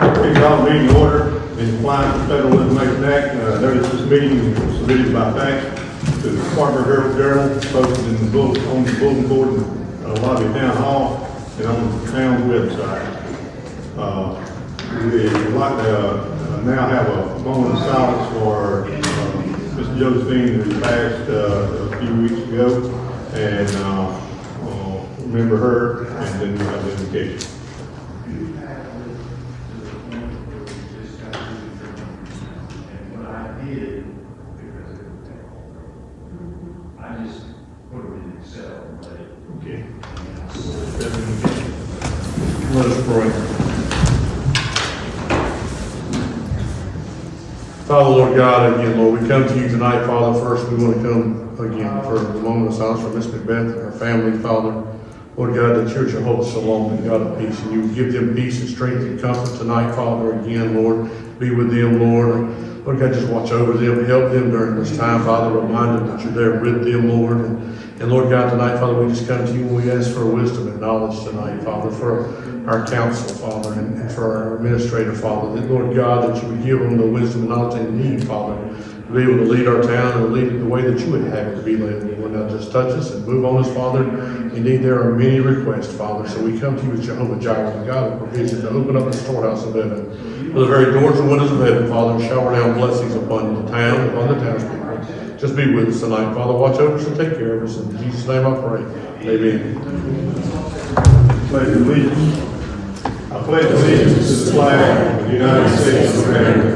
Okay, call the meeting order in compliance with Federal Information Act. Notice this meeting was submitted by fax to the Spartanburg Herald Journal, posted in the book on the bulletin board in lobby of Town Hall and on the town's website. We would like to now have a moment of silence for Mr. Josephine, who passed a few weeks ago, and remember her, and then we have the invocation. Okay. Let us pray. Father, Lord God, again, Lord, we come to you tonight, Father. First, we want to come again for the moment of silence for Miss McBeth and her family, Father. Lord God, that you're Jehovah Shalom and God of peace, and you give them peace and strength and comfort tonight, Father. Again, Lord, be with them, Lord. Lord God, just watch over them, help them during this time, Father. Remind them that you're there with them, Lord. And Lord God, tonight, Father, we just come to you and we ask for wisdom and knowledge tonight, Father, for our council, Father, and for our administrator, Father. That, Lord God, that you would give them the wisdom and knowledge they need, Father, to be able to lead our town and lead it the way that you would have it to be led. Lord, now just touch us and move on us, Father. Indeed, there are many requests, Father. So we come to you as Jehovah Jireh, the God of provision, to open up the storehouse of heaven. For the very doors and windows of heaven, Father, shower down blessings upon the town, upon the townspeople. Just be with us tonight, Father. Watch over us and take care of us. In Jesus' name I pray. Amen. Pledge of allegiance. I pledge allegiance to the flag of the United States of America,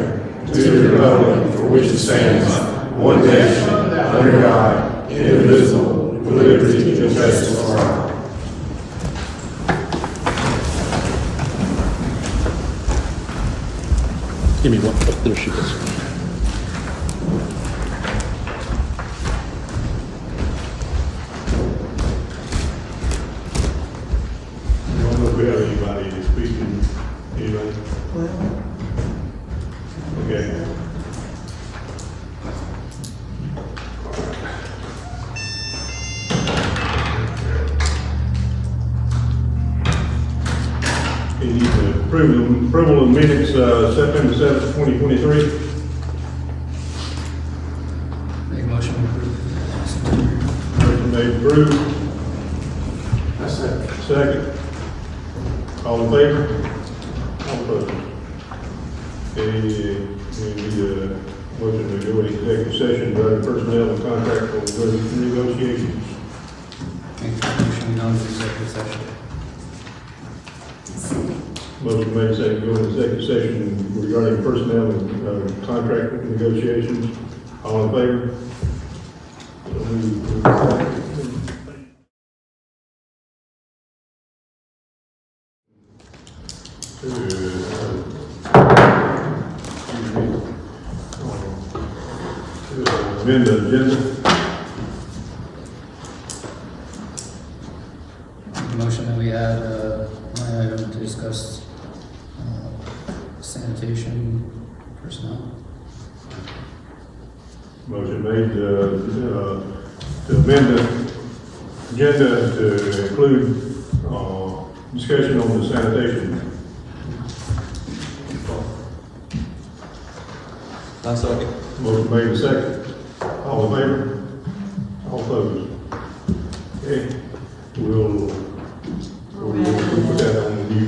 to the republic for which it stands, one nation, under God, indivisible, with liberty and justice for all. Give me one. Oh, there she goes. I don't know if we have anybody to speak in. Anybody? Okay. You need the approval of minutes, September 7th, 2023. Make a motion to approve. Motion made, approved. Second. All in favor? All opposed? Okay, we need a motion to go into executive session regarding personnel and contractual negotiations. Make a motion to go into executive session. Motion made, second, go into executive session regarding personnel and contract negotiations. All in favor? So moved. Amend the agenda. Motion that we add line item to discuss sanitation personnel. Motion made to amend the agenda to include discussion on the sanitation. I'll second. Motion made and second. All in favor? All opposed? Okay, we'll put that on the new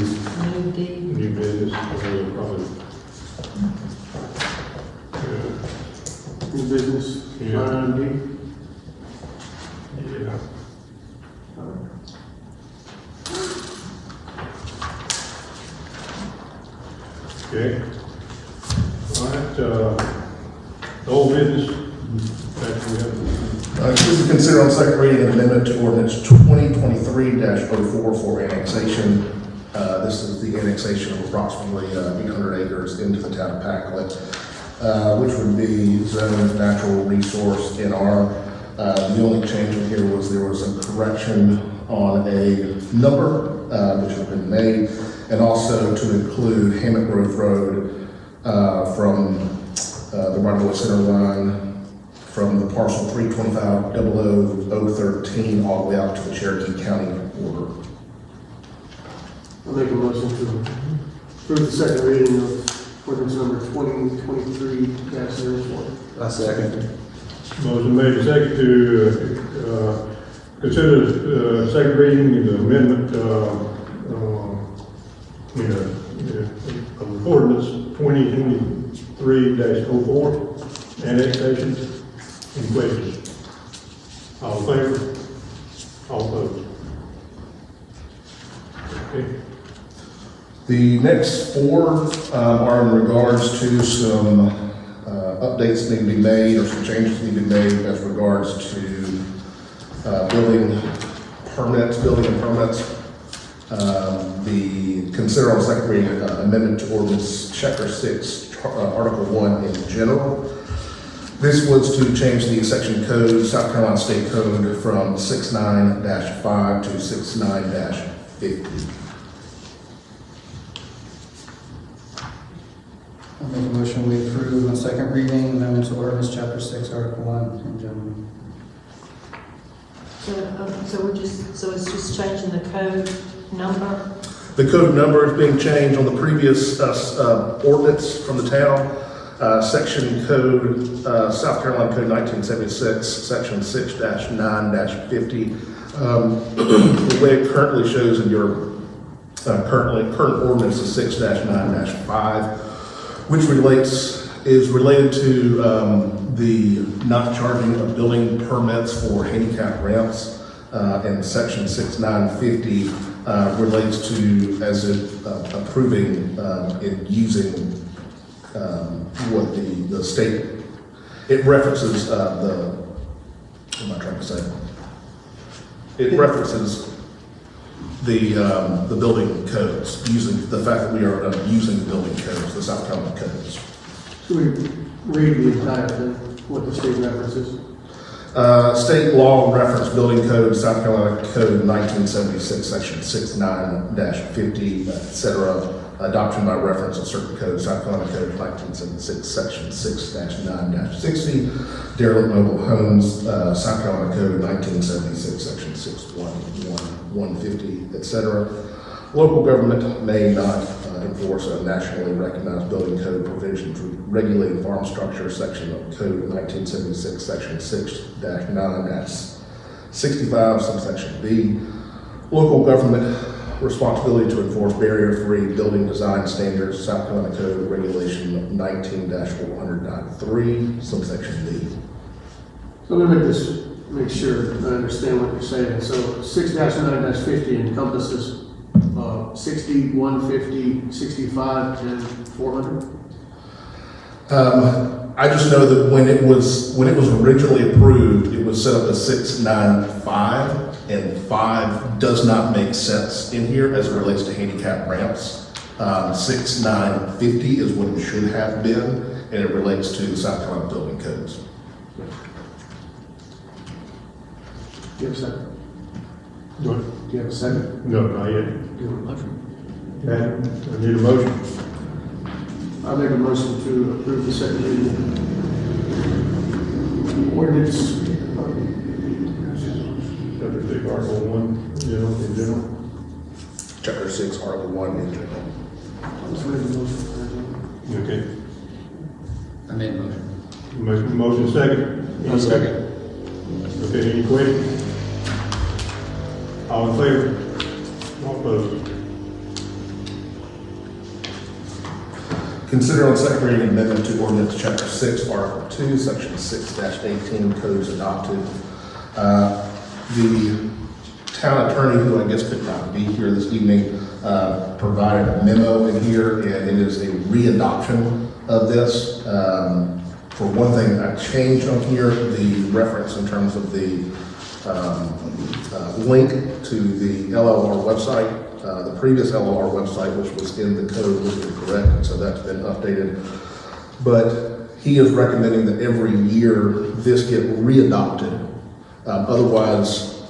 business. Probably. New business, Yeah. R&D. Yeah. Okay. All right, old business. Actually, we have. This is considered on second reading an amendment to ordinance 2023-04 for annexation. This is the annexation of approximately 800 acres into the town of Pacolet, which would be zoned natural resource NR. The only change in here was there was a correction on a number, which has been made, and also to include Hammett Grove Road from the right-of-way center line from the parcel 325-00013 all the way out to the Cherokee County border. I'll make a motion to Approve the second reading of ordinance number 2023-04. I second. Motion made and second to consider second reading of the amendment of ordinance 2023-04, annexation. Any questions? All in favor? All opposed? Okay. The next four are in regards to some updates that need to be made, or some changes that need to be made as regards to building and permits. Consider on second reading amendment to ordinance chapter 6, article 1 in general. This was to change the section code, South Carolina State Code, from 69-5 to 69-50. I'll make a motion, we approve on second reading amendment to ordinance chapter 6, article 1 in general. So it's just changing the code number? The code number is being changed on the previous ordinance from the town. Section code, South Carolina Code 1976, section 6-9-50. The way it currently shows in your current ordinance is 6-9-5, which is related to the not charging of building permits for handicap ramps. And section 6-9-50 relates to approving and using what the state, it references what am I trying to say? It references the building codes, using the fact that we are using the building codes, the South Carolina codes. Should we read the entire thing, what the state references? State law reference building code, South Carolina Code 1976, section 6-9-50, etc. Adoption by reference of certain codes, South Carolina Code 1976, section 6-9-60. Derelict mobile homes, South Carolina Code 1976, section 6-150, etc. Local government may not enforce a nationally recognized building code provision to regulate farm structure, section of Code 1976, section 6-9-65, subsection B. Local government responsibility to enforce barrier-free building design standards, South Carolina Code Regulation 19-400.3, subsection D. So let me make sure I understand what you're saying. So 6-9-50 encompasses 60, 150, 65, and 400? I just know that when it was originally approved, it was set up as 6-9-5, and 5 does not make sense in here as it relates to handicap ramps. 6-9-50 is what it should have been, and it relates to the South Carolina building codes. Do you have a second? Do Do you have a second? No, not yet. Okay, I need a motion. I make a motion to approve the second reading. Ordinance. Chapter 6, article 1, in general. Chapter 6, article 1 in general. Let's read the motion. Okay. I made a motion. Motion second. I second. Okay, any questions? All in favor? All opposed? Consider on second reading amendment to ordinance chapter 6, article 2, section 6-18, codes adopted. The town attorney, who I guess could not be here this evening, provided a memo in here, and it is a readoption of this. For one thing, I changed on here the reference in terms of the link to the LLR website. The previous LLR website, which was in the code, was incorrect, and so that's been updated. But he is recommending that every year this get readopted. Otherwise,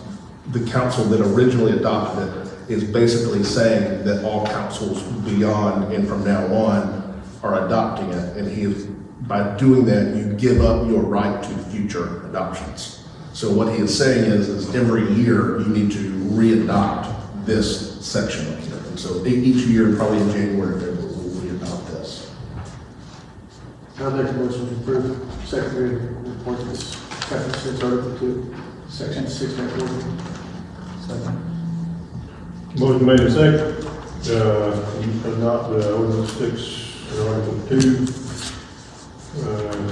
the council that originally adopted it is basically saying that all councils beyond and from now on are adopting it, and he is, by doing that, you give up your right to future adoptions. So what he is saying is every year you need to readopt this section of here. And so each year, probably in January, February, I'll make a motion to approve second reading of ordinance chapter 6, article 2, section 6.1. Second. Motion made and second, adopt ordinance 6, article 2,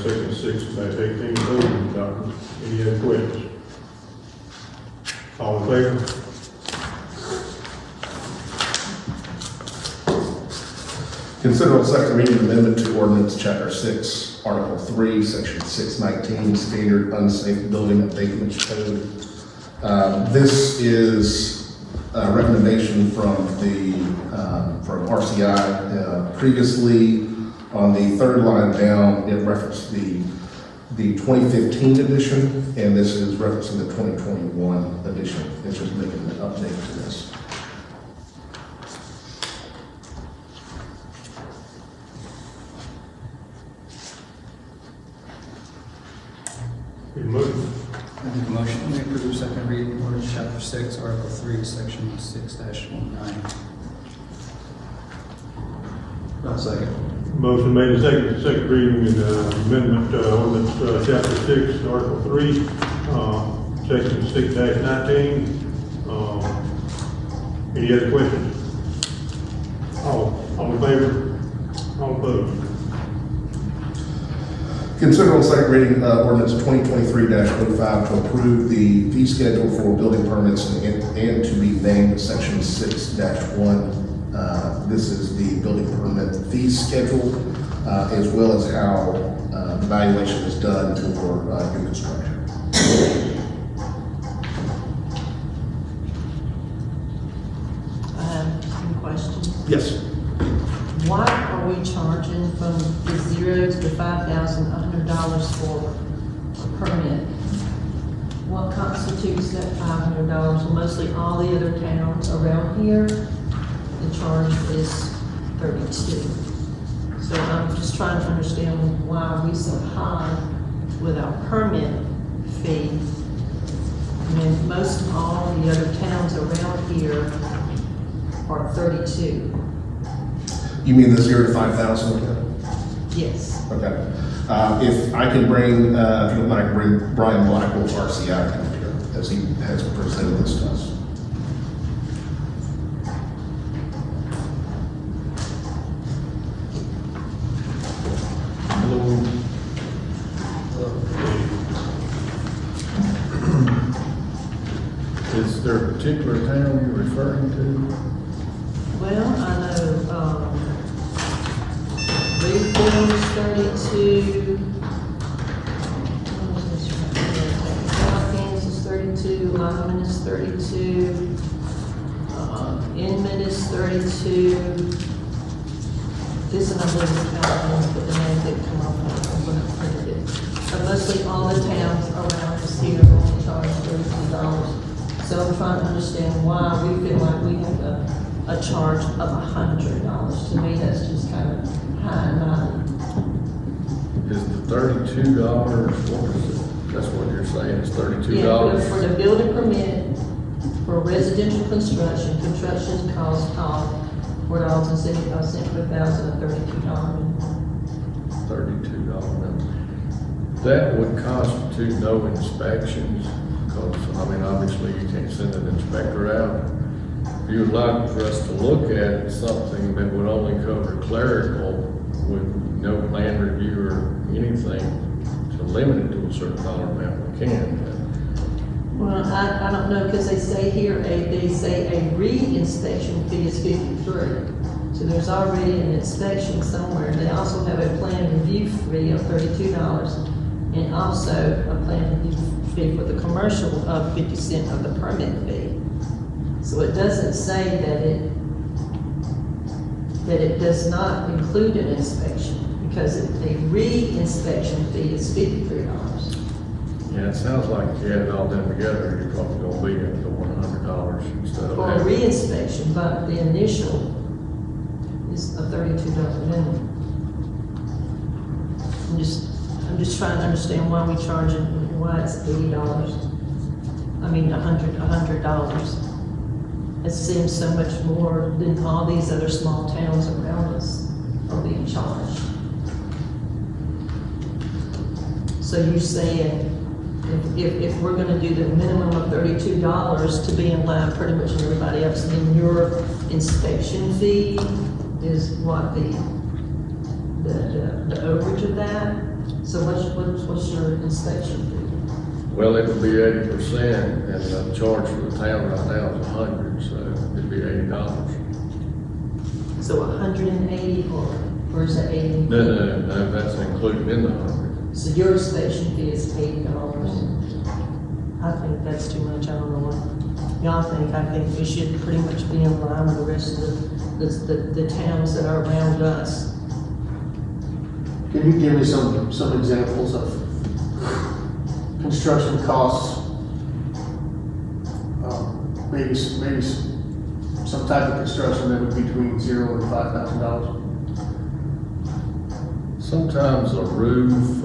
section 6/18, zoning documents. Any other questions? All in favor? Consider on second reading amendment to ordinance chapter 6, article 3, section 619, standard unsafe building abatement code. This is a recommendation from from RCI. Previously, on the third line down, it referenced the 2015 edition, and this is referencing the 2021 edition. It's just making an update to this. Need a motion? I make a motion, we approve second reading ordinance chapter 6, article 3, section 6-19. I'll second. Motion made and second, second reading and amendment ordinance chapter 6, article 3, section 6-19. Any other questions? All in favor? All opposed? Consider on second reading ordinance 2023-05 to approve the fee schedule for building permits and to be named section 6-1. This is the building permit fee schedule, as well as how the valuation is done for new construction. I have some questions. Yes. Why are we charging from the $0 to the $5,100 for a permit? What constitutes that $500? Well, mostly all the other towns around here, the charge is $32. So I'm just trying to understand why are we so high with our permit fee? I mean, most all the other towns around here are 32. You mean the 0 to 5,000? Yes. Okay. If I can bring, if you don't mind, bring Brian Blackwell, RCI, to come here, as he has presented this to us. Is there a particular town you're referring to? Well, I know, Reading is 32. Hawkins is 32, Lyman is 32. Inman is 32. This and I believe the California, but the name didn't come up when I printed it. But mostly all the towns around us here only charge $32. So I'm trying to understand why we feel like we have a charge of $100. To me, that's just kind of high and mighty. Is the $32, what is it? That's what you're saying, it's $32? Yeah, for the building permit, for residential construction, construction cost $4.75 per thousand, $32. $32. That would constitute no inspections, because, I mean, obviously you can't send an inspector out. If you would like for us to look at something that would only cover clerical with no plan review or anything, to limit it to a certain dollar amount, we can. Well, I don't know, because they say here, they say a re-inspection fee is $53. So there's already an inspection somewhere. They also have a plan review fee of $32, and also a plan review fee for the commercial of 50 cents of the permit fee. So it doesn't say that it does not include an inspection, because a re-inspection fee is $53. Yeah, it sounds like if you add it all done together, you're probably gonna be at the $100 instead of For a that. re-inspection, but the initial is a $32 minimum. I'm just trying to understand why we charge it, why it's $80. I mean, $100. It seems so much more than all these other small towns around us are being charged. So you're saying, if we're gonna do the minimum of $32 to be in line pretty much with everybody else, then your inspection fee is what, the overage of that? So what's your inspection fee? Well, it would be 80%, and the charge for the town right now is 100, so it'd be $80. So 180 or is it 80? No, that's included in the 100. So your inspection fee is $80. I think that's too much, I don't know what y'all think. I think we should pretty much be in line with the rest of the towns that are around us. Can you give me some examples of construction costs? Maybe some type of construction that would be between $0 and $5,000. Sometimes a roof,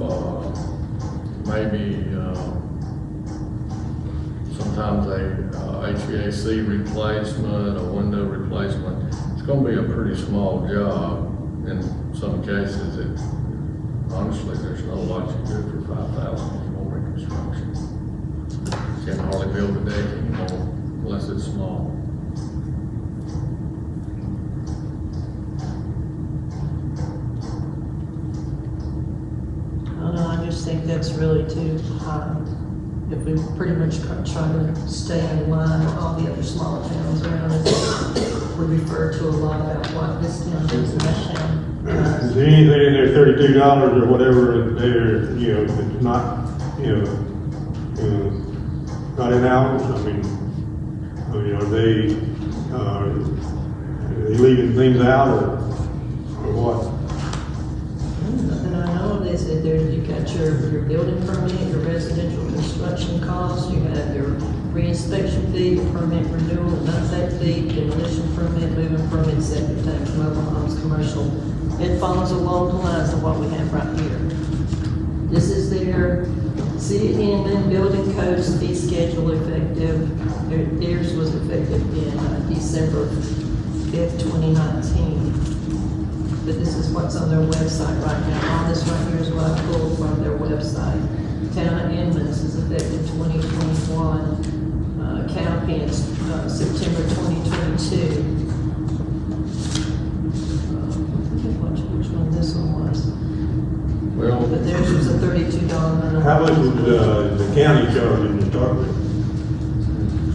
maybe, sometimes a HVAC replacement, a window replacement. It's gonna be a pretty small job. In some cases, honestly, there's no lot you do for 5,000 anymore in construction. You can't hardly build a deck anymore unless it's small. I don't know, I just think that's really too high. If we pretty much try to stay in line with all the other smaller towns around us, we refer to a lot about what this town does and that town. Is there anything in there $32 or whatever there, it's not, not in hours? I mean, are they leaving things out or what? Nothing I know of is that you've got your building permit, your residential construction costs, you have your re-inspection fee, your permit renewal, and update fee, demolition permit, moving permit, septic tanks, mobile homes, commercial. It follows along the lines of what we have right here. This is their CDL building codes fee schedule effective. Theirs was effective in December 5th, 2019. But this is what's on their website right now. All this right here is what I pulled from their website. Town of Inman's is effective 2021. Cowpens, September 2022. Which one this one was? Well, But theirs was a $32 minimum. How much would the county charge you to start with?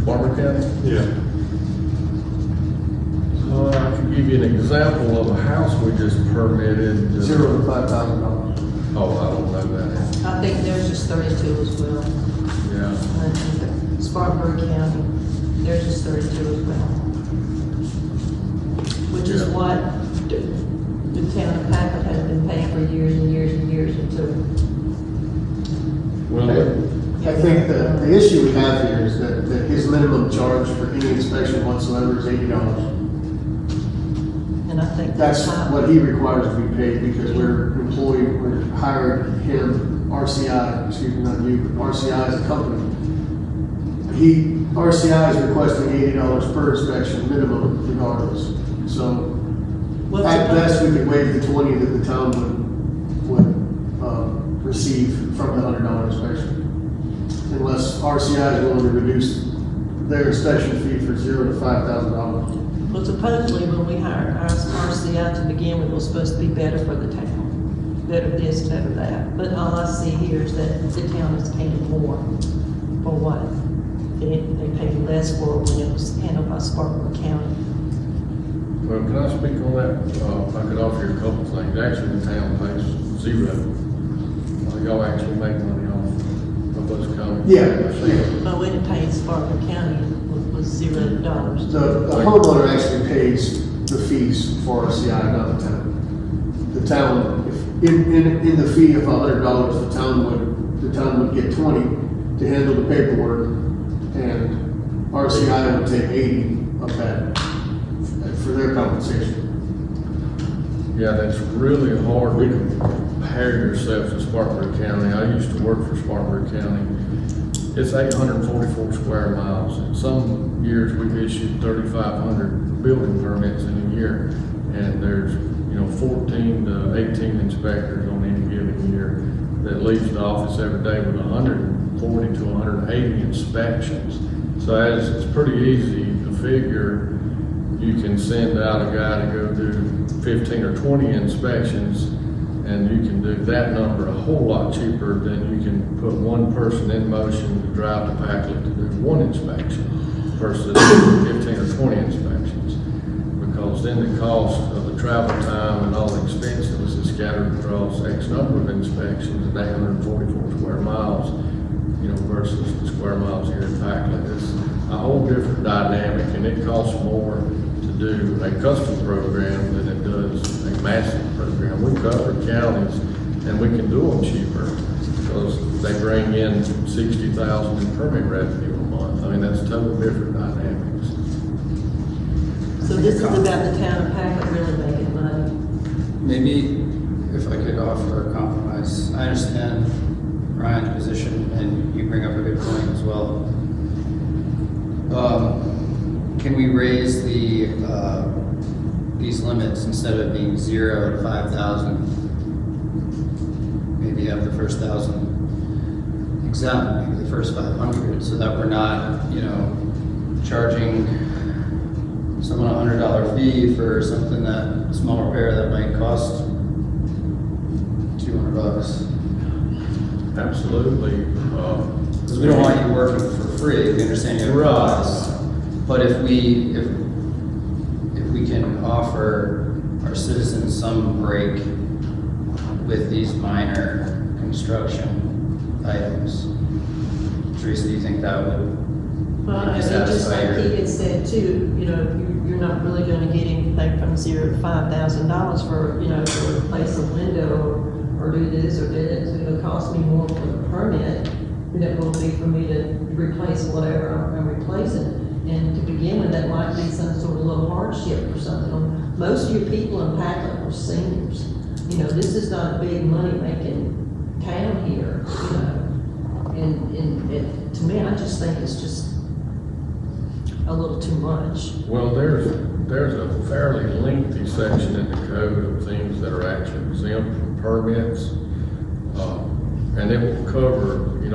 Sparta County? Yeah. I can give you an example of a house we just permitted. $0 to $5,000. Oh, I don't know that. I think theirs is 32 as well. Yeah. And Spartanburg County, theirs is 32 as well. Which is Yeah. what the town of Pacolet has been paying for years and years and years until. Well, I think the issue we have here is that his minimum charge for any inspection whatsoever is $80. And I think That's high. what he requires to be paid because we're hired him, RCI, excuse me, not you, but RCI as a company. RCI is requesting $80 per inspection minimum regardless. So Well, at best, we could waive the 20 that the town would receive from the $100 inspection. Unless RCI is willing to reduce their inspection fee from $0 to $5,000. Well, supposedly when we hired our RCI to begin with, it was supposed to be better for the town. Better this, better that. But all I see here is that the town is paying more for what? They paid less for when it was handled by Spartanburg County. well, can I speak on that? I could offer you a couple of things. Actually, the town pays $0. Y'all actually make money off of those counties. Yeah. But when it paid Spartanburg County was $0. The homeowner actually pays the fees for RCI, not the town. The town, in the fee of $100, the town would get 20 to handle the paperwork, and RCI would take 80 of that for their compensation. Yeah, that's really hard to compare yourself to Spartanburg County. I used to work for Spartanburg County. It's 844 square miles. In some years, we've issued 3,500 building permits in a year, and there's 14 to 18 inspectors on any given year. that leaves the office every day with 140 to 180 inspections. So as it's pretty easy to figure, you can send out a guy to go do 15 or 20 inspections, and you can do that number a whole lot cheaper than you can put one person in motion to drive to Pacolet to do one inspection versus 15 or 20 inspections. Because then the cost of the travel time and all the expenses is scattered across X number of inspections and 844 square miles, versus the square miles here in Pacolet. It's a whole different dynamic, and it costs more to do a custom program than it does a massive program. We cover counties, and we can do them cheaper because they bring in 60,000 in permit revenue a month. I mean, that's totally different dynamics. So this is about the town of Pacolet really making money. Maybe if I could offer a compromise. I understand Ryan's position, and you bring up a good point as well. Can we raise these limits instead of being 0 to 5,000? Maybe have the first 1,000 exempt, maybe the first 500, so that we're not, charging someone a $100 fee for something that small repair that might cost $200. Absolutely. Because we don't want you working for free. We understand you have costs. But if we can offer our citizens some break with these minor construction items, Teresa, do you think that would Well, and just satisfy like your? he had said too, you're not really gonna get anything from $0 to $5,000 for, to replace a window or do this or that. It's gonna cost me more for the permit than it will be for me to replace whatever I'm replacing. And to begin with, that might be some sort of little hardship or something. Most of your people in Pacolet are seniors. This is not a big money-making town here, And to me, I just think it's just a little too much. Well, there's a fairly lengthy section in the code of things that are actually exempt from permits. And it will cover, a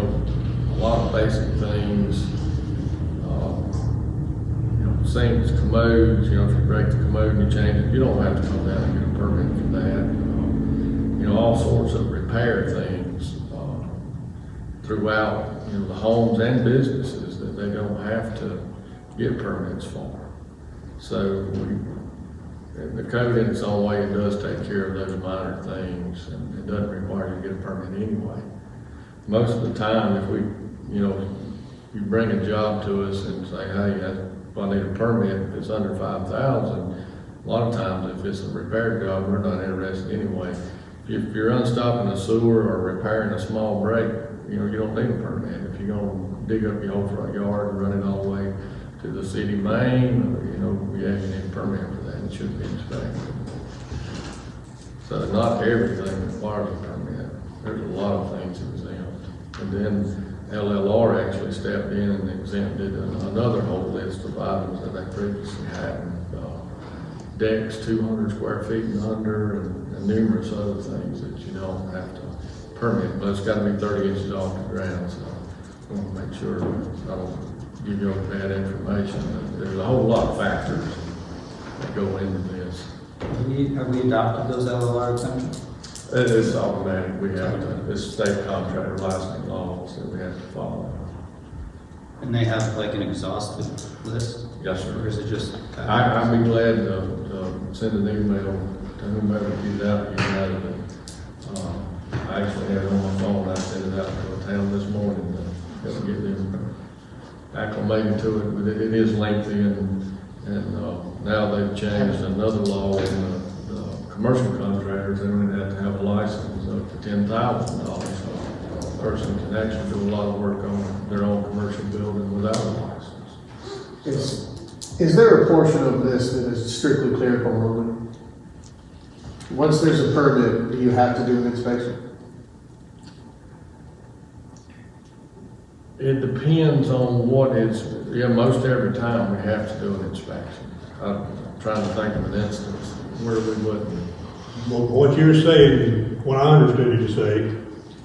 lot of basic things. Same as commodes, if you break the commode and you change it, you don't have to come down and get a permit for that. All sorts of repair things, throughout, the homes and businesses that they don't have to get permits for. So the code in its own way, it does take care of those minor things, and it doesn't require you to get a permit anyway. Most of the time, if you bring a job to us and say, hey, I need a permit, if it's under 5,000, a lot of times if it's a repair job, we're not interested anyway. If you're unstopping a sewer or repairing a small break, you don't need a permit. If you're gonna dig up your whole front yard and run it all the way to the city main, you actually need a permit for that. It should be inspected. So not everything requires a permit. There's a lot of things exempt. And then LLR actually stepped in and exempted another whole list of items that they previously hadn't. Decks 200 square feet and under, and numerous other things that you don't have to permit, but it's got to be 30 inches off the ground. So I want to make sure I don't give you bad information. There's a whole lot of factors that go into this. Have we adopted those LLR exemptions? It's automatic. We have to, it's state contractor licensing laws that we have to follow. And they have like an exhaustive list? Yes, sir. Or is it just? I'd be glad to send an email to whomever gives out of it. I actually have it on my phone. I sent it out to the town this morning to help get them acclimated to it. But it is lengthy, and now they've changed another law in the commercial contractors. They don't even have to have a license up to $10,000. So a person can actually do a lot of work on their own commercial building without a license. Is there a portion of this that is strictly clerical only? Once there's a permit, do you have to do an inspection? It depends on what is, most every time we have to do an inspection. I'm trying to think of an instance where we wouldn't. Well, what you're saying, what I understood you to say,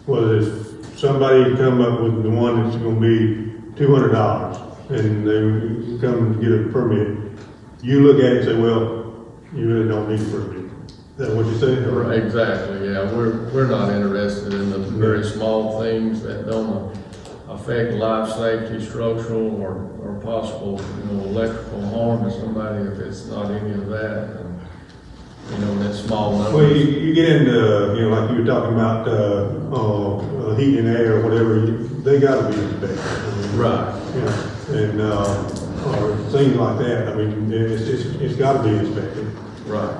Well, if somebody come up with the one that's gonna be $200, and they come and get a permit, you look at it and say, well, you really don't need a permit. Is that what you say? Right, exactly, yeah, we're not interested in the very small things that don't affect life safety, structural, or possible, electrical harm to somebody. If it's not any of that, and, that small number. Well, you get into, like you were talking about, heat and air or whatever, they gotta be inspected. Right. And, or things like that, I mean, it's gotta be inspected. Right.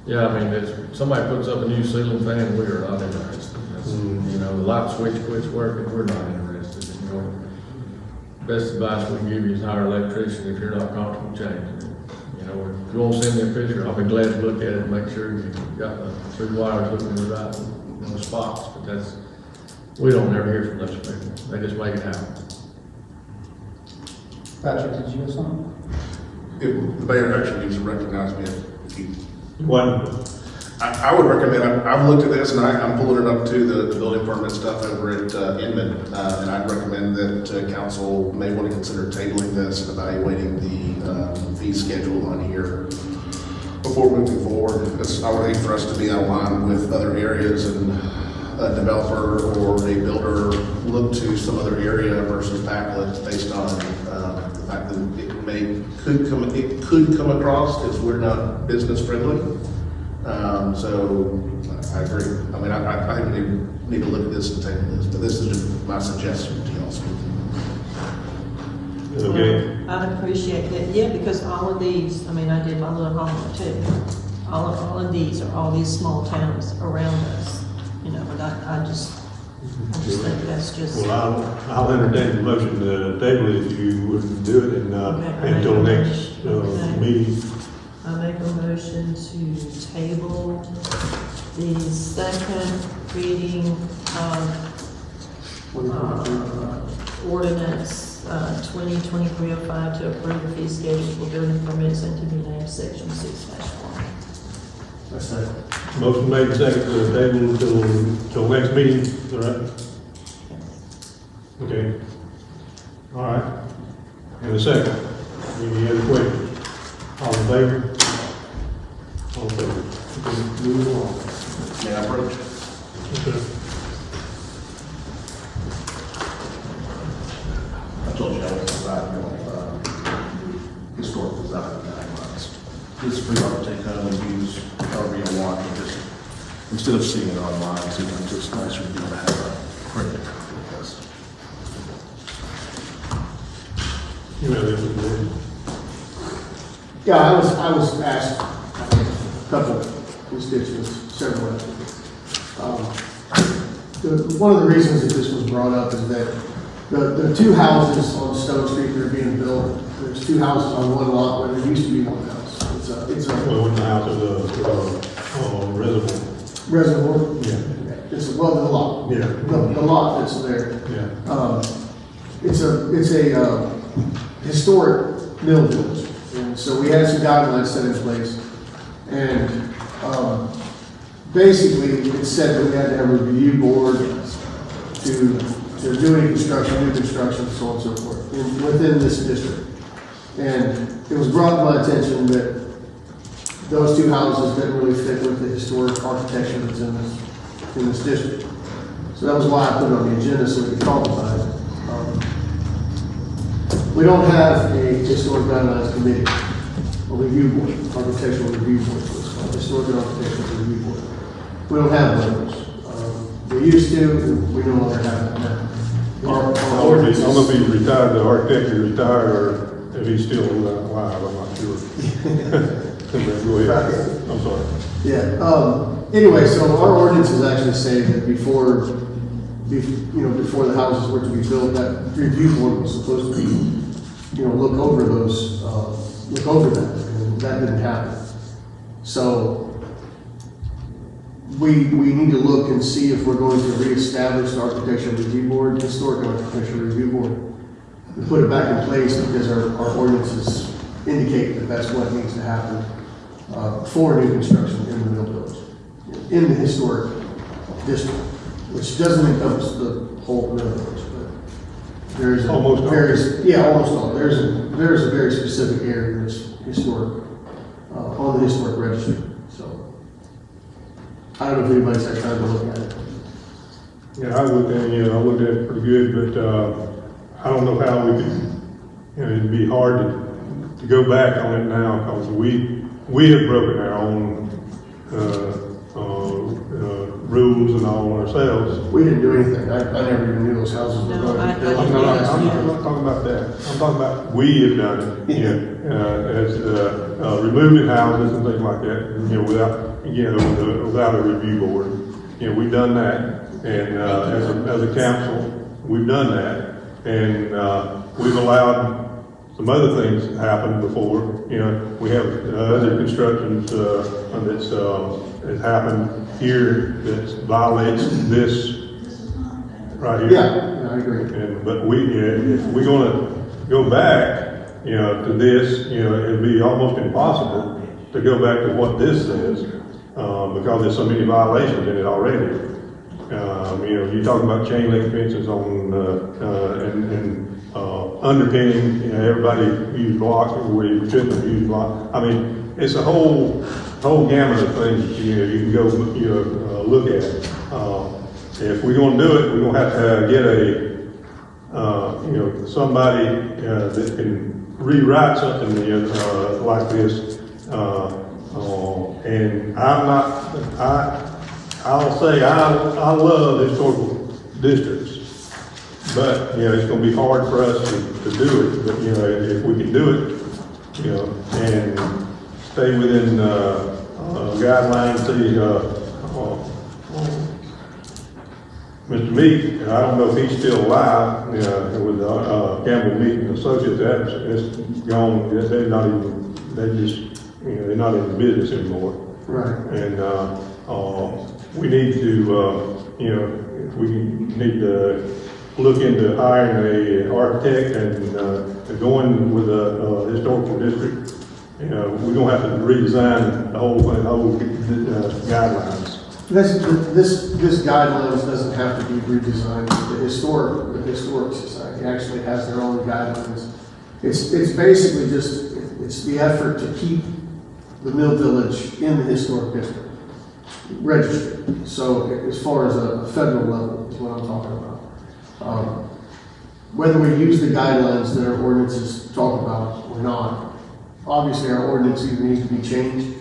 Yeah, I mean, if somebody puts up a new ceiling fan, we are not interested. That's, the light switch quits working, we're not interested in your. Best advice we can give you is hire an electrician if you're not comfortable changing it. If you want to send me a picture, I'll be glad to look at it and make sure you've got the 3 wires looking in the right spots. But we don't ever hear from those people. They just make it happen. Patrick, did you have something? The mayor actually needs to recognize me if you. What? I would recommend, I've looked at this and I'm pulling it up to the building permit stuff over at Inman, and I'd recommend that council may want to consider tabling this and evaluating the fee schedule on here before moving forward. Because I would hate for us to be out of line with other areas and a developer or a builder look to some other area versus Pacolet based on the fact that it could come across as we're not business friendly. So I agree. I mean, I think we need to look at this and table this, but this is just my suggestion to y'all. Okay. I'd appreciate that, yeah, because all of these, I mean, I did my little homework too. All of these are all these small towns around us, and I just think that's just. Well, I'll entertain the motion to table it if you would do it until next meeting. I make a motion to table the second reading of ordinance 2023-05 to approve the fee schedule for building permits and to be named section 6-1. That's it. Motion made second to table until next meeting, is that right? Okay. All right. And a second. Any other questions? All in favor? All in favor? Okay, move along. May I approach? Okay. I told you I was designing on historic design guidelines. This is free architect kind of use however you want, but just instead of seeing it online, it's just nicer to be able to have a printed copy of this. You know, this is Yeah, I was asked a couple constituents, several. One of the reasons that this was brought up is that the 2 houses on Stone Street that are being built, there's 2 houses on one lot where there used to be 1 house. It's a well, when the house is a reservoir. reservoir. Yeah. It's the lot. Yeah. The lot that's there. Yeah. It's a historic mill village. And so we had some guidelines set in place. And basically, it said that we had to have a review board to do any construction, new construction, so on and so forth, within this district. And it was brought to my attention that those 2 houses didn't really fit with the historic architecture that's in this district. So that was why I put it on the agenda, so we could talk about it. We don't have a historic guidelines committee, a review board, architectural review board, it's called historic and architectural review board. We don't have those. We used to, we no longer have that now. I don't know if he's retired, the architect is retired, or if he's still alive, I'm not sure. Go ahead, I'm sorry. Yeah, anyway, so our ordinances actually say that before the houses were to be built, that review board was supposed to be, look over that, and that didn't happen. So we need to look and see if we're going to reestablish the architectural review board, historic architectural review board, and put it back in place because our ordinances indicate that that's what needs to happen for new construction in the mill village, in the historic district. which doesn't encompass the whole village, but there's Almost all. almost all. There's a very specific area that's historic, on the historic registry, so. I don't know if anybody's had time to look at it. Yeah, I looked at it pretty good, but, I don't know how we could, it'd be hard to go back on it now, because we have broken our own, rules and all ourselves. We didn't do anything. I never even knew those houses were No, going I- to be built. I'm not talking about that. I'm talking about we have done it, as, removing houses and things like that, without a review board. We've done that, and, as a council, we've done that, and, we've allowed some other things to happen before. We have other constructions, that's happened here that violates this right here. Yeah, I agree. But if we're gonna go back, to this, it'd be almost impossible to go back to what this says, because there's so many violations in it already. You talk about chain link fences on, and underpinning, everybody use blocks where you shouldn't have used blocks. I mean, it's a whole gamut of things, you can go, look at. If we're gonna do it, we're gonna have to get somebody, that can rewrite something, like this. And I'll say, I love historical districts. But, it's gonna be hard for us to do it, but, if we can do it, and stay within, guidelines, Mr. Meek, and I don't know if he's still alive, with, Campbell Meek and Associates, it's gone, they're not in business anymore. Right. And, we need to, we need to look into hiring an architect and going with a historical district. We're gonna have to redesign the whole guidelines. This guidelines doesn't have to be redesigned. The historic society actually has their own guidelines. It's basically just, it's the effort to keep the Mill Village in the historic district registry. So as far as a federal level is what I'm talking about. Whether we use the guidelines that our ordinances talk about or not, obviously our ordinance either needs to be changed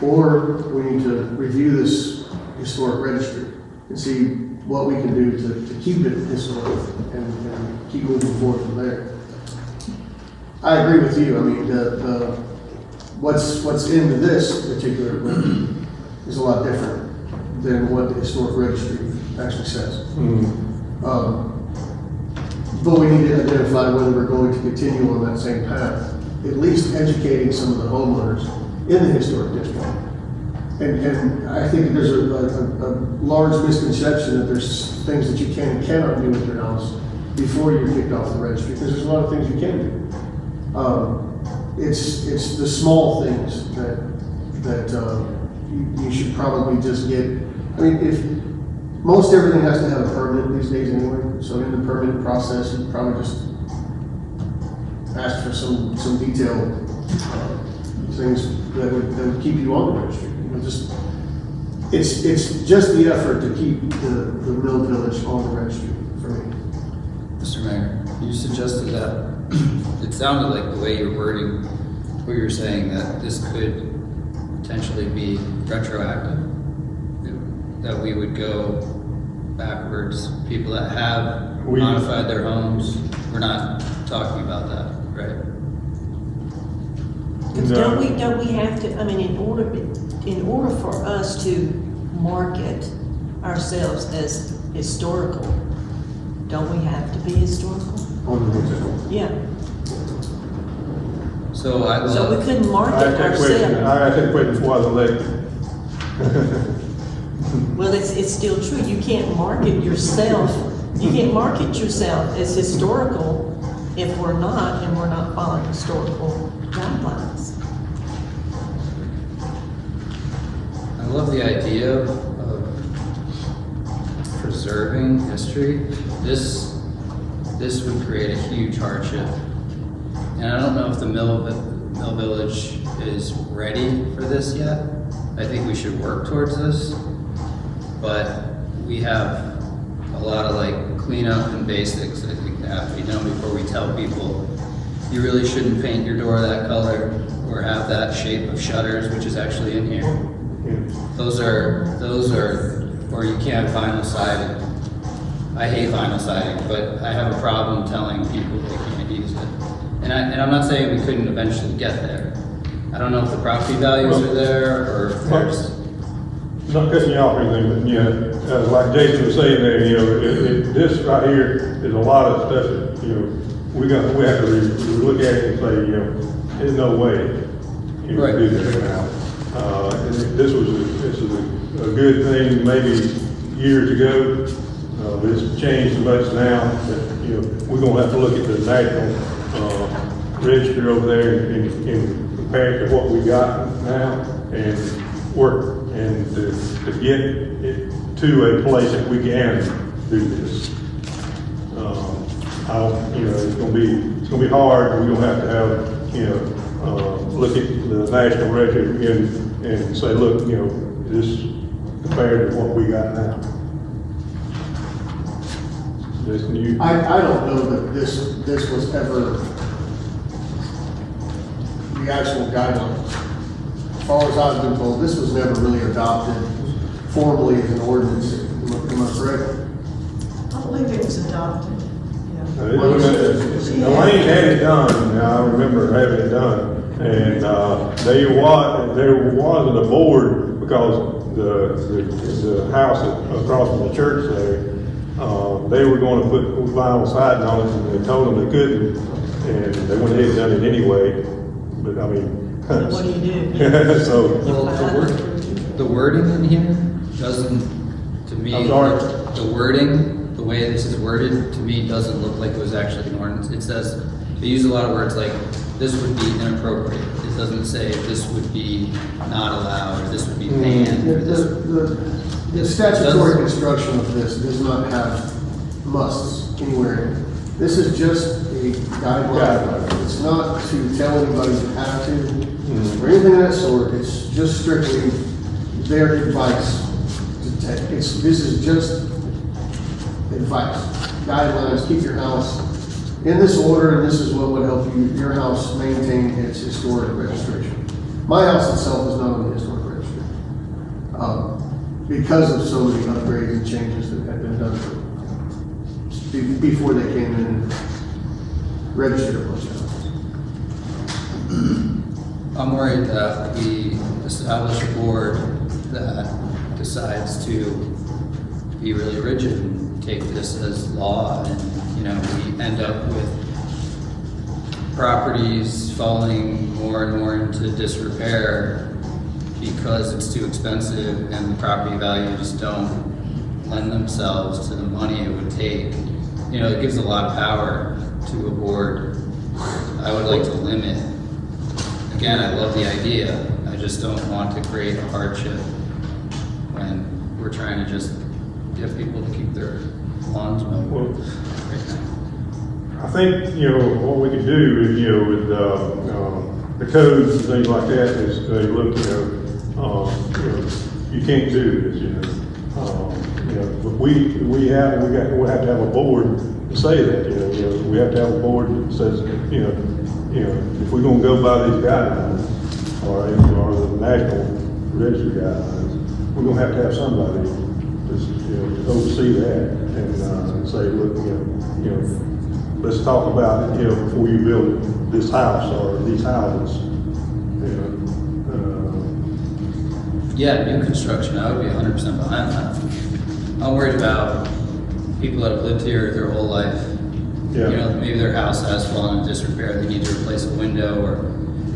or we need to review this historic registry and see what we can do to keep it historic and keep moving forward from there. I agree with you. I mean, what's into this particular book is a lot different than what the historic registry actually says. But we need to identify whether we're going to continue on that same path, at least educating some of the homeowners in the historic district. And I think there's a large misconception that there's things that you can and cannot do with your house before you're kicked off the registry, because there's a lot of things you can do. It's the small things that you should probably just get. I mean, if most everything has to have a permit these days anyway, so in the permit process, you probably just ask for some detailed things that would keep you on the registry. It's just the effort to keep the Mill Village on the registry for me. Mr. Mayor, you suggested that, it sounded like the way you're wording, what you're saying, that this could potentially be retroactive, that we would go backwards, people that have modified their homes, we're not talking about that, right? Don't we have to, I mean, in order for us to market ourselves as historical, don't we have to be historical? Yeah. So I love. So we couldn't market ourselves. I asked that question before I was elected. Well, it's still true. You can't market yourself. You can't market yourself as historical if we're not, and we're not following historical guidelines. I love the idea of preserving history, this would create a huge hardship. And I don't know if the Mill Village is ready for this yet. I think we should work towards this, but we have a lot of like cleanup and basics I think that have to be done before we tell people you really shouldn't paint your door that color or have that shape of shutters, which is actually in here. Those are, or you can't vinyl siding. I hate vinyl siding, but I have a problem telling people they can't use it. And I'm not saying we couldn't eventually get there. I don't know if the property values are there or if there's. Not cutting you off or anything, but, you know, like Jason was saying there, you know, this right here is a lot of stuff that, you know, we have to look at it and say, you know, there's no way you Right. can do this now. And this is a good thing maybe years ago. It's changed so much now that, you know, we're gonna have to look at the national, register over there and compare to what we got now and work and to get it to a place that we can do this. You know, it's gonna be hard. We're gonna have to have, you know, look at the national register and say, look, you know, this compared to what we got now. Jason, you. I don't know that this was ever the actual guidelines. As far as I've been told, this was never really adopted formally as an ordinance. Am I correct? I believe it was adopted, yeah. Elaine had it done, now I remember having it done, and there wasn't a board because the house across from the church there, they were going to put vinyl siding on it, and they told them they couldn't, and they went ahead and done it anyway, but I mean. What do you do? So. Well, the wording in here doesn't, to me, I'm sorry? the wording, the way this is worded, to me, doesn't look like it was actually an ordinance. It says, they use a lot of words like, this would be inappropriate. It doesn't say this would be not allowed, or this would be banned, or this. The statutory construction of this does not have musts anywhere in it. This is just a guideline. It's not to tell anybody you have to, or anything of that sort. It's just strictly their advice to take. This is just advice, guidelines. Keep your house in this order, and this is what would help your house maintain its historic registration. My house itself is not on the historic registry because of so many upgrades and changes that have been done to it before they came in and registered a bunch of houses. I'm worried that we establish a board that decides to be really rigid and take this as law, and, you know, we end up with properties falling more and more into disrepair because it's too expensive and the property values don't lend themselves to the money it would take. You know, it gives a lot of power to a board. I would like to limit. Again, I love the idea. I just don't want to create a hardship when we're trying to just get people to keep their lawns mowed right now. I think, you know, what we can do is, you know, with the codes and things like that is they look, you know, you can't do this, you know, but we'll have to have a board to say that, you know, we have to have a board that says, you know, if we're gonna go by these guidelines or the national registry guidelines, we're gonna have somebody to oversee that and say, look, you know, let's talk about it, you know, before you build this house or these houses, you know. Yeah, new construction, I would be 100% behind that. I'm worried about people that have lived here their whole life. Yeah. You know, maybe their house has fallen into disrepair, they need to replace a window, or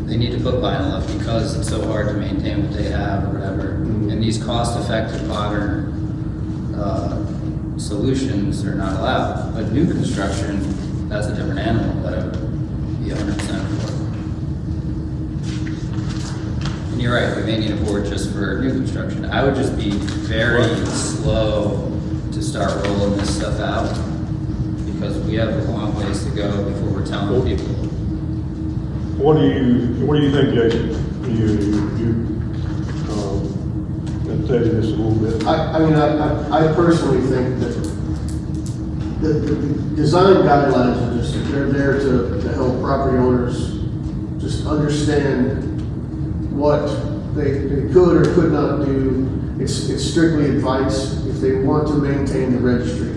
they need to put vinyl up because it's so hard to maintain what they have or whatever. And these cost-effective modern solutions are not allowed. But new construction, that's a different animal that I would be 100% for. And you're right, we may need a board just for new construction. I would just be very slow to start rolling this stuff out, because we have a long ways to go before we're telling people. What do you think, Jason? Study this a little bit. I personally think that the design guidelines are just, they're there to help property owners just understand what they could or could not do. It's strictly advice. If they want to maintain the registry,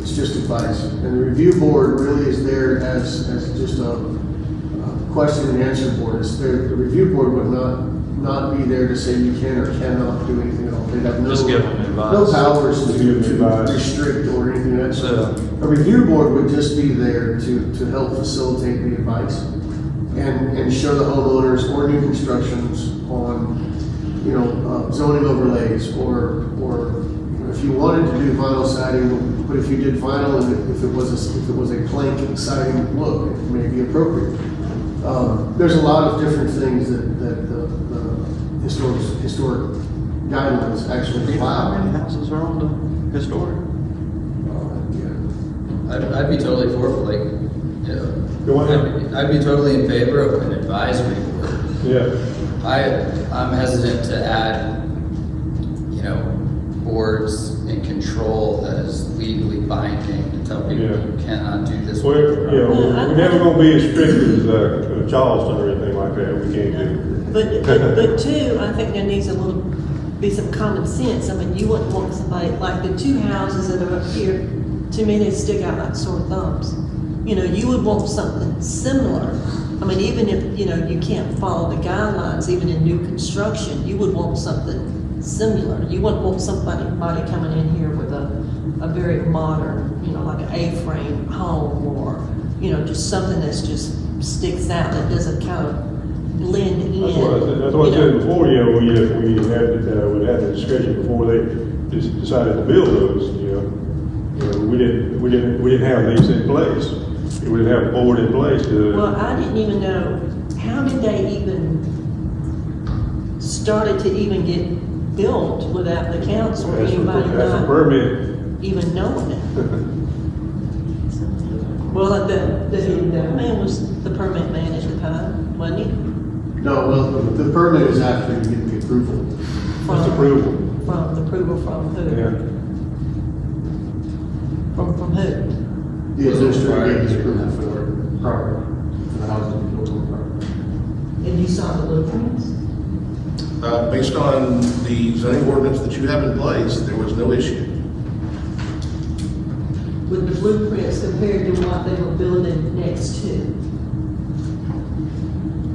it's just advice. And the review board really is there as just a question and answer board. It's there, the review board would not be there to say you can or cannot do anything at all. They'd have Just give them advice. no powers Just give them to advice. restrict or anything of that sort. A review board would just be there to help facilitate the advice and show the homeowners or new constructions on, zoning overlays or if you wanted to do vinyl siding, but if you did vinyl and if it was a plank siding look, it may be appropriate. There's a lot of different things that the historic guidelines actually How allow. many houses are on the historic? I'd be totally for, Go ahead. I'd be totally in favor of an advisory board. Yeah. I'm hesitant to add, boards and control that is legally binding to tell people Yeah. you cannot do this. We're never gonna be as strict as Charleston or anything like that. We can't do. But two, I think there needs be some common sense. I mean, you wouldn't want somebody, like the two houses that are up here, to me, they stick out like sore thumbs. You would want something similar. I mean, even if, you can't follow the guidelines, even in new construction, you would want something similar. You wouldn't want somebody coming in here with a very modern, like an A-frame home or, just something that's just sticks out that doesn't kind of blend in. That's what I said before, we had the discussion before they decided to build those, we didn't have these in place. We didn't have a board in place to. Well, I didn't even know, how did they even started to even get built without the council or anybody That's a not permit. even knowing it? Well, the man was the permit man at the time, wasn't he? No, well, the permit is after you get the approval. Just approval. From the approval from who? Yeah. From who? The administrator gave the approval for the property, for the house to be built on the property. And you saw the blueprints? Based on the zoning ordinance that you have in place, there was no issue. With the blueprints compared to what they were building next to?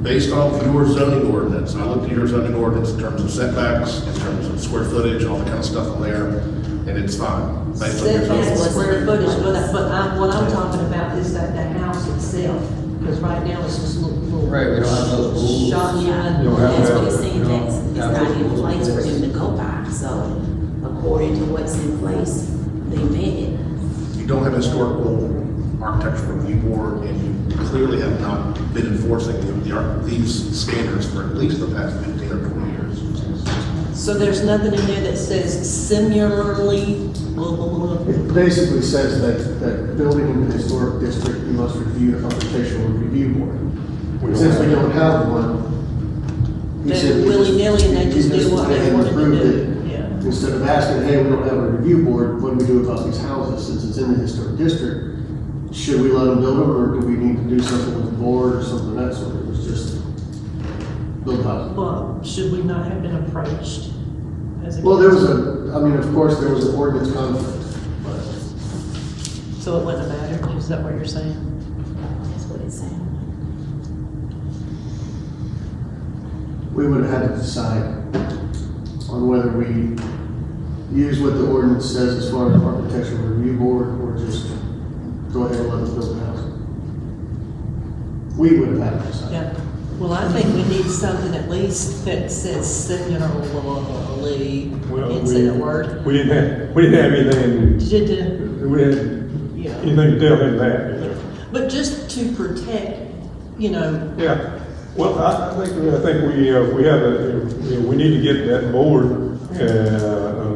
Based off your zoning ordinance, I looked at your zoning ordinance in terms of setbacks, in terms of square footage, all the kind of stuff on there, and it's fine. Based on your zoning Setbacks, ordinance. square footage, but what I'm talking about is that the house itself, because right now it's just little. Right, we don't have those rules. Shotgun. You don't have That's that. what he's saying, that's, it's Yeah. not in place for them to go by, so according to what's in place, they met it. You don't have a historical architectural review board, and you clearly have not been enforcing these standards for at least the past 15 or 20 years. So there's nothing in there that says similarly, blah, blah, blah. It basically says that building in the historic district, you must review an architectural review board. Since we don't have one. he said They're we just- willy-nilly and they he just do what they and wanted to approved do. it. Yeah. Instead of asking, hey, we don't have a review board, what do we do about these houses since it's in the historic district? Should we let them build them, or do we need to do something with the board or something of that sort? It was just build houses. Well, should we not have been approached? As a Well, there was council? of course, there was an ordinance conflict, but So it wouldn't have mattered, is that what you're saying? That's what it's saying. we would have had to decide on whether we use what the ordinance says as far as architectural review board, or just go ahead and let them build the house. We would have had to decide. Yeah. Well, I think we need something at least that says similarly, instead of word. We didn't have anything, we didn't Yeah. anything to tell him that, But just to protect, Yeah, well, I think we have we need to get that board,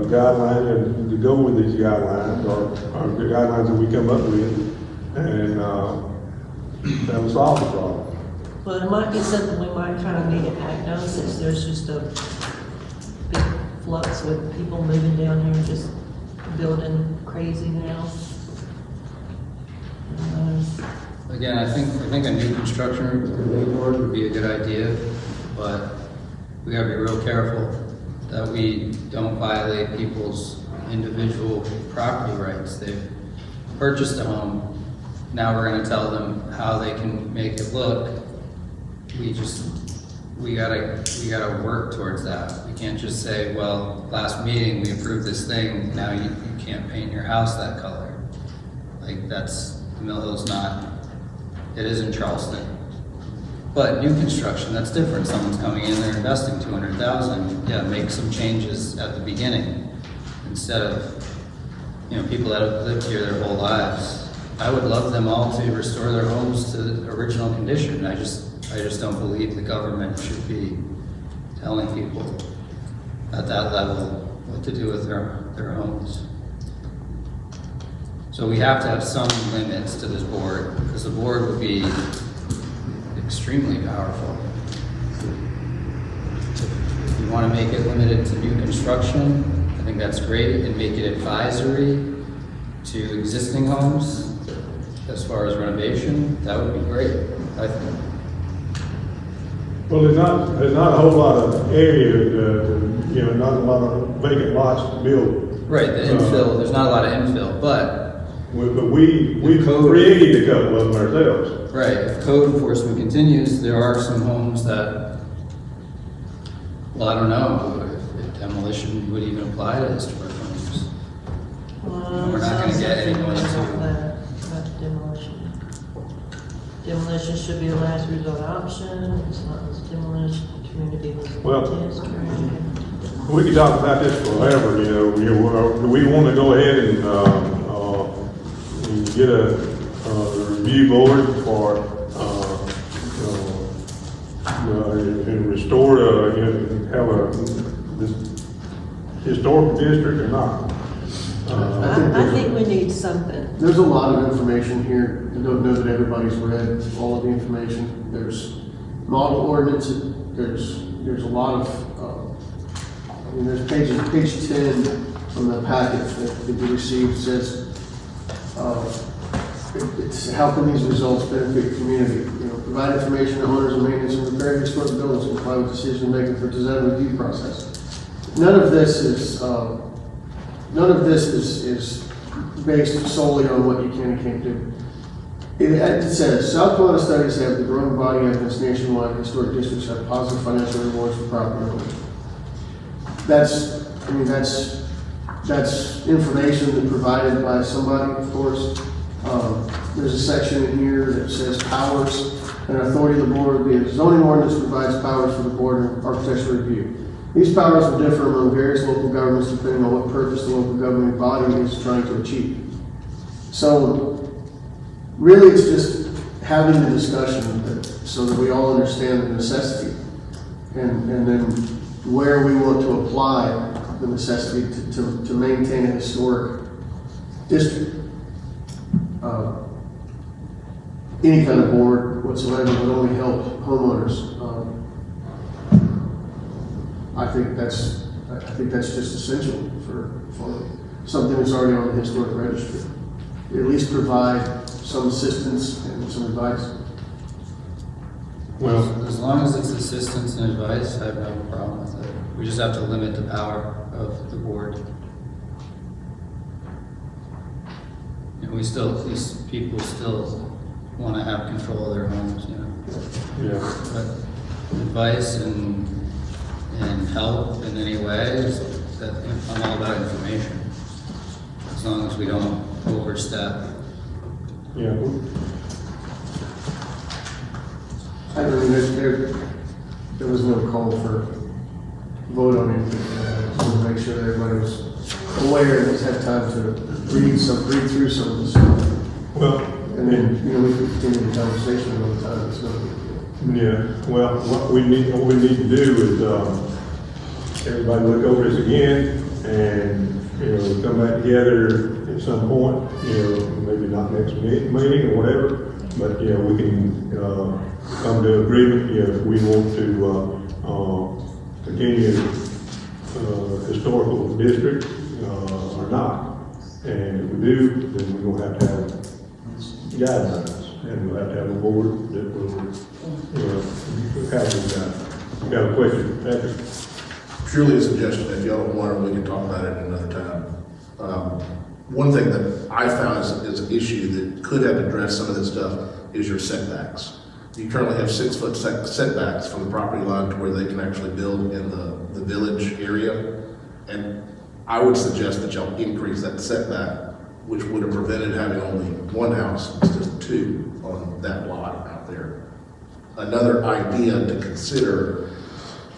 guideline, and to go with these guidelines, or the guidelines that we come up with, and, that'll solve the problem. Well, it might be something we might kind of need to act on, since there's just a big flux with people moving down here and just building crazy now. Again, I think a new construction review board would be a good idea, but we gotta be real careful that we don't violate people's individual property rights. They've purchased a home, now we're gonna tell them how they can make it look. We gotta work towards that. We can't just say, well, last meeting we approved this thing, now you can't paint your house that color. Like, Mill Hill's not, it is in Charleston. But new construction, that's different. Someone's coming in, they're investing $200,000. Yeah, make some changes at the beginning instead of, people that have lived here their whole lives. I would love them all to restore their homes to the original condition. I just don't believe the government should be telling people at that level what to do with their homes. So we have to have some limits to this board, because the board would be extremely powerful. If you want to make it limited to new construction, I think that's great, and make it advisory to existing homes as far as renovation, that would be great, I think. Well, there's not a whole lot of area, not a lot of vacant lots to build. Right, the infill, there's not a lot of infill, but But we created a couple of them ourselves. right, if code enforcement continues, there are some homes that, well, I don't know if demolition would even apply to historic homes. We're not gonna get anyone to. About demolition. Demolition should be a last resort option, it's not as demolition, community was Well, test. We could talk about this forever, do we want to go ahead and get a review board for, and restore, have a historical district or not? I think we need something. There's a lot of information here. I don't know that everybody's read all of the information. There's model ordinance, there's a lot of, there's page 10 from the packet that you received says, it's how can these results benefit the community? Provide information to owners and maintenance and repair historic buildings, comply with decision making for design review process. None of this is based solely on what you can and can't do. It says South Carolina studies have the growing body of evidence nationwide. Historic districts have positive financial rewards for property owners. That's information that's provided by somebody, of course. There's a section in here that says powers and authority of the board. The zoning ordinance provides powers for the board and architectural review. These powers will differ among various local governments depending on what purpose the local governing body is trying to achieve. So really it's just having the discussion so that we all understand the necessity and then where we want to apply the necessity to maintain a historic district. Any kind of board whatsoever would only help homeowners. I think that's just essential for something that's already on the historic registry. At least provide some assistance and some advice. Well, As long as it's assistance and advice, I have no problem with it. We just have to limit the power of the board. And these people still want to have control of their homes, yeah. But advice and help in any way, I'm all about information. As long as we don't overstep. Yeah. I mean, there was no call for vote on anything. I just want to make sure that everybody was aware and just had time to read through some of the stuff. Well, And then, we can continue the conversation another time. It's no big deal. yeah, well, what we need to do is, everybody look over this again, and, we come back together at some point, maybe not next meeting or whatever, but, we can, come to agreement, if we want to, continue, historical district, or not. And if we do, then we're gonna have to have guidelines, and we'll have to have a board that will, have these guidelines. You got a question, Patrick? Purely a suggestion, if y'all don't want it, we can talk about it another time. One thing that I found is an issue that could have addressed some of this stuff is your setbacks. You currently have 6 foot setbacks from the property line to where they can actually build in the village area. And I would suggest that y'all increase that setback, which would have prevented having only one house instead of 2 on that lot out there. Another idea to consider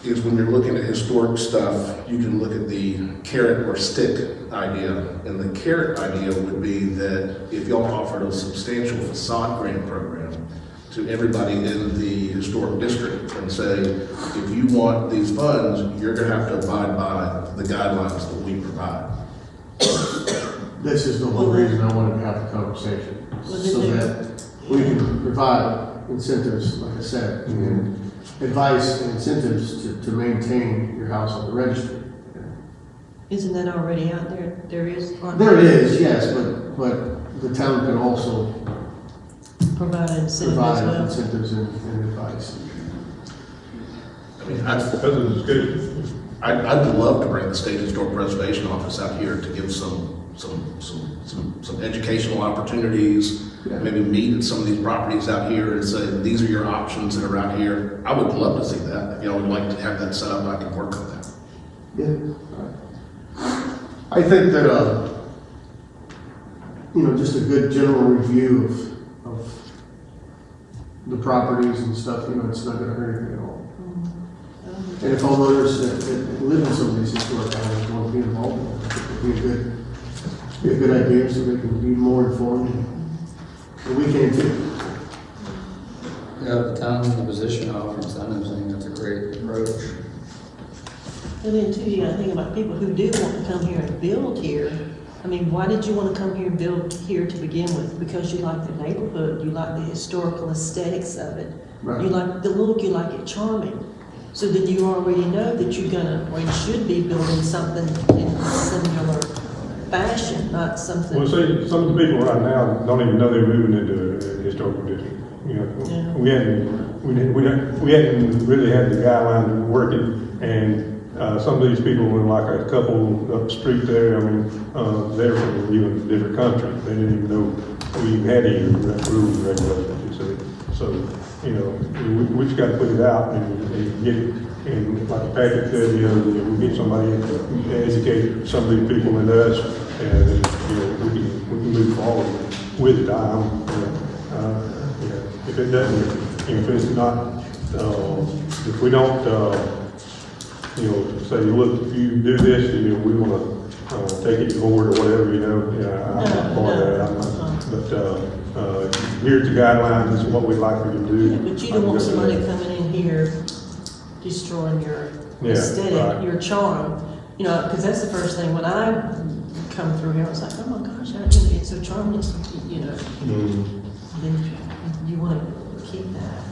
is when you're looking at historic stuff, you can look at the carrot or stick idea. And the carrot idea would be that if y'all offered a substantial facade grant program to everybody in the historic district and say, if you want these funds, you're gonna have to abide by the guidelines that we provide. This is the whole reason I wanted to have the conversation, so that we can provide incentives, like I said, and advice and incentives to maintain your house on the registry. Isn't that already out there? There is? There is, yes, but the town can also Provide incentives as provide well? incentives and advice. I mean, That's a discussion. I'd love to bring the State Historic Preservation Office out here to give some educational opportunities, Yeah. maybe meet at some of these properties out here and say, these are your options that are out here. I would love to see that. If y'all would like to have that set up, I can work on that. Yeah. I think that, just a good general review of the properties and stuff, it's not gonna hurt anything at all. And if homeowners that live in some of these historic areas want to be involved in it, I think it'd be a good idea, so they can be more informed, and we can too. Yeah, if the town's in a position to offer incentives, I think that's a great approach. And then too, you gotta think about people who do want to come here and build here. I mean, why did you want to come here and build here to begin with? Because you like the neighborhood, you like the historical aesthetics of it. Right. You like the look, you like it charming. So then you already know that you're gonna, or you should be building something in a similar fashion, not something. Well, see, some of the people right now don't even know they're moving into a historical district. Yeah. We hadn't really had the guidelines working, and some of these people were like a couple up the street there. I mean, they're from even different country. They didn't even know we even had any rules and regulations. You see, so we just got to put it out and get it. And like Patrick said, we get somebody to educate some of these people and us, and we can move forward with it. If it doesn't, if it's not, if we don't, say, look, if you do this, we want to take it to board or whatever, I'm not part of that. But here's the guidelines. This is what we'd like you to do. Yeah, but you don't want somebody coming in here destroying your aesthetic, right. your charm. Because that's the first thing when I come through here, I was like, oh my gosh, it's so charming. Then you want to keep that.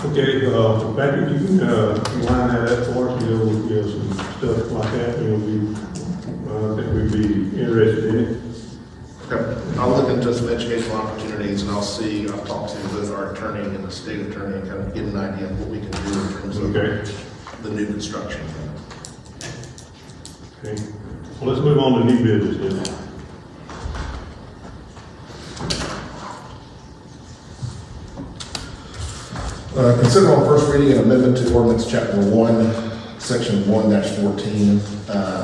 Okay, Patrick, you can line that up for us, some stuff like that, I think we'd be interested in it. Okay. I'll look into some educational opportunities and I'll talk to both our attorney and the state attorney and kind of get an idea of what we can do in terms of the new construction. Okay, well, let's move on to new business then. Consider on first reading an amendment to ordinance chapter 1, section 1-14.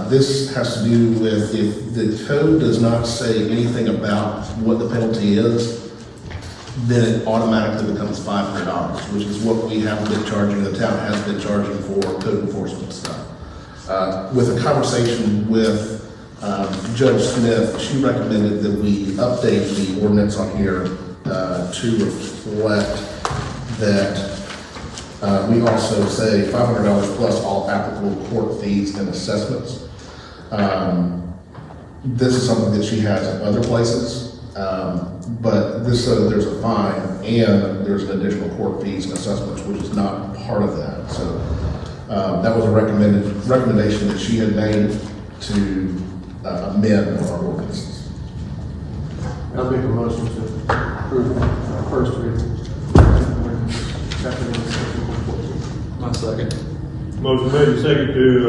This has to do with if the code does not say anything about what the penalty is, then it automatically becomes $500, which is what we have been charging, the town has been charging for code enforcement stuff. With a conversation with Judge Smith, she recommended that we update the ordinance on here to reflect that we also say $500 plus all applicable court fees and assessments. This is something that she has in other places, but this, there's a fine and there's an additional court fees and assessments, which is not part of that. So that was a recommendation that she had made to amend our ordinances. I'll make a motion to approve first reading. Chapter 1, section 114. My second. Motion made and seconded to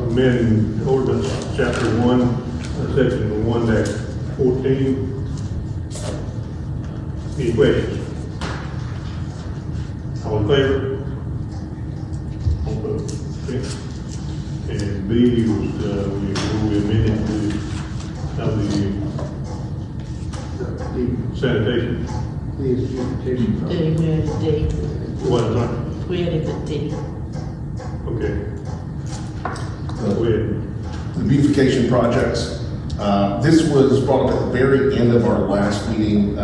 amend ordinance chapter 1, section 1-14. Any questions? All in favor? All opposed? Okay. And B was, we amended to have the sanitation. These beautification. D, we added D. What is that? We added the D. Okay. Go ahead. The beautification projects. This was brought up at the very end of our last meeting.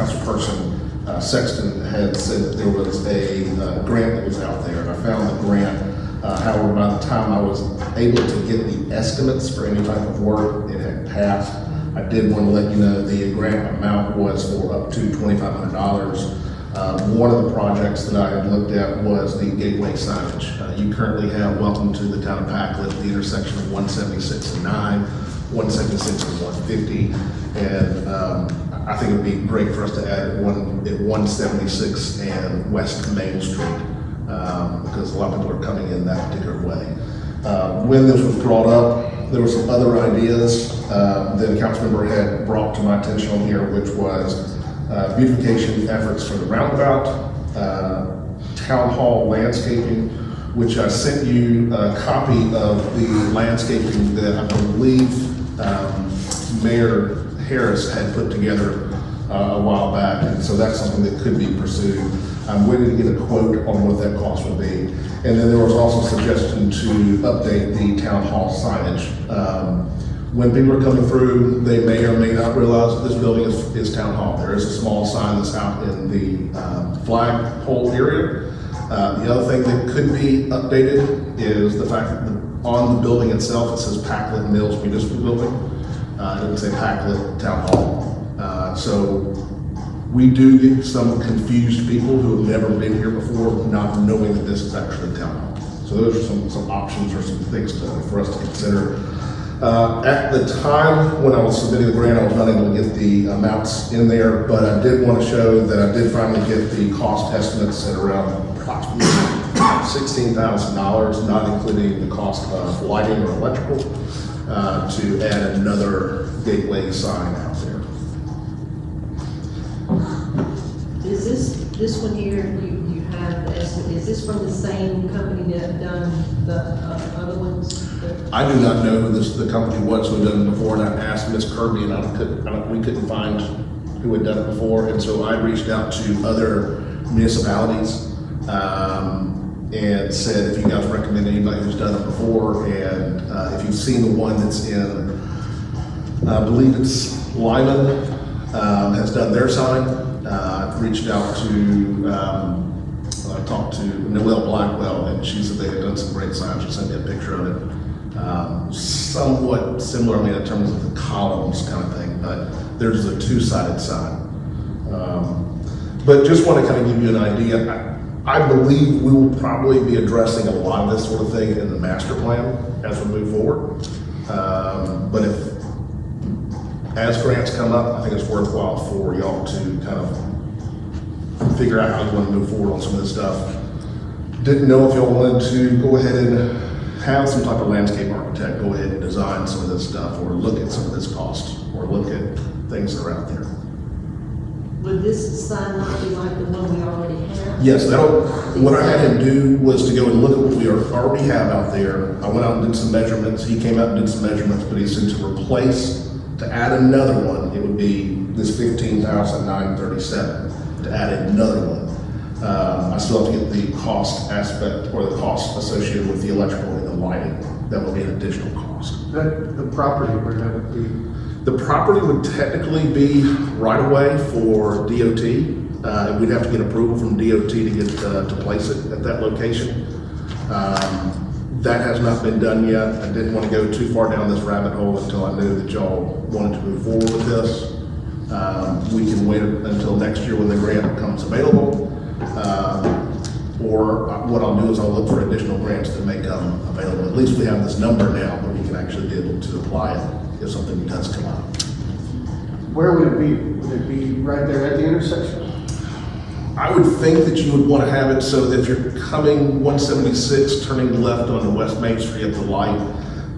Councilperson Sexton had said that there was a grant that was out there, and I found the grant. However, by the time I was able to get the estimates for any type of work, it had passed. I did want to let you know the grant amount was for up to $2,500. One of the projects that I had looked at was the gateway signage. You currently have Welcome to the Town of Pacolet, the intersection of 176 and 9, 176 and 150, and I think it would be great for us to add at 176 and West Main Street, because a lot of people are coming in that particular way. When this was brought up, there were some other ideas that a council member had brought to my attention on here, which was beautification efforts for the roundabout, town hall landscaping, which I sent you a copy of the landscaping that I believe Mayor Harris had put together a while back, and so that's something that could be pursued. I'm waiting to get a quote on what that cost would be. And then there was also a suggestion to update the town hall signage. When people are coming through, they may or may not realize that this building is town hall. There is a small sign that's out in the flagpole area. The other thing that could be updated is the fact that on the building itself, it says Pacolet Mills Municipal Building. It doesn't say Pacolet Town Hall. So we do get some confused people who have never been here before, not knowing that this is actually town hall. So those are some options or some things for us to consider. At the time when I was submitting the grant, I was not able to get the amounts in there, but I did want to show that I did finally get the cost estimates at around approximately $16,000, not including the cost of lighting or electrical, to add another gateway sign out there. Is this one here, you have, the estimate, is this from the same company that done the other ones? I do not know who the company was who had done it before, and I asked Miss Kirby, and we couldn't find who had done it before, and so I reached out to other municipalities and said, if you guys recommend anybody who's done it before, and if you've seen the one that's in, I believe it's Lyman, has done their sign. I've reached out to, I talked to Noelle Blackwell, and she said they had done some great signs. She sent me a picture of it. Somewhat similar, I mean, in terms of the columns kind of thing, but there's a two-sided sign. But just want to kind of give you an idea. I believe we will probably be addressing a lot of this sort of thing in the master plan as we move forward. But as grants come up, I think it's worthwhile for y'all to kind of figure out how you want to move forward on some of this stuff. Didn't know if y'all wanted to go ahead and have some type of landscape architect go ahead and design some of this stuff, or look at some of this cost, or look at things that are out there. Would this sign not be like the one we already have? Yes, what I had him do was to go and look at what we already have out there. I went out and did some measurements. He came out and did some measurements, but he said to add another one, it would be this $15,937 to add another one. I still have to get the cost aspect, or the cost associated with the electrical and the lighting. That would be an additional cost. The property, where that would be? The property would technically be right away for DOT. And we'd have to get approval from DOT to get to place it at that location. That has not been done yet. I didn't want to go too far down this rabbit hole until I knew that y'all wanted to move forward with this. We can wait until next year when the grant becomes available. Or what I'll do is I'll look for additional grants that may come available. At least we have this number now, but we can actually be able to apply it if something does come up. Where would it be? Would it be right there at the intersection? I would think that you would want to have it so that if you're coming 176, turning left on the West Main Street at the light,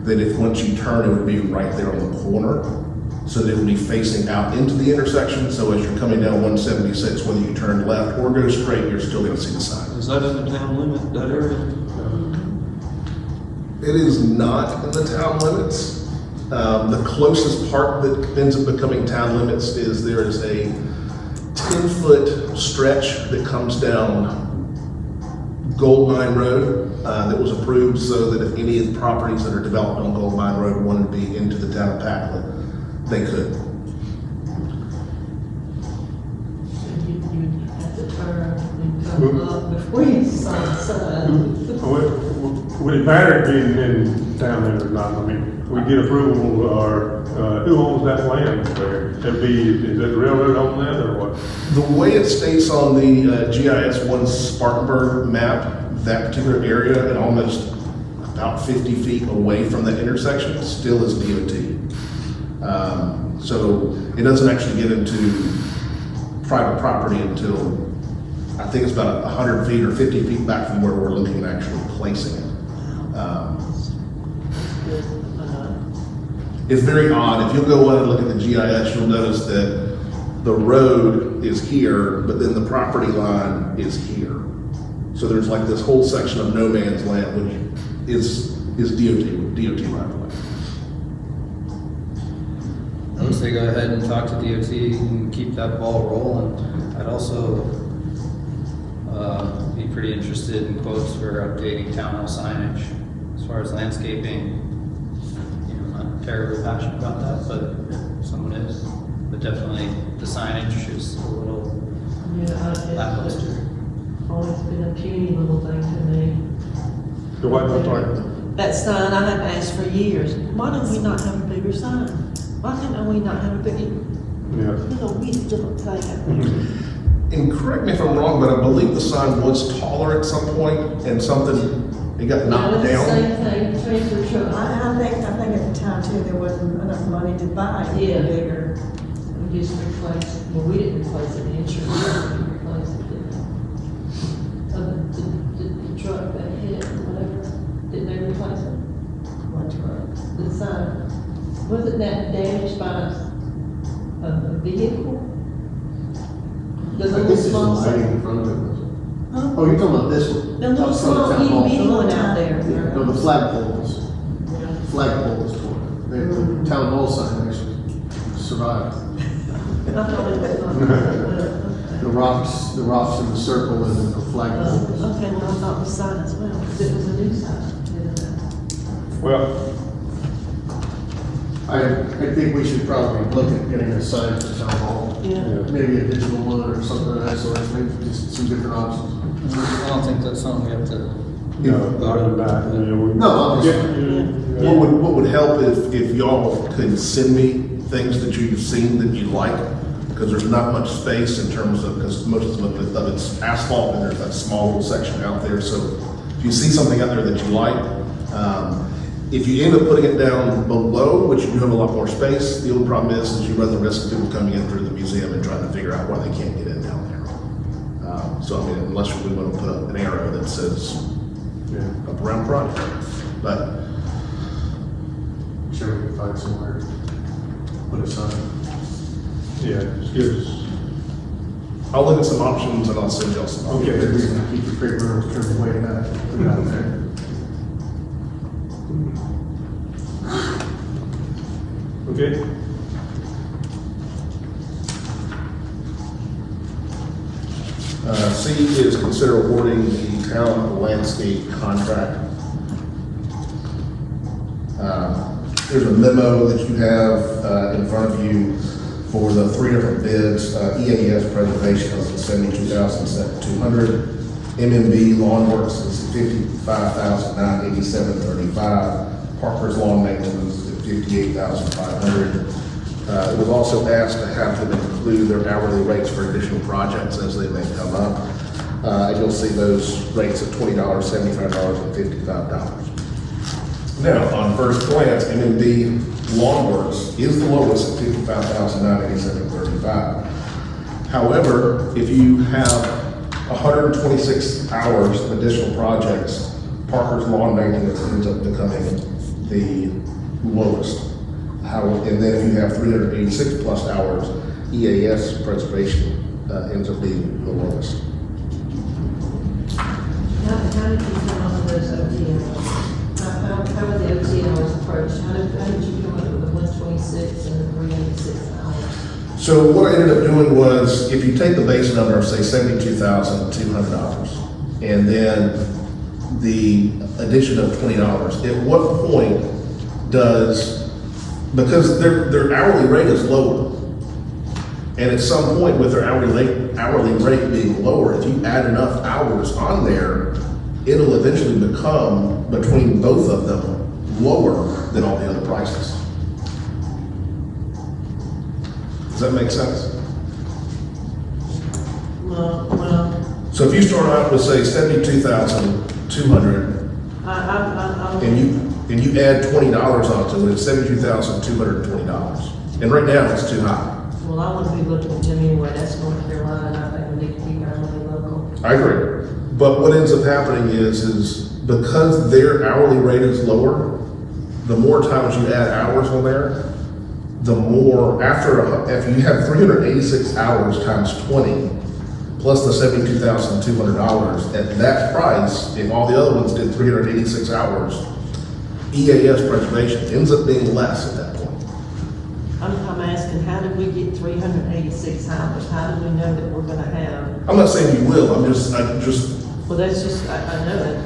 that if once you turn, it would be right there on the corner, so that it would be facing out into the intersection. So as you're coming down 176, whether you turn left or go straight, you're still going to see the sign. Is that in the town limit, that area? It is not in the town limits. The closest part that ends up becoming town limits is there is a 10-foot stretch that comes down Goldmine Road that was approved so that if any of the properties that are developed on Goldmine Road wanted to be into the town of Pacolet, they could. You have to turn and come up before you sign the sign. Would it matter being in town limit or not? I mean, we get approval, or who owns that land there? Is that the railroad on that, or what? The way it states on the GIS 1 Spartanburg map, that particular area and almost about 50 feet away from the intersection still is DOT. So it doesn't actually get into private property until I think it's about 100 feet or 50 feet back from where we're looking at actually placing it. It's very odd. If you'll go out and look at the GIS, you'll notice that the road is here, but then the property line is here. So there's like this whole section of no man's land, which is DOT right away. I would say go ahead and talk to DOT and keep that ball rolling. I'd also be pretty interested in quotes for updating town hall signage as far as landscaping. Not terribly passionate about that, but someone is. But definitely the signage is a little lackluster. Always been a puny little thing to me. The what, I'm sorry? That sign I have asked for years, why don't we not have a bigger sign? Why can't we not have a bigger, Yeah. we little thing? And correct me if I'm wrong, but I believe the sign was taller at some point and something, it got knocked down. Same thing, transfer truck. I think at the time too, there wasn't enough money to buy it Yeah. bigger. We just replaced, well, we didn't replace it, the insurance company replaced it, didn't they? So the truck that hit, whatever, didn't they replace it? What truck? The sign, wasn't that damaged by a vehicle? The I little think it's the small lighting sign? in front of it. Huh? Oh, you're talking about this one? The little Outside small of town hall. itty bitty one out there. Yeah, no, the flagpole was torn. The town hall sign actually survived. I thought it was The rocks in the circle and then the flagpole was. okay, well, I thought the sign as well, because it was a new sign. Well, I think we should probably look at getting a sign for town hall. Yeah. Maybe a digital one or something of that sort of thing, just some different options. I don't think that's something we have to. other than that, No, I'm just- What would help if y'all could send me things that you've seen that you like, because there's not much space in terms of, because most of it's asphalt and there's that small little section out there. So if you see something out there that you like, if you end up putting it down below, which you have a lot more space, the only problem is you run the risk of people coming in through the museum and trying to figure out why they can't get in down there. So I mean, unless we want to put up an arrow that says up around project, but I'm sure we can find somewhere to put a sign. yeah, just give us, I'll look at some options and I'll send y'all some Okay, options. the reason to keep the paper turned way back, put it out there. okay? C is consider awarding the town landscape contract. There's a memo that you have in front of you for the three different bids. EAS preservation is $72,200. MB&B Lawn Works is $55,987.35. Parker's Lawn Maintenance is $58,500. It was also asked to have them include their hourly rates for additional projects as they may come up. And you'll see those rates at $20, $75, and $55. Now, on first glance, MB&B Lawn Works is the lowest at $55,987.35. However, if you have 126 hours of additional projects, Parker's Lawn Maintenance ends up becoming the lowest. And then if you have 386 plus hours, EAS preservation ends up being the lowest. How did you come up with those OT hours? How were the OT hours approached? How did you come up with the 126 and the 386 hours? So what I ended up doing was, if you take the base number of say $72,200, and then the addition of $20, at what point because their hourly rate is lower, and at some point with their hourly rate being lower, if you add enough hours on there, it'll eventually become, between both of them, lower than all the other prices. Does that make sense? Well, So if you start out with say $72,200, and you add $20 onto it, it's $72,220. And right now it's too high. well, I wouldn't be looking at them anyway. That's North Carolina, and I think we need to keep our money local. I agree. But what ends up happening is because their hourly rate is lower, the more times you add hours on there, the more, if you have 386 hours times 20, plus the $72,200, at that price, if all the other ones did 386 hours, EAS preservation ends up being less at that point. I'm asking, how did we get 386 hours? How do we know that we're gonna have? I'm not saying you will, I'm just, Well, that's just, I know it.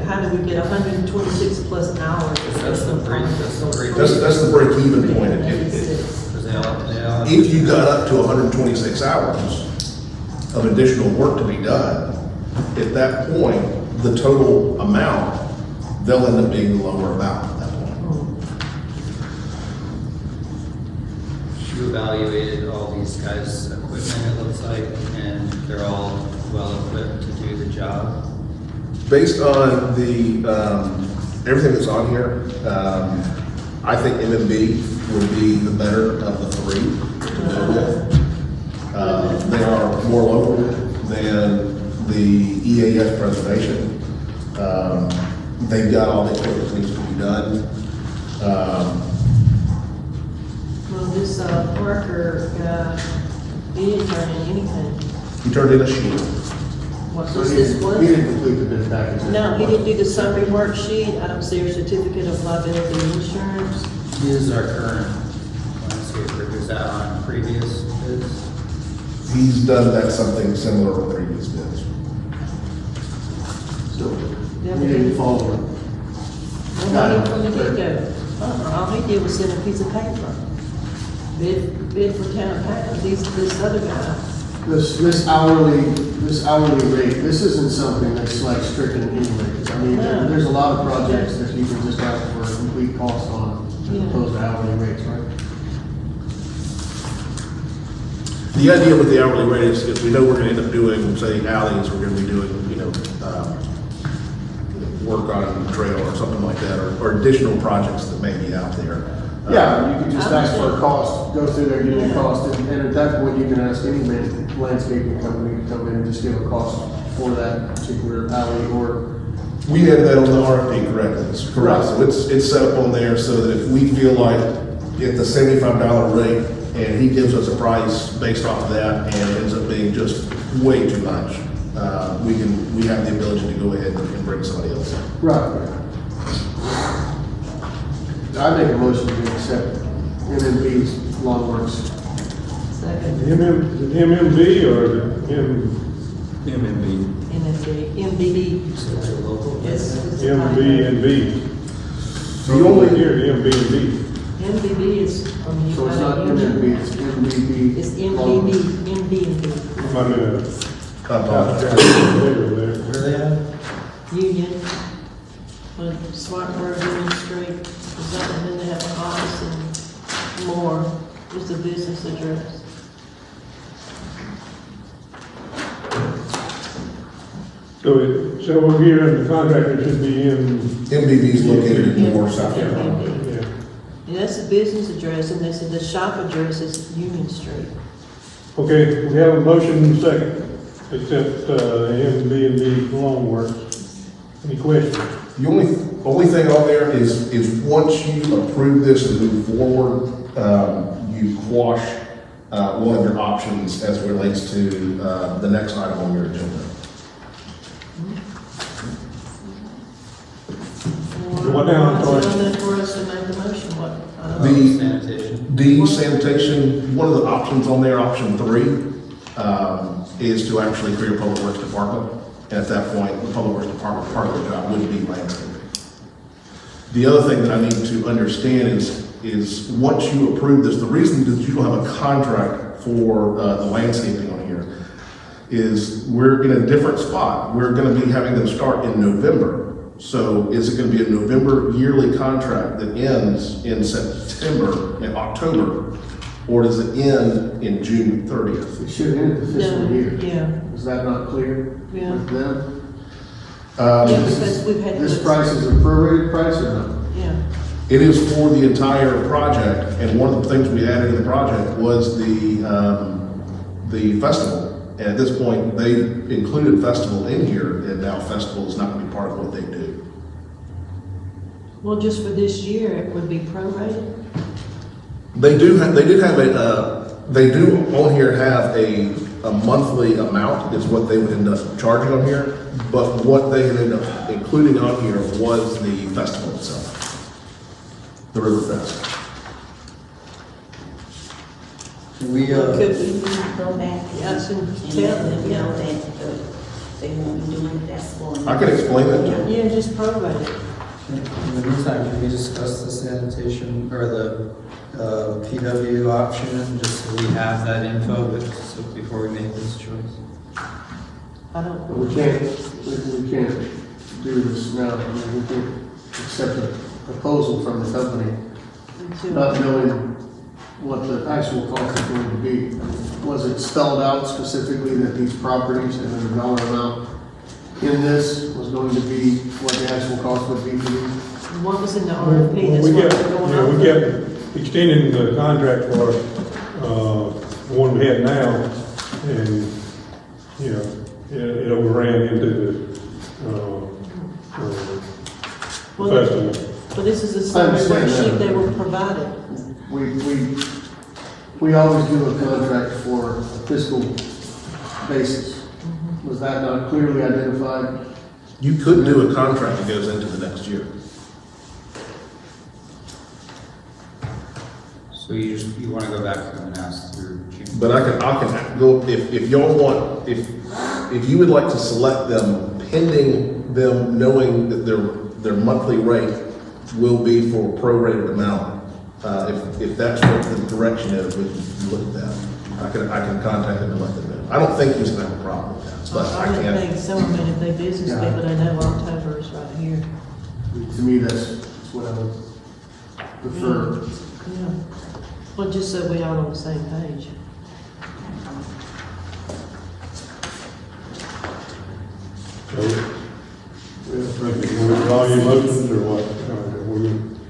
How do we get 126 plus hours? That's the break, that's the break. that's the break-even point. 386. Because they all. If you got up to 126 hours of additional work to be done, at that point, the total amount, they'll end up being the lower amount at that point. You evaluated all these guys' equipment, it looks like, and they're all well equipped to do the job. Based on the, everything that's on here, I think M&B would be the better of the three to go with. They are more local than the EAS preservation. They've got all the equipment that needs to be done. Well, this Parker guy, he didn't turn in anything. He turned in a sheet. What So was he this didn't, one? he didn't complete the bid package. No, he didn't do the summary worksheet. I don't see a certificate of liability insurance. This is our current landscaper, is that on previous bids? He's done that something similar with previous bids. So he didn't follow it. Well, when did he go? All he did was send a piece of paper. Bid for town package, this other guy. This hourly rate, this isn't something that's like stricken anyway. I mean, No. there's a lot of projects that you can just ask for a complete cost on, as Yeah. opposed to hourly rates, right? The idea with the hourly rate is if we know we're gonna end up doing, say, alleys, we're gonna be doing, work on trail or something like that, or additional projects that may be out there. Yeah, you could just ask for a cost, go through there, give me a cost, and at that point, you can ask any landscaping company to come in and just give a cost for that particular alley, or, We have that on the RFP, correct? That's correct. So it's set up on there so that if we feel like at the $75 rate, and he gives us a price based off of that, and it ends up being just way too much, we have the ability to go ahead and bring somebody else in. right. I make a motion to accept M&B's Lawn Works. Second, MMB or MB&B. MBB. So they're local. It's MB&B? The only, Here, the MB&B. MBB is from you. So it's not M&B, it's MBB. It's Lawn Works. MBB. I'm in a, I apologize. there. Where are they at? Union, on Smartburg Union Street, is that, and then they have an office and more, just a business address. So we're here, the contractor should be in. MBB is located in Moore, South Carolina. Yeah. And that's the business address, and this is the shop address is Union Street. Okay, we have a motion second, except, MB&B Lawn Works. Any questions? The only thing on there is once you approve this and move forward, you quash one of your options as it relates to the next item on your agenda. What now, Troy? What's on there for us to make the motion, what? The Sanitation. D, sanitation, one of the options on there, option 3, is to actually create a public works department. And at that point, the public works department, part of the job would be landscaping. The other thing that I need to understand is once you approve this, the reason that you don't have a contract for the landscaping on here is we're in a different spot. We're going to be having them start in November. So is it going to be a November yearly contract that ends in September and October, or does it end in June 30th? It should end the fiscal No, year. yeah. Is that not clear Yeah. with them? Yeah, because we've had. This price is a prorated price or not? Yeah, It is for the entire project, and one of the things we added in the project was the festival. And at this point, they included festival in here, and now festival is not going to be part of what they do. well, just for this year, it would be prorated. They do on here have a monthly amount is what they would end up charging on here, but what they ended up including on here was the festival itself, the Riverfest. We, Could we, Go back Yeah, it's in and tell let them, them yeah. know that they won't be doing the festival. I can explain that to you. yeah, just prorate it. in the meantime, can we discuss the sanitation or the PW option, just so we have that info, but so before we make this choice? I don't. But we can't do this now. I mean, we can accept a proposal from the company, Until. not knowing what the actual cost is going to be. Was it spelled out specifically that these properties and the dollar amount in this was going to be what the actual cost would be for these? What was in the RFP, Well, that's we what get, we're going yeah, we on. get extending the contract for, the one we have now, and, you know, it overran into the, Well, festival. But this is the I summary understand worksheet that. they were provided. We always do a contract for a fiscal basis. Was that not clearly identified? You could do a contract that goes into the next year. So you want to go back to them and ask through June? But I can go, if y'all want, if you would like to select them pending them knowing that their monthly rate will be for a prorated amount, if that's what the direction is, we can look at that. I can contact them and let them know. I don't think he's gonna have a problem with that, but I I would can't. think some of it, if they business Yeah. people, they know October is right here. To me, that's what I would prefer. Yeah. Well, just so we all on the same page. So, we withdraw your motions or what?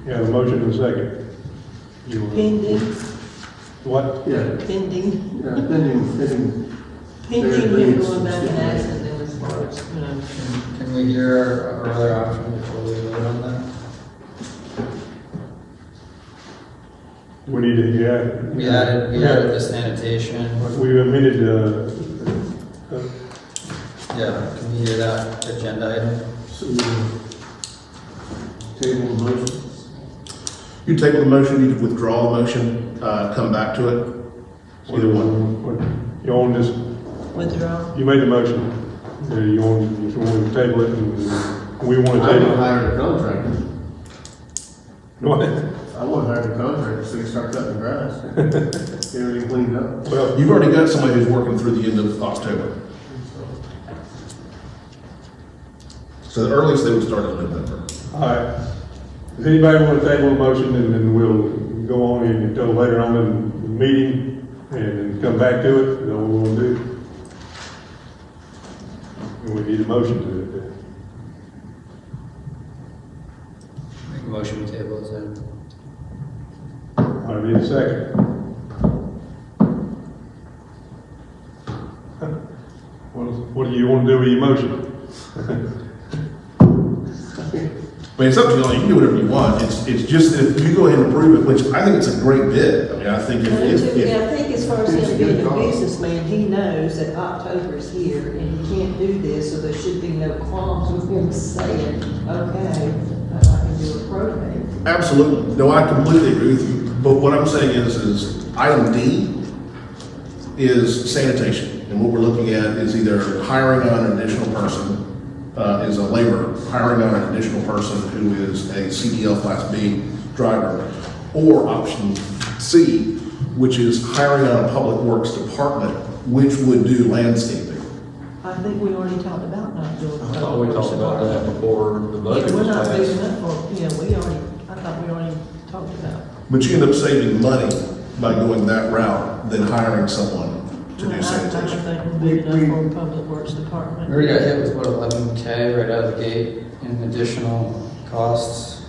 We have a motion and a second. You want- Pending, What? Yeah, pending, pending. pending, him going back and asking them as far as, you know. Can we hear our other option before we vote on that? We need to, yeah. We added the sanitation. We amended, Yeah, can we hear that agenda item? So you table the motion. You table the motion, you withdraw the motion, come back to it. Either one. You own this, Withdraw. you made the motion. You want to table it and we want to I would table it. hire a contractor. What? I would hire a contractor so you start cutting grass. Get everything cleaned up. Well, You've already got somebody who's working through the end of October. So the earliest they would start in November. All right. Does anybody want to table a motion, and then we'll go on until later on in the meeting and then come back to it? Is that what we'll do? And we need a motion to it then. Make a motion to table this item. I need a second. What do you want to do with your motion? I mean, it's up to y'all, you can do whatever you want, it's just that if you go ahead and approve it, which I think it's a great bid, I mean, I think Yeah, I if think as far as It's a him good being a call. businessman, he knows that October's here and he can't do this, so there should be no qualms with him saying, okay, I can do a probate. absolutely, no, I completely agree with you, but what I'm saying is item D is sanitation, and what we're looking at is either hiring on an additional person, is a labor, hiring on an additional person who is a CDL Class B driver, or option C, which is hiring on a public works department, which would do landscaping. I think we already talked about not doing. I thought we talked about that before the budget Yeah, we're was not passed. moving up for, we already, I thought we already talked about. But you end up saving money by going that route than hiring someone to do I sanitation. think we're moving up for Public Works Department. We already got hit with what, 11K right out of the gate in additional costs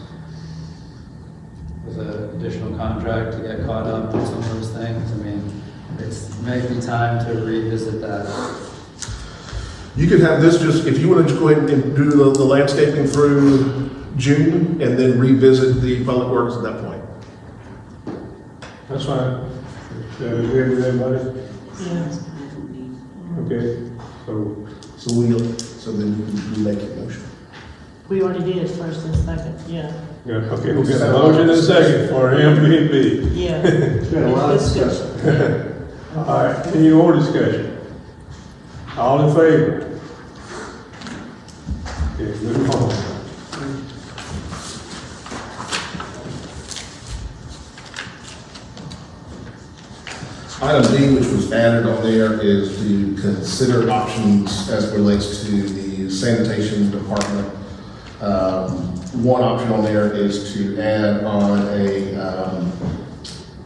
with an additional contract to get caught up on some of those things. I mean, it's maybe time to revisit that. You could have this just, if you want to just go ahead and do the landscaping through June and then revisit the public works at that point. That's fine. Agree with everybody? Yeah. Okay, so, So then we make a motion. We already did first and second, yeah. yeah, okay, we'll get a motion and a second for MB&B. Yeah. It's been a lot of discussion. All right, any more discussion? All in favor? Okay, move on. Item D, which was added on there, is to consider options as it relates to the sanitation department. One option on there is to add on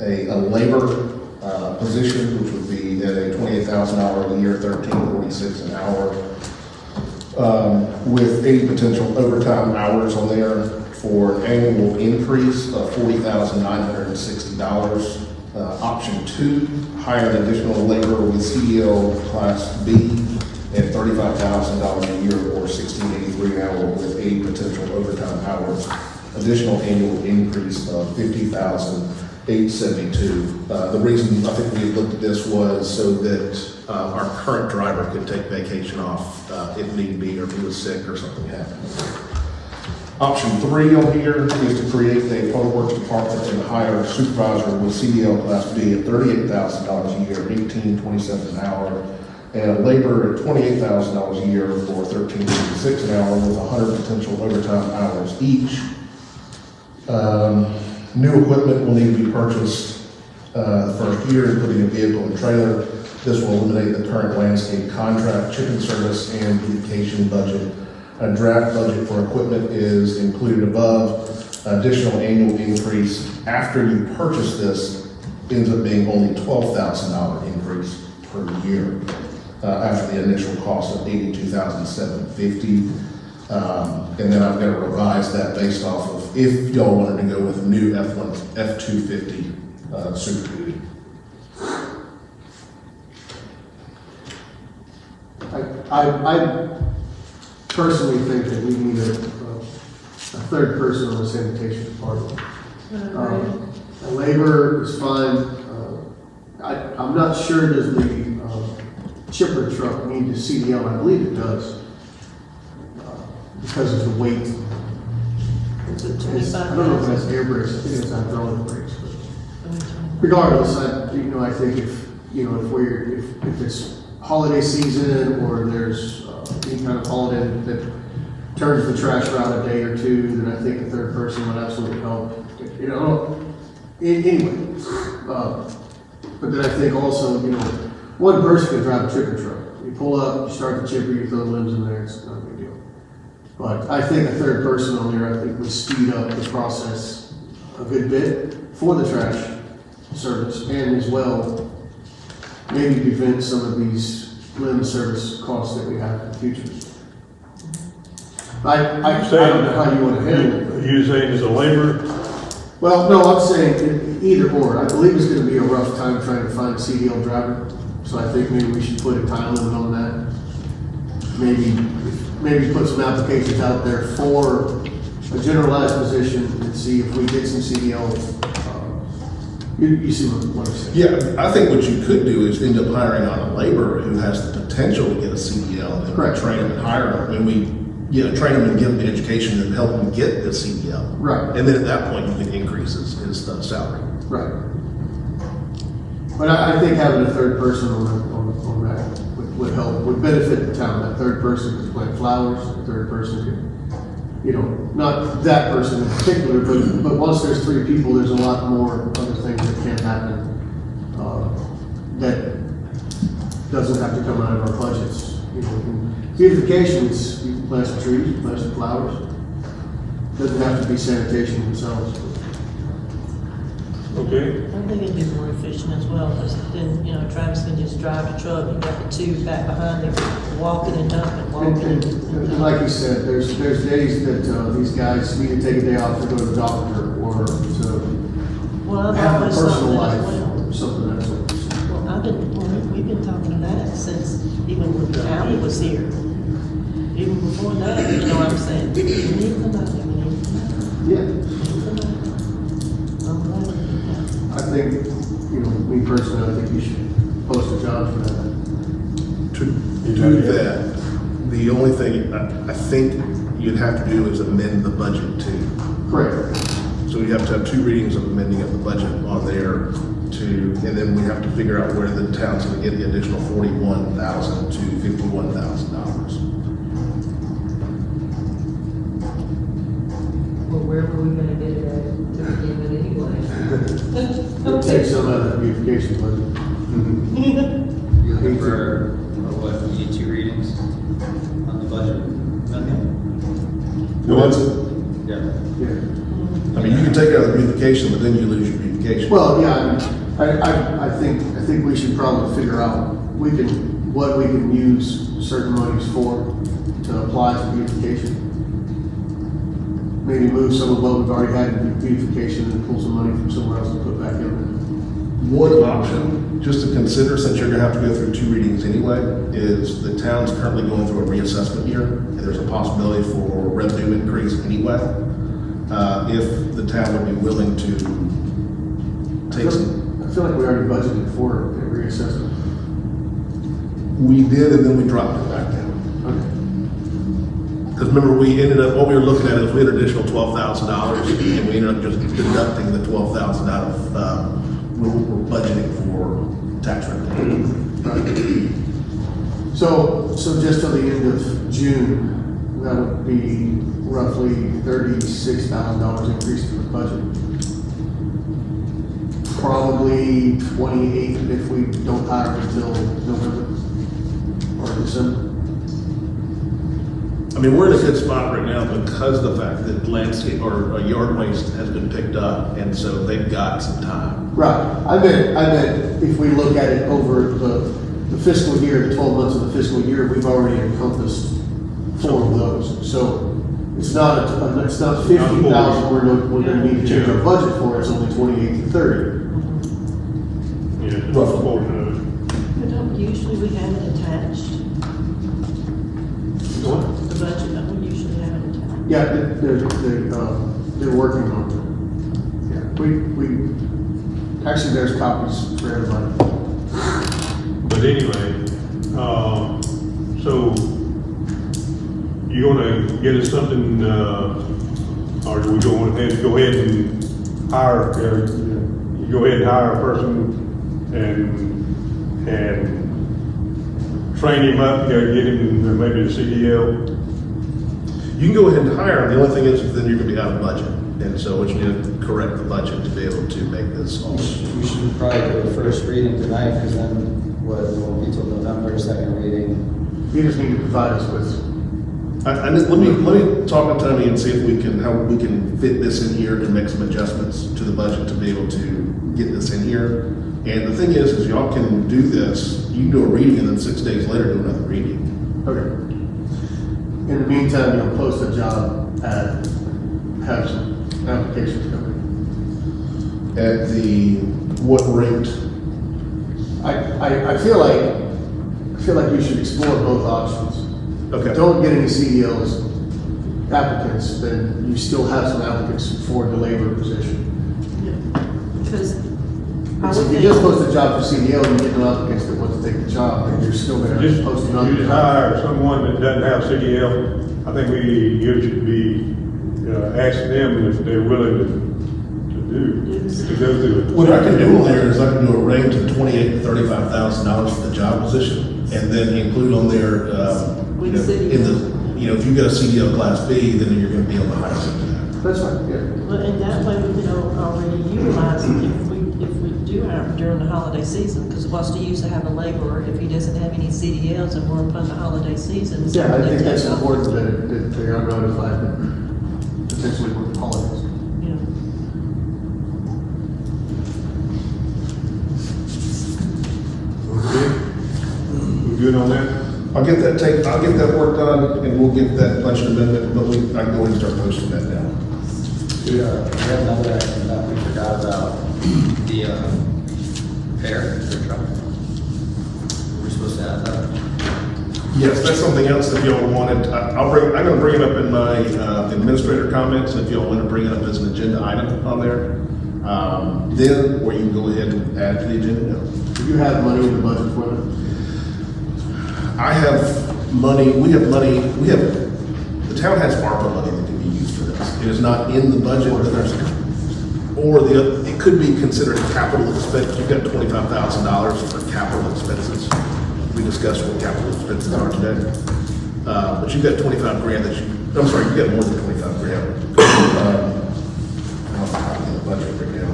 a labor position, which would be at a $28,000 a year, $13.46 an hour, with 80 potential overtime hours on there for an annual increase of $40,960. Option 2, hire an additional laborer with CDL Class B at $35,000 a year or $16.83 an hour with 80 potential overtime hours. Additional annual increase of $50,872. The reason I think we looked at this was so that our current driver could take vacation off if need be, or if he was sick or something happened. Option 3 on here is to create a public works department and hire a supervisor with CDL Class B at $38,000 a year, $18.27 an hour, and a laborer at $28,000 a year for $13.56 an hour with 100 potential overtime hours each. New equipment will need to be purchased the first year, including a vehicle and trailer. This will eliminate the current landscape contract, chipping service, and beautification budget. A draft budget for equipment is included above. Additional annual increase after you purchase this ends up being only $12,000 increase per year after the initial cost of $82,750. And then I've got to revise that based off of if y'all wanted to go with a new F-250 Super Duty. I personally think that we need a third person on the sanitation department. A laborer is fine. I'm not sure does the chipper truck need the CDL? I believe it does. Because of the weight. Is it I don't know if that's 25,000? air brakes, I think it's hydraulic brakes. But regardless, I think if it's holiday season or there's any kind of holiday that turns the trash around a day or two, then I think a third person would absolutely help. Anyway, but then I think also, one person can drive a chipper truck. You pull up, you start the chipper, you throw the limbs in there, it's not a big deal. But I think a third person on there, I think would speed up the process a good bit for the trash service, and as well, maybe prevent some of these limb service costs that we have in the future. I don't know how you want to handle it. You saying it's a labor? Well, no, I'm saying either or. I believe it's gonna be a rough time trying to find a CDL driver, so I think maybe we should put a time limit on that. Maybe put some applications out there for a generalized position and see if we get some CDL. You see what I'm saying? Yeah, I think what you could do is end up hiring on a laborer who has the potential to get a CDL, and Correct. train them and hire them, and we, train them and give them the education and help them get the CDL. Right. And then at that point, you can increase his salary. Right. But I think having a third person on that would help, would benefit the town. That third person could plant flowers, the third person could, not that person in particular, but once there's three people, there's a lot more other things that can happen, that doesn't have to come out of our budgets. Beautification is, you can plant some trees, you can plant some flowers. Doesn't have to be sanitation themselves. Okay. I think it'd be more efficient as well, because then, Travis can just drive the truck, you got the two back behind him, walking and dumping, walking. And like you said, there's days that these guys need to take a day off to go to the doctor or to Well, I've have a always thought personal that life as well. or something of that sort. Well, we've been talking to that since even when Allie was here. Even before that, you know what I'm saying? We need somebody, we need somebody. Yeah, We need somebody. I'm glad we did that. I think, me personally, I think you should post a job for that. To do that, the only thing I think you'd have to do is amend the budget too. Correct. So we have to have two readings of amending of the budget on there and then we have to figure out where the town's gonna get the additional $41,000 to $51,000. Well, where were we gonna get it at to begin with anyway? It takes some out of the beautification budget. You looking for, what, you need 2 readings on the budget amendment? Well, that's, Yeah. Yeah. I mean, you can take out the beautification, but then you lose your beautification. Well, yeah, I think we should probably figure out what we can use certain monies for to apply to beautification. Maybe move some of what we've already had in beautification and pull some money from somewhere else to put back in One option, just to consider, since you're gonna have to go through 2 readings anyway, is the town's currently going through a reassessment year, and there's a possibility for revenue increase anyway. If the town would be willing to there. take some, I feel like we already budgeted for a reassessment. we did, and then we dropped it back down. Okay. Because remember, what we were looking at is we had an additional $12,000, and we ended up just deducting the $12,000 out of, we're budgeting for tax revenue. So just till the end of June, that would be roughly $36,000 increase to the budget. Probably 28 if we don't hire until November or December. I mean, we're in a good spot right now because of the fact that landscape or yard waste has been picked up, and so they've got some time. Right. I meant if we look at it over the fiscal year, the 12 months of the fiscal year, we've already encompassed 4 of those. So it's not 50,000 we're going to need to change our budget for. It's only 28 to 30. Yeah, it's a portion of it. But don't usually we have it attached, What? the budget, don't we usually have it attached? Yeah, they're working on it. Yeah, we actually there's copies for everybody. But anyway, so you gonna get us something, or do we go ahead and hire, you go ahead and hire a person and train him up, get him maybe the CDL? You can go ahead and hire them. The only thing is then you're gonna be out of budget. And so what you need to correct the budget to be able to make this all. We should probably do the first reading tonight, because then it won't be till November, second reading. You just need to provide us with Let me talk to Tony and see if we can, how we can fit this in here and make some adjustments to the budget to be able to get this in here. And the thing is y'all can do this, you can do a reading and then 6 days later do another reading. Okay. In the meantime, you'll post a job ad, have some applications coming. At the, what rate? I feel like you should explore both options. Okay. Don't get any CDLs applicants, then you still have some applicants for the labor position. Because I If would you think, just post a job for CDL, and you get no applicants that want to take the job, then you're still gonna Just, post you another just job. hire someone that doesn't have CDL, I think you should be, asking them if they're willing to go through it. What I can do on there is I can do a range of $28,000 to $35,000 for the job position, and then include on there, With in the, if you got a CDL Class B, then you're gonna be on the higher side of that. That's fine, yeah. well, and that way we can already utilize it if we do hire him during the holiday season, because what's the use of having a laborer if he doesn't have any CDLs and we're upon the holiday season? So Yeah, I think they that's take off. important that they are notified that potentially with the holidays. Yeah. We good on that? I'll get that work done, and we'll get that budget amendment, but I can go ahead and start posting that now. We have another item that we forgot about, the fair for truck. We're supposed to add that. Yes, that's something else if y'all wanted. I'm gonna bring it up in my administrator comments, if y'all wanna bring it up as an agenda item on there. Then, or you can go ahead and add to the agenda now. Do you have money in the budget for it? I have money, the town has ARPA money that can be used for this. It is not in the budget, but it could be considered a capital expense. You've got $25,000 for capital expenses. We discussed what capital expenses are today. But you've got 25 grand you've got more than 25 grand. I don't have the budget right now.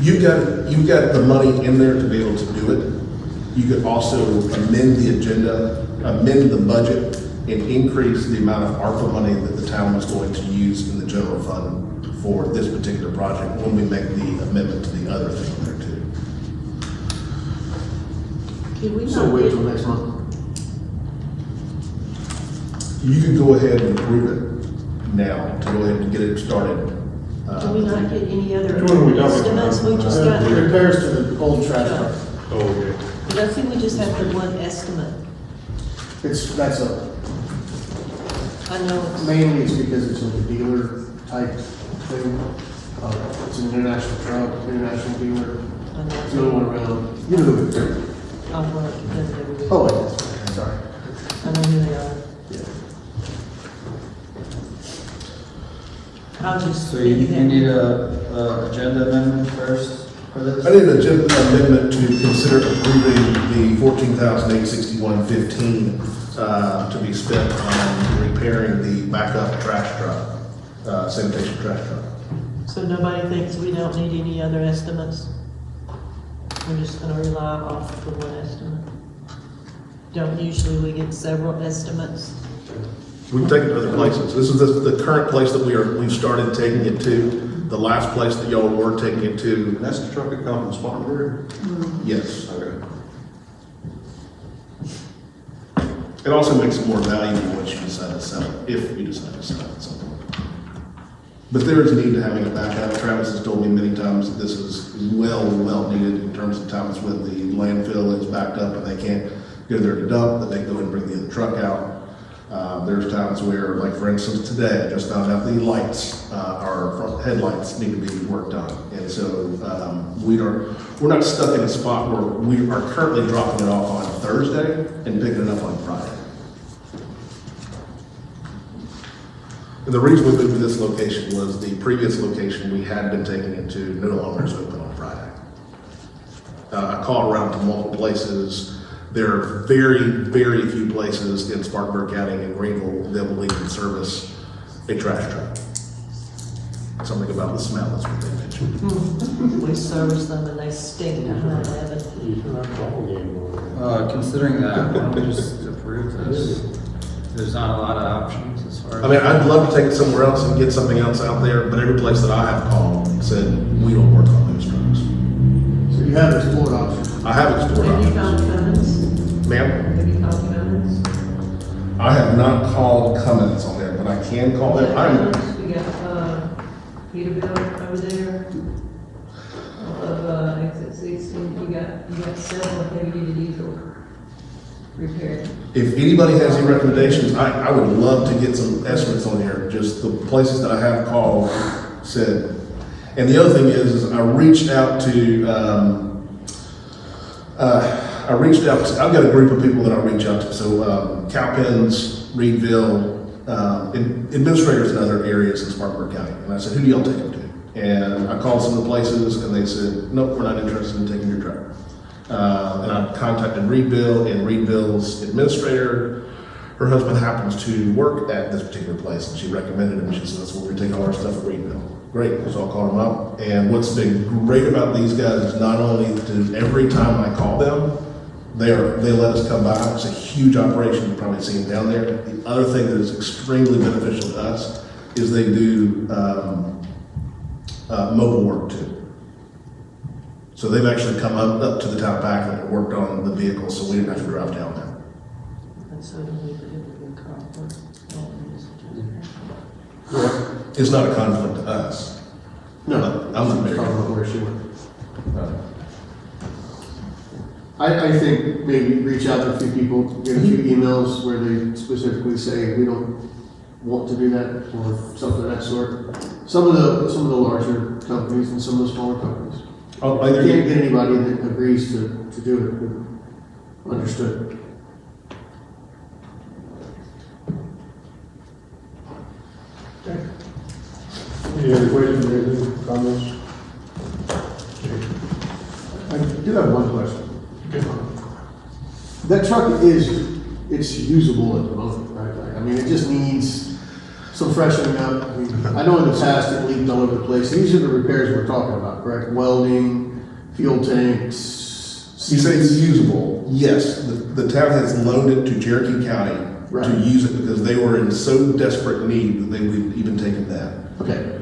You've got the money in there to be able to do it. You could also amend the agenda, amend the budget, and increase the amount of ARPA money that the town was going to use in the general fund for this particular project when we make the amendment to the other thing there too. Can we So not wait get, till next month? You can go ahead and approve it now to go ahead and get it started. can we not get any other Which one are we talking about? estimates? We just got, It compares to the old trash truck. Oh, okay. I think we just have the one estimate. That's I know it's. mainly it's because it's like a dealer type thing. It's an international truck, international dealer. I know It's the only one around. You know who it is. I've worked with them every week. Oh, wait, that's right. Sorry. I know who they are. I was just So you thinking need that. a agenda amendment first for this? I need an agenda amendment to consider approving the $14,861.15 to be spent on repairing the backup trash truck, sanitation trash truck. So nobody thinks we don't need any other estimates? We're just gonna rely off the one estimate? Don't usually we get several estimates? We can take it to other places. This is the current place that we've started taking it to. The last place that y'all were taking it to, That's the truck that comes from Spartanburg? yes. Okay. It also makes it more valuable once you decide to sell it, if you decide to sell it. So. But there is a need to having a backup. Travis has told me many times that this is well needed in terms of times when the landfill is backed up and they can't go there to dump, that they go and bring the other truck out. There's times where, like for instance today, I just found out the lights, our front headlights need to be worked on. And so we're not stuck in a spot where we are currently dropping it off on Thursday and picking it up on Friday. And the reason we moved to this location was the previous location we had been taking it to no longer is open on Friday. I called around to multiple places. There are very few places in Spartanburg County and Greenville that will even service a trash truck. something about the smell, that's what they mentioned. We service them and they stink to high heaven. Considering that, why don't we just approve this? There's not a lot of options as far as. I mean, I'd love to take it somewhere else and get something else out there, but every place that I have called said, we don't work on those trucks. So you have explored options. I have explored Have you called options. Cummins? Ma'am, Have you called Cummins? I have not called Cummins on there, but I can call them. We got, Peterbilt over there. Of, exit 16, you got several heavy duty diesel repaired. If anybody has any recommendations, I would love to get some estimates on here. Just the places that I have called said. And the other thing is I reached out to, I've got a group of people that I reach out to. So Cowpens, Reedville, administrators in other areas in Spartanburg County. And I said, who do y'all take them to? And I called some of the places and they said, nope, we're not interested in taking your truck. And I contacted Reedville, and Reedville's administrator, her husband happens to work at this particular place, and she recommended him. She said, that's where we take all our stuff at Reedville. Great, so I'll call them up. And what's been great about these guys is not only do every time I call them, they let us come by. It's a huge operation, you've probably seen down there. The other thing that is extremely beneficial to us is they do mobile work too. So they've actually come up to the town of Pacolet and worked on the vehicle, so we didn't have to drive down there. And so do we put it in the car for, It's not a conflict to us. No, I'm not talking married. about where she went. I think maybe reach out to a few people, get a few emails where they specifically say, we don't want to do that, or something of that sort. Some of the larger companies and some of the smaller companies. I'll You either can't get anybody that agrees to do it. Understood. Any other questions, or any comments? I do have one question. That truck it's usable at the moment, right? Like, I mean, it just needs some freshening up. I mean, I know in the past it leaked all over the place. These are the repairs we're talking about, correct? Welding, fuel tanks. You say it's usable. Yes, the town has loaned it to Cherokee County Right. to use it because they were in so desperate need that they would even taken that. Okay,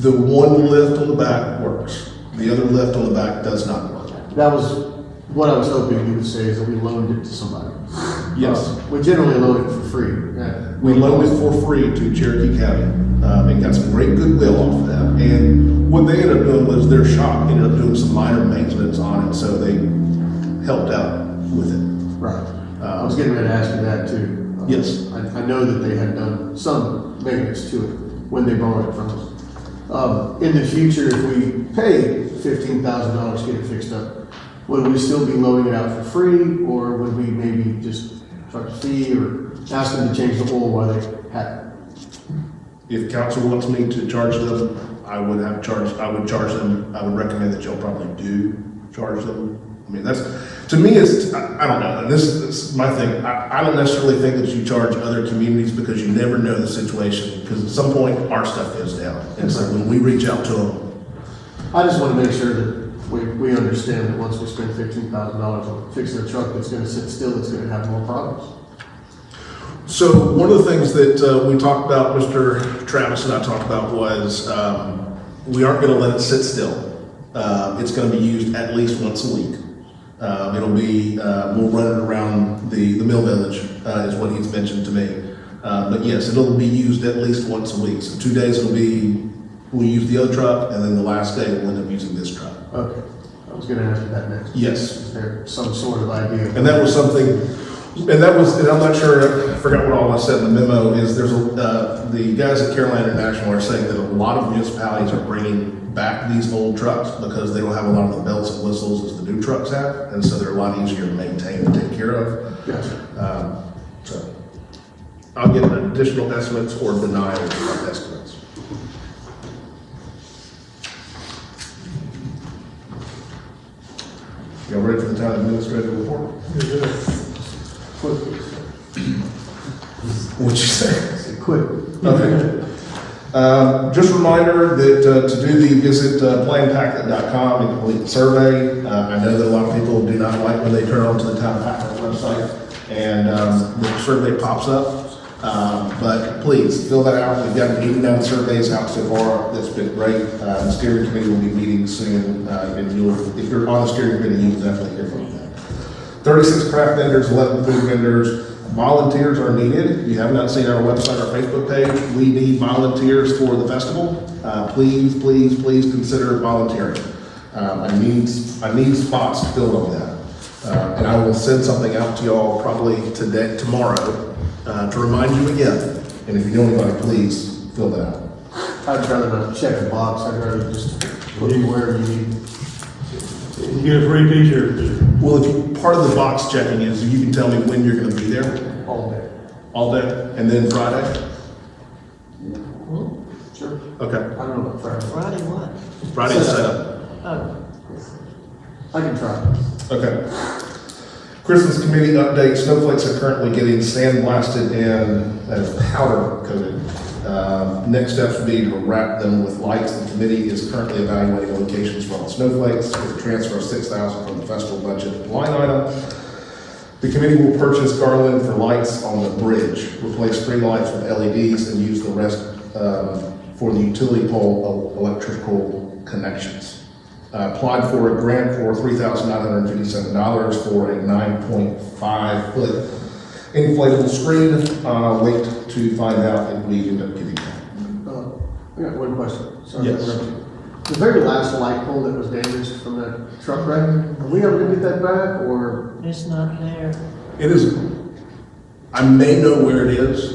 The one lift on the back works. The other lift on the back does not work. that was what I was hoping you would say, is that we loaned it to somebody. Yes. We generally loan it for free. Yeah. We loaned it for free to Cherokee County and got some great goodwill off of that. And what they ended up doing was their shop ended up doing some minor maintenance on it, so they helped out with it. Right. I was getting ready to ask you that too. Yes. I know that they had done some maintenance to it when they borrowed it from us. In the future, if we pay $15,000 to get it fixed up, would we still be loaning it out for free, or would we maybe just charge a fee or ask them to change the oil while they had it? If council wants me to charge them, I would charge them. I would recommend that y'all probably do charge them. I mean, to me, I don't know. This is my thing. I don't necessarily think that you charge other communities because you never know the situation. Because at some point, our stuff goes down. And so when we reach out to them, I just want to make sure that we understand that once we spend $15,000 on fixing a truck that's going to sit still, it's going to have more problems. so one of the things that we talked about, Mr. Travis and I talked about, was we aren't going to let it sit still. It's going to be used at least once a week. It'll be, we'll run it around the mill village, is what he's mentioned to me. But yes, it'll be used at least once a week. So 2 days we'll use the other truck, and then the last day we'll end up using this truck. Okay. I was going to ask you that next. Yes. Is there some sort of idea? And that was something, and I'm not sure, I forgot what all I said in the memo, is the guys at Carolina International are saying that a lot of municipalities are bringing back these old trucks because they don't have a lot of the bells and whistles as the new trucks have, and so they're a lot easier to maintain and take care of. Gotcha. So I'll get additional estimates or denial of estimates. Y'all ready for the town administrator report? What'd you say? Quick. Okay. Just a reminder that to do the visit planpacket.com and complete the survey. I know that a lot of people do not like when they turn onto the Town Packet website and the survey pops up. But please fill that out. We've got 89 surveys out so far. That's been great. The steering committee will be meeting soon, and if you're on the steering committee, you will definitely hear from them. 36 craft vendors, 11 food vendors. Volunteers are needed. If you have not seen our website or Facebook page, we need volunteers for the festival. Please, please, please consider volunteering. I need spots to fill on that. And I will send something out to y'all probably tomorrow, to remind you again. And if you know anybody, please fill that out. I'd rather not check a box, I'd rather just put it wherever you need. You get a free t-shirt. Well, part of the box checking is you can tell me when you're going to be there. All day. All day, and then Friday. Sure. Okay. I don't know about Friday. Friday what? Friday's set up. Oh. I can try. Okay. Christmas committee update. Snowflakes are currently getting sandblasted and powder coated. Next steps would be to wrap them with lights. The committee is currently evaluating locations for all the snowflakes with a transfer of $6,000 from the festival budget line item. The committee will purchase garland for lights on the bridge, replace string lights with LEDs, and use the rest for the utility pole electrical connections. Applied for a grant for $3,957 for a 9.5 foot inflatable screen. Wait to find out if we end up getting that. I got one question. Sorry to Yes. interrupt you. The very last light pole that was damaged from that truck wreck, are we ever gonna get that back, or? It's not there. It is, I may know where it is.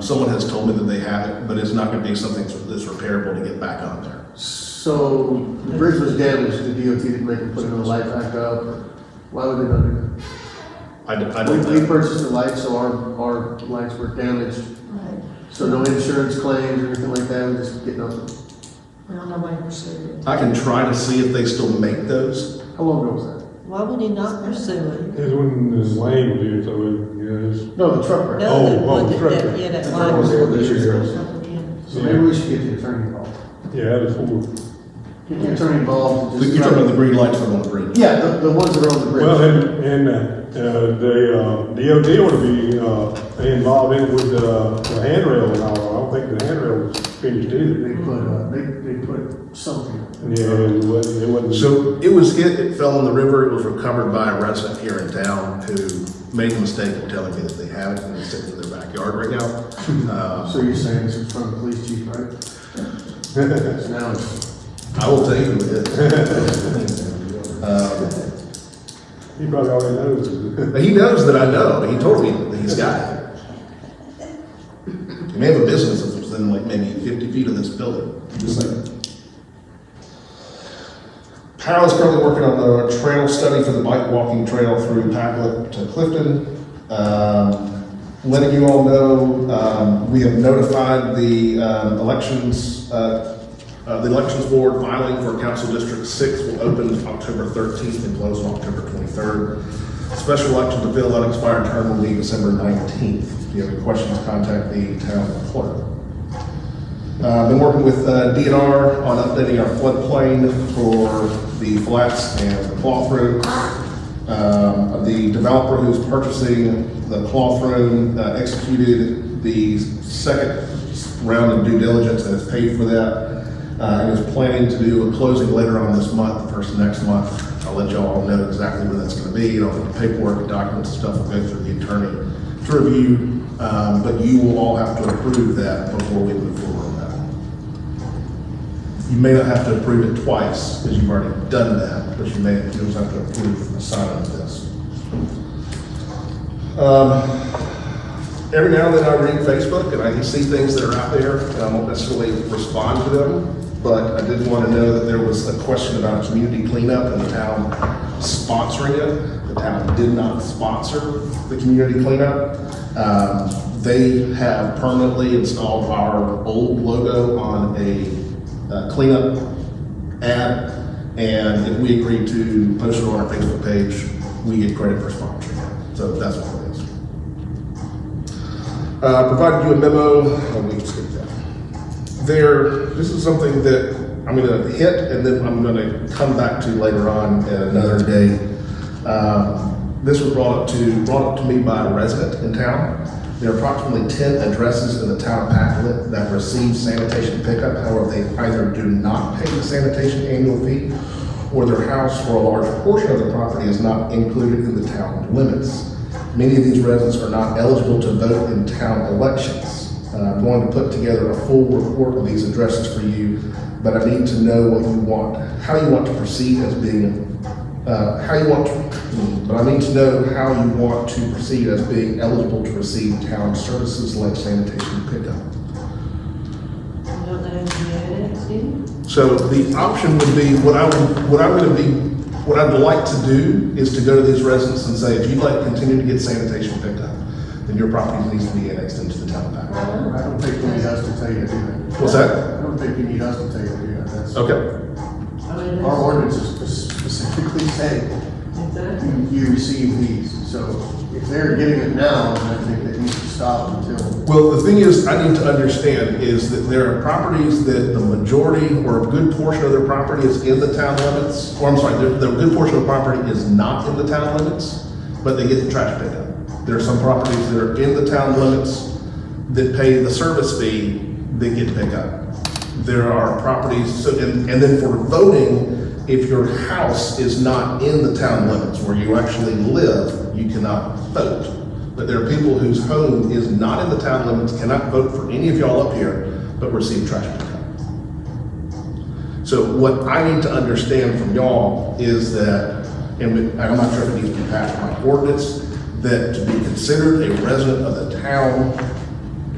Someone has told me that they have it, but it's not gonna be something that's repairable to get back on there. So, the bridge was damaged, the DOT didn't make them put a light back up, or why would they not do that? I don't We know. purchased the lights, so our lights were damaged, Right. so no insurance claims or anything like that, we just get nothing. Well, nobody pursued it. I can try to see if they still make those. How long ago was that? Why would he not pursue it? It's when the lane was here, so it's. No, the truck wreck. No, that- oh, that- truck. yeah, that The line truck was was there there this year. Yeah. So maybe we should get the attorney involved. Yeah, that was for. Get the attorney involved and just. You're talking about the green lights that are on the bridge? Yeah, the ones that are on the bridge. Well, and the DOT ought to be involved in it with the handrail and all. I don't think the handrail was finished either. They put something. Yeah, it wasn't. So it was hit, it fell in the river, it was recovered by a resident here in town who made the mistake of telling me that they have it and it's sitting in their backyard right now. So you're saying it's in front of the police chief, right? So now it's. I will tell you who it is. He probably already knows. He knows that I know, he told me that he's got it. He may have a business that's within like maybe 50 feet of this building, just saying. Powell is currently working on the trail study for the bike walking trail through Pacolet to Clifton. Letting you all know, we have notified the elections board filing for Council District 6 will open October 13th and close on October 23rd. Special election to fill that expired term will be December 19th. If you have any questions, contact the town clerk. Been working with DNR on updating our floodplain for the flats and the Clothroom. The developer who's purchasing the Clothroom executed the second round of due diligence and has paid for that. And is planning to do a closing later on this month, first of next month. I'll let y'all know exactly when that's going to be. All the paperwork, documents, and stuff will go through the attorney to review, but you will all have to approve that before we move forward on that. You may not have to approve it twice because you've already done that, but you just have to approve the signing of this. Every now and then I read Facebook and I can see things that are out there and I won't necessarily respond to them, but I did want to know that there was a question about a community cleanup and the town sponsoring it. The town did not sponsor the community cleanup. They have permanently installed our old logo on a cleanup ad, and if we agree to post it on our Facebook page, we get credit for sponsoring it. So that's what it is. Provided you a memo, and we can skip that. This is something that I'm gonna hit and then I'm gonna come back to later on at another day. This was brought up to me by a resident in town. There are approximately 10 addresses in the town of Pacolet that receive sanitation pickup. However, they either do not pay the sanitation annual fee, or their house or a large portion of the property is not included in the town limits. Many of these residents are not eligible to vote in town elections. I'm going to put together a full report of these addresses for you, but I need to know what you want, how you want to proceed as being, but I need to know how you want to proceed as being eligible to receive town services like sanitation pickup. Don't they have to be annexed in? So the option would be, what I'd like to do is to go to these residents and say, if you'd like to continue to get sanitation picked up, then your property needs to be annexed into the town of Pacolet. I don't think you need us to tell you to do that. What's that? I don't think you need us to tell you to do that. That's- Okay. I mean, Our ordinances specifically say exactly. you receive these. So if they're getting it now, then I think that needs to stop until. Well, the thing is, I need to understand is that there are properties that the majority or a good portion of their property is in the town limits, or I'm sorry, the good portion of the property is not in the town limits, but they get the trash pickup. There are some properties that are in the town limits that pay the service fee that get pickup. There are properties, so, and then for voting, if your house is not in the town limits where you actually live, you cannot vote. But there are people whose home is not in the town limits, cannot vote for any of y'all up here, but receive trash pickup. So what I need to understand from y'all is that, and I'm not sure if it needs to be passed by ordinance, that to be considered a resident of the town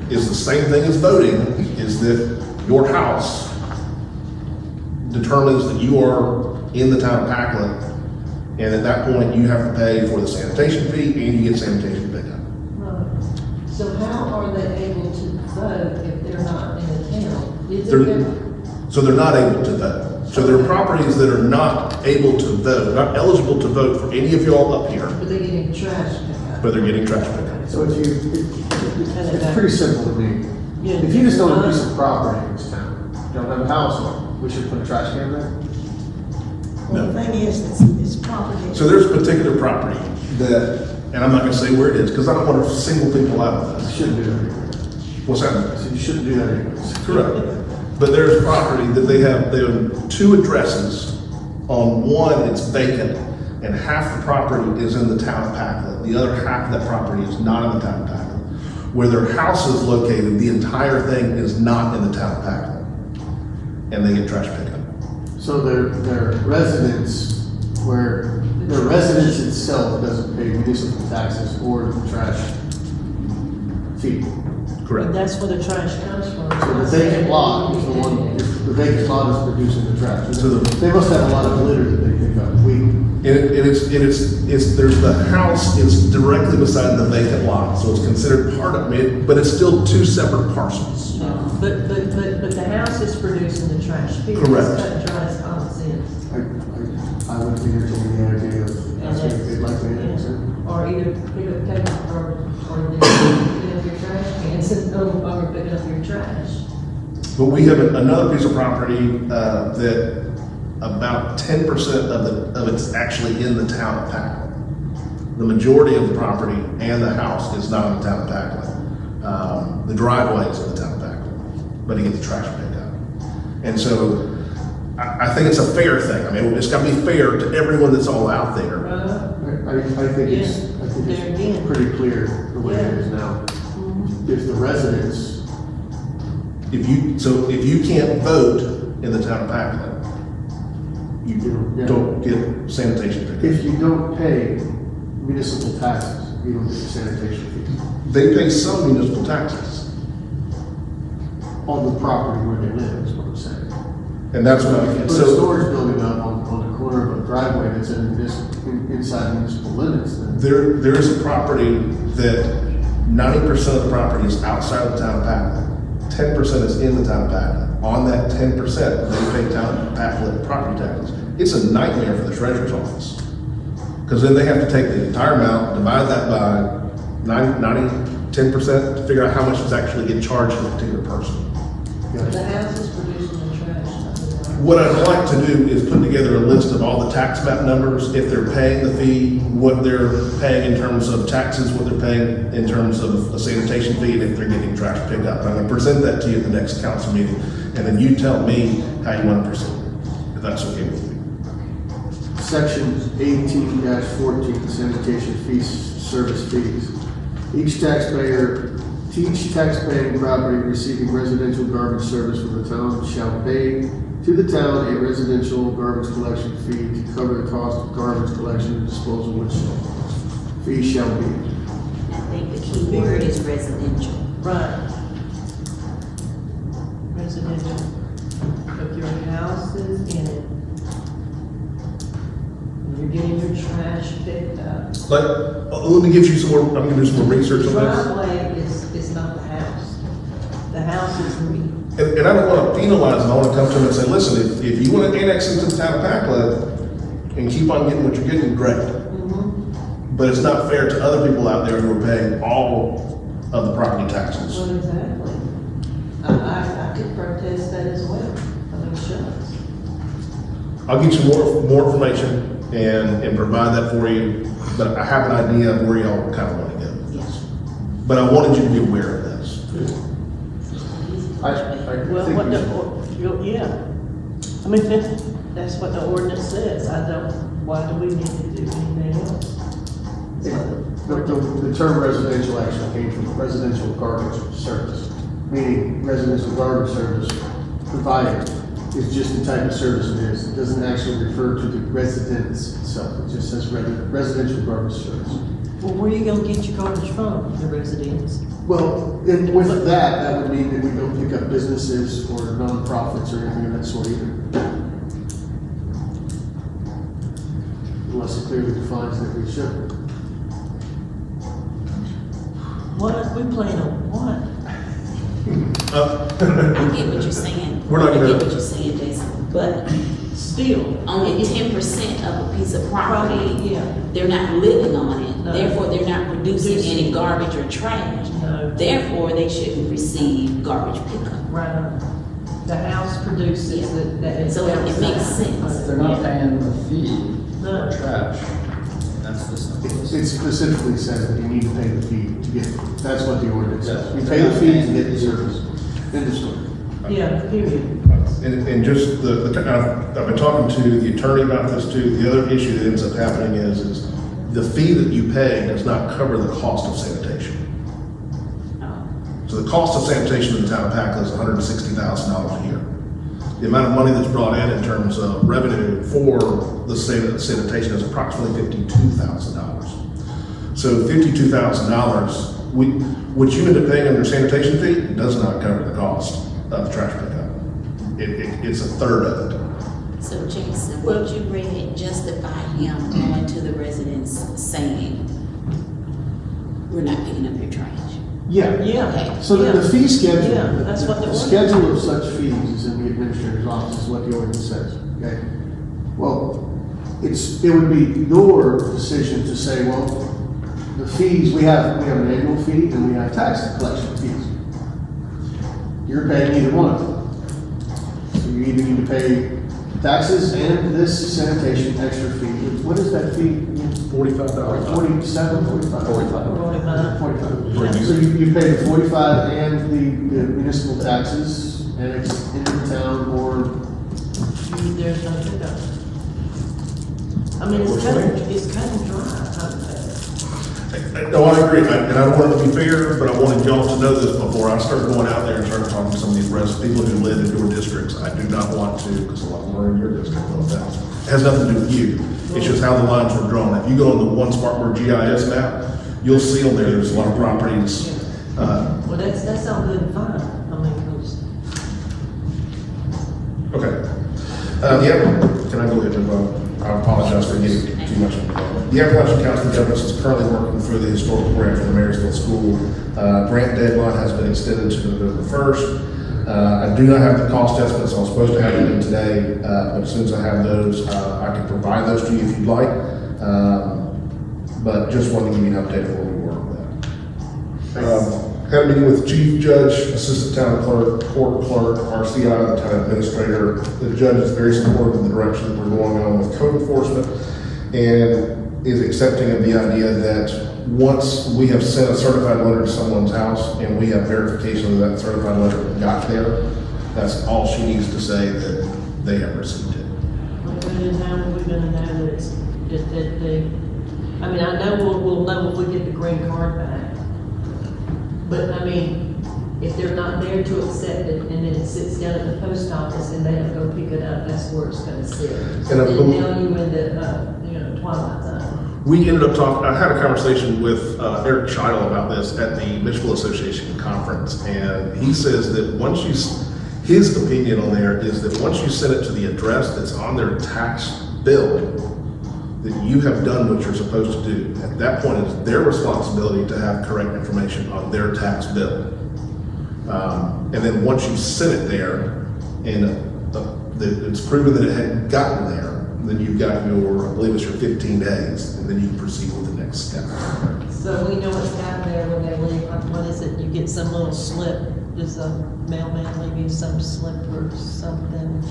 is the same thing as voting, is that your house determines that you are in the town of Pacolet, and at that point, you have to pay for the sanitation fee and you get sanitation pickup. Right. So how are they able to vote if they're not in the town? So they're not able to vote. So there are properties that are not able to vote, not eligible to vote for any of y'all up here, But they're getting trash pickup. but they're getting trash pickup. So if you, it's pretty simple to me. If you just own a piece of property in this town, don't have a house on it, we should put a trash can there? Well, the thing is, it's property. So there's a particular property that, and I'm not gonna say where it is, because I don't want to single people out of You this. shouldn't do that anyway. What's that? So you shouldn't do that anyways. Correct. But there's property that they have 2 addresses. On one, it's vacant, and half the property is in the town of Pacolet. The other half of that property is not in the town of Pacolet. Where their house is located, the entire thing is not in the town of Pacolet. And they get trash pickup. So their residence, where their residence itself doesn't pay municipal taxes or the trash fee. But Correct. that's where the trash comes from. So the vacant lot is the one, if the vacant lot is producing the trash. So They must have a lot of litter that they pick up weekly. There's the house, it's directly beside the vacant lot, so it's considered part of it, but it's still 2 separate parcels. But the house is producing the trash. People Correct. just cut and dry as common sense. I wouldn't be entertaining the idea of asking if they'd like to annex it. Or either pick up paper or then pick up your trash cans and or picking up your trash. But we have another piece of property that about 10% of it's actually in the town of Pacolet. The majority of the property and the house is not in the town of Pacolet. The driveway is in the town of Pacolet, but it gets trash picked up. And so I think it's a fair thing. I mean, it's got to be fair to everyone that's all out there. I think Yeah. it's There again. pretty clear the way it is now. If the residents, If you can't vote in the town of Pacolet, you Yeah. don't get sanitation pickup. if you don't pay municipal taxes, you don't get the sanitation fees They pay some municipal taxes, on the property where they live, is what I'm saying. and that's what Put I a so. storage building up on the corner of a driveway that's inside municipal limits, then There is a property that 90% of the property is outside of the town of Pacolet. 10% is in the town of Pacolet. On that 10%, they pay town of Pacolet property taxes. It's a nightmare for the treasurer's office. Because then they have to take the entire amount, divide that by 10% to figure out how much is actually get charged to a particular person. The house is producing the trash. What I'd like to do is put together a list of all the tax map numbers, if they're paying the fee, what they're paying in terms of taxes, what they're paying in terms of a sanitation fee, and if they're getting trash pickup. And I'm gonna present that to you at the next council meeting, and then you tell me how you wanna proceed, if that's okay with you. Section 18-14, sanitation fees, service fees. Each taxpaying property receiving residential garbage service from the town shall pay to the town a residential garbage collection fee to cover the cost of garbage collection and disposal, which fee shall be. I think the key word is residential. Right. Residential. If your house is in it, and you're getting your trash picked up. Let me get you some more, I'm gonna do some more research on this. Driveway is not the house. The house is And I don't want to penalize them, I want to come to them and say, listen, if you want to annex into the town of Pacolet and keep on getting what you're getting, great. But it's not fair to other people out there who are paying all of the property taxes. Well, exactly. I could protest that as well. I mean, shucks. I'll get you more information and provide that for you, but I have an idea of where y'all kind of want to go. Yes. But I wanted you to be aware of this. I Well, think what we the, should- yeah. I mean, that's what the ordinance says. Why do we need to do anything else? The term residential actually came from residential garbage service, meaning residential garbage service provided is just the type of service it is. It doesn't actually refer to the residence itself. It just says residential garbage service. Well, where are you gonna get your garbage from, the residents? Well, and with that would mean that we don't pick up businesses or nonprofits or anything of that sort either. Unless it clearly defines that we should. What, we plan on what? I get what you're saying. We're not I gonna- get what you're saying, Jason, but Still. only 10% of a piece of property, Yeah. they're not living on it. No. Therefore, they're not producing Producing. any garbage or trash. No. Therefore, they shouldn't receive garbage pickup. Right. The house produces that is. So it makes outside. sense. If they're not paying the fee No. for trash, that's the simplest. It specifically says that you need to pay the fee to get it. That's what the ordinance says. You pay the fee to get the service. End of story. Yeah, period. And just I've been talking to the attorney about this too. The other issue that ends up happening is the fee that you pay does not cover the cost of sanitation. So the cost of sanitation in the town of Pacolet is $160,000 a year. The amount of money that's brought in terms of revenue for the sanitation is approximately $52,000. So $52,000, what you end up paying on your sanitation fee does not cover the cost of trash pickup. It's a third of it. So Jason, would you read justify him going to the residents saying, we're not picking up your trash? Yeah. Yeah. So the fee schedule. Yeah, that's what the The ordinance- schedule of such fees is in the administrator's office, is what the ordinance says, okay? Well, it would be your decision to say, well, the fees, we have an annual fee and we have tax collection fees. You're paying either one of them. So you either need to pay taxes and this sanitation extra fee. What is that fee? $45. 47, 45? 45. 45. So you pay the 45 and the municipal taxes, and it's in the town or, There's no pickup. I mean, it's kind of dry. No, I agree, and I don't want it to be fair, but I wanted y'all to know this before I start going out there and start talking to some of these people who live in your districts. I do not want to, because a lot of them are in your district, no offense. It has nothing to do with you. It's just how the lines were drawn. If you go on the One Spartanburg GIS map, you'll see on there's a lot of properties. Well, that's all good and fine. I mean, Okay. Can I go ahead and vote? I apologize for getting too much involved. The Appalachian Council of Governments is currently working through the historical grant for the Marysville School. Grant deadline has been extended to November 1st. I do not have the cost estimates. I was supposed to have them in today, but as soon as I have those, I can provide those to you if you'd like. But just wanted to give you an update of where we were with that. Had a meeting with Chief Judge, Assistant Town Clerk, Court Clerk, RCI, the Town Administrator. The judge is very supportive of the direction that we're going on with code enforcement and is accepting of the idea that once we have sent a certified letter to someone's house and we have verification that that certified letter got there, that's all she needs to say that they have received it. And how are we gonna know that it's, that they, I mean, I know we'll know if we get the green card back. But I mean, if they're not there to accept it and then it sits down at the post office and they don't go pick it up, that's where it's gonna sit. And I And believe- now you in the, twilight zone. We ended up talking, I had a conversation with Eric Scheidel about this at the Michigan Association conference, and he says that once you, his opinion on there is that once you send it to the address that's on their tax bill, that you have done what you're supposed to do. At that point, it's their responsibility to have correct information on their tax bill. And then once you send it there, and it's proven that it had gotten there, then you've got your, I believe it's your 15 days, and then you can proceed with the next step. So we know it's got there when they leave. What is it? You get some little slip. Does a mailman leave you some slip or something?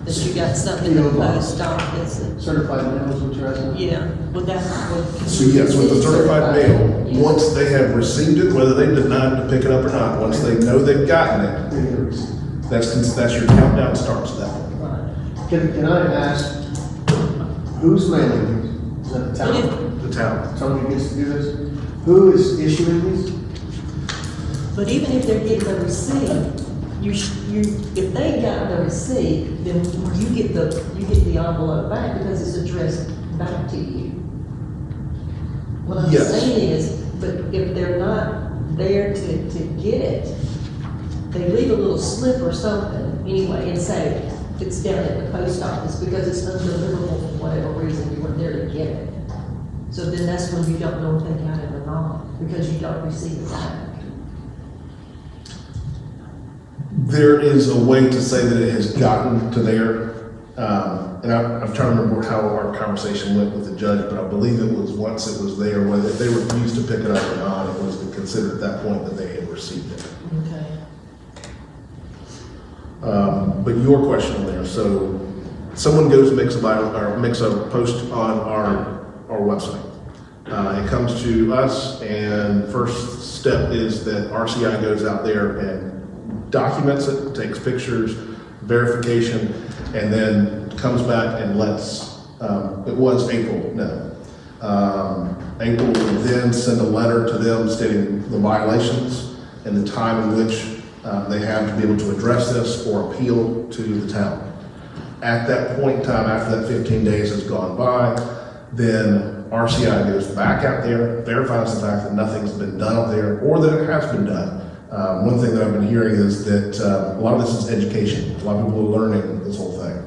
That you got something in the post office? Certified mail is what you're asking? Yeah, well, that's what. So yes, with the certified mail, once they have received it, whether they denied to pick it up or not, once they know they've gotten it, that's your countdown starts at that point. Right. Can I ask, who's mailing these? Is that the town? The town. Somebody gets to do this? Who is issuing these? But even if they're getting the receipt, if they got the receipt, then you get the envelope back because it's addressed back to you. What I'm Yes. saying is, but if they're not there to get it, they leave a little slip or something anyway and say, it's down at the post office because it's undeliverable for whatever reason you weren't there to get it. So then that's when you don't know if they got it or not, because you don't receive it back. There is a way to say that it has gotten to there, and I'm trying to remember how our conversation went with the judge, but I believe it was once it was there, whether if they refused to pick it up or not, it was considered at that point that they had received it. Okay. But your question on there, so someone goes and makes a post on our website. It comes to us, and first step is that RCI goes out there and documents it, takes pictures, verification, and then comes back and lets, it was April, no. April will then send a letter to them stating the violations and the time in which they have to be able to address this or appeal to the town. At that point in time, after that 15 days has gone by, then RCI goes back out there, verifies the fact that nothing's been done up there or that it has been done. One thing that I've been hearing is that a lot of this is education. A lot of people are learning this whole thing.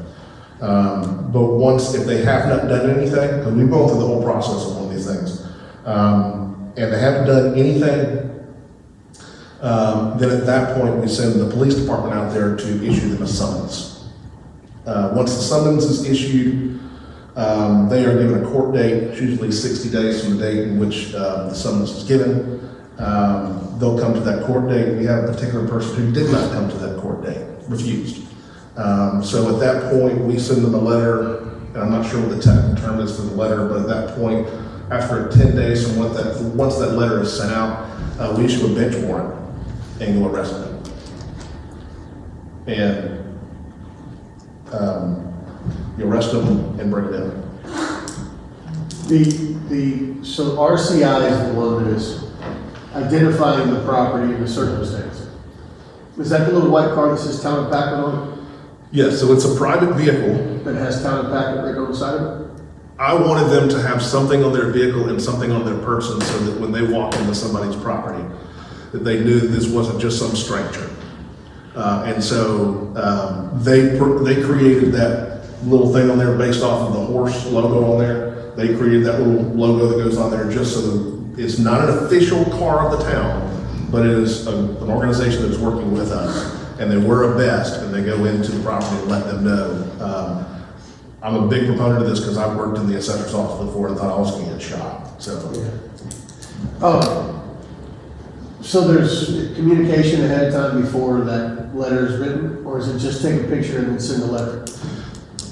But once, if they have not done anything, because we've gone through the whole process of one of these things, and they haven't done anything, then at that point we send the police department out there to issue them a summons. Once the summons is issued, they are given a court date, it's usually 60 days from the date in which the summons is given. They'll come to that court date. We have a particular person who did not come to that court date, refused. So at that point, we send them a letter, and I'm not sure what the technical term is for the letter, but at that point, after 10 days from once that letter is sent out, we issue a bench warrant and go arrest them. And you arrest them and bring them in. So RCI is the one that is identifying the property and the circumstance. Is that the little white car that says Town of Pacolet on it? Yes, so it's a private vehicle. That has Town of Pacolet right on the side of it? I wanted them to have something on their vehicle and something on their person so that when they walk into somebody's property, that they knew that this wasn't just some stranger. And so they created that little thing on there based off of the horse logo on there. They created that little logo that goes on there just so that it's not an official car of the town, but it is an organization that's working with us. And they wear a vest and they go into the property and let them know. I'm a big proponent of this because I've worked in the assessor's office before and thought I was going to get shot. So, So there's communication ahead of time before that letter is written, or is it just take a picture and then send a letter?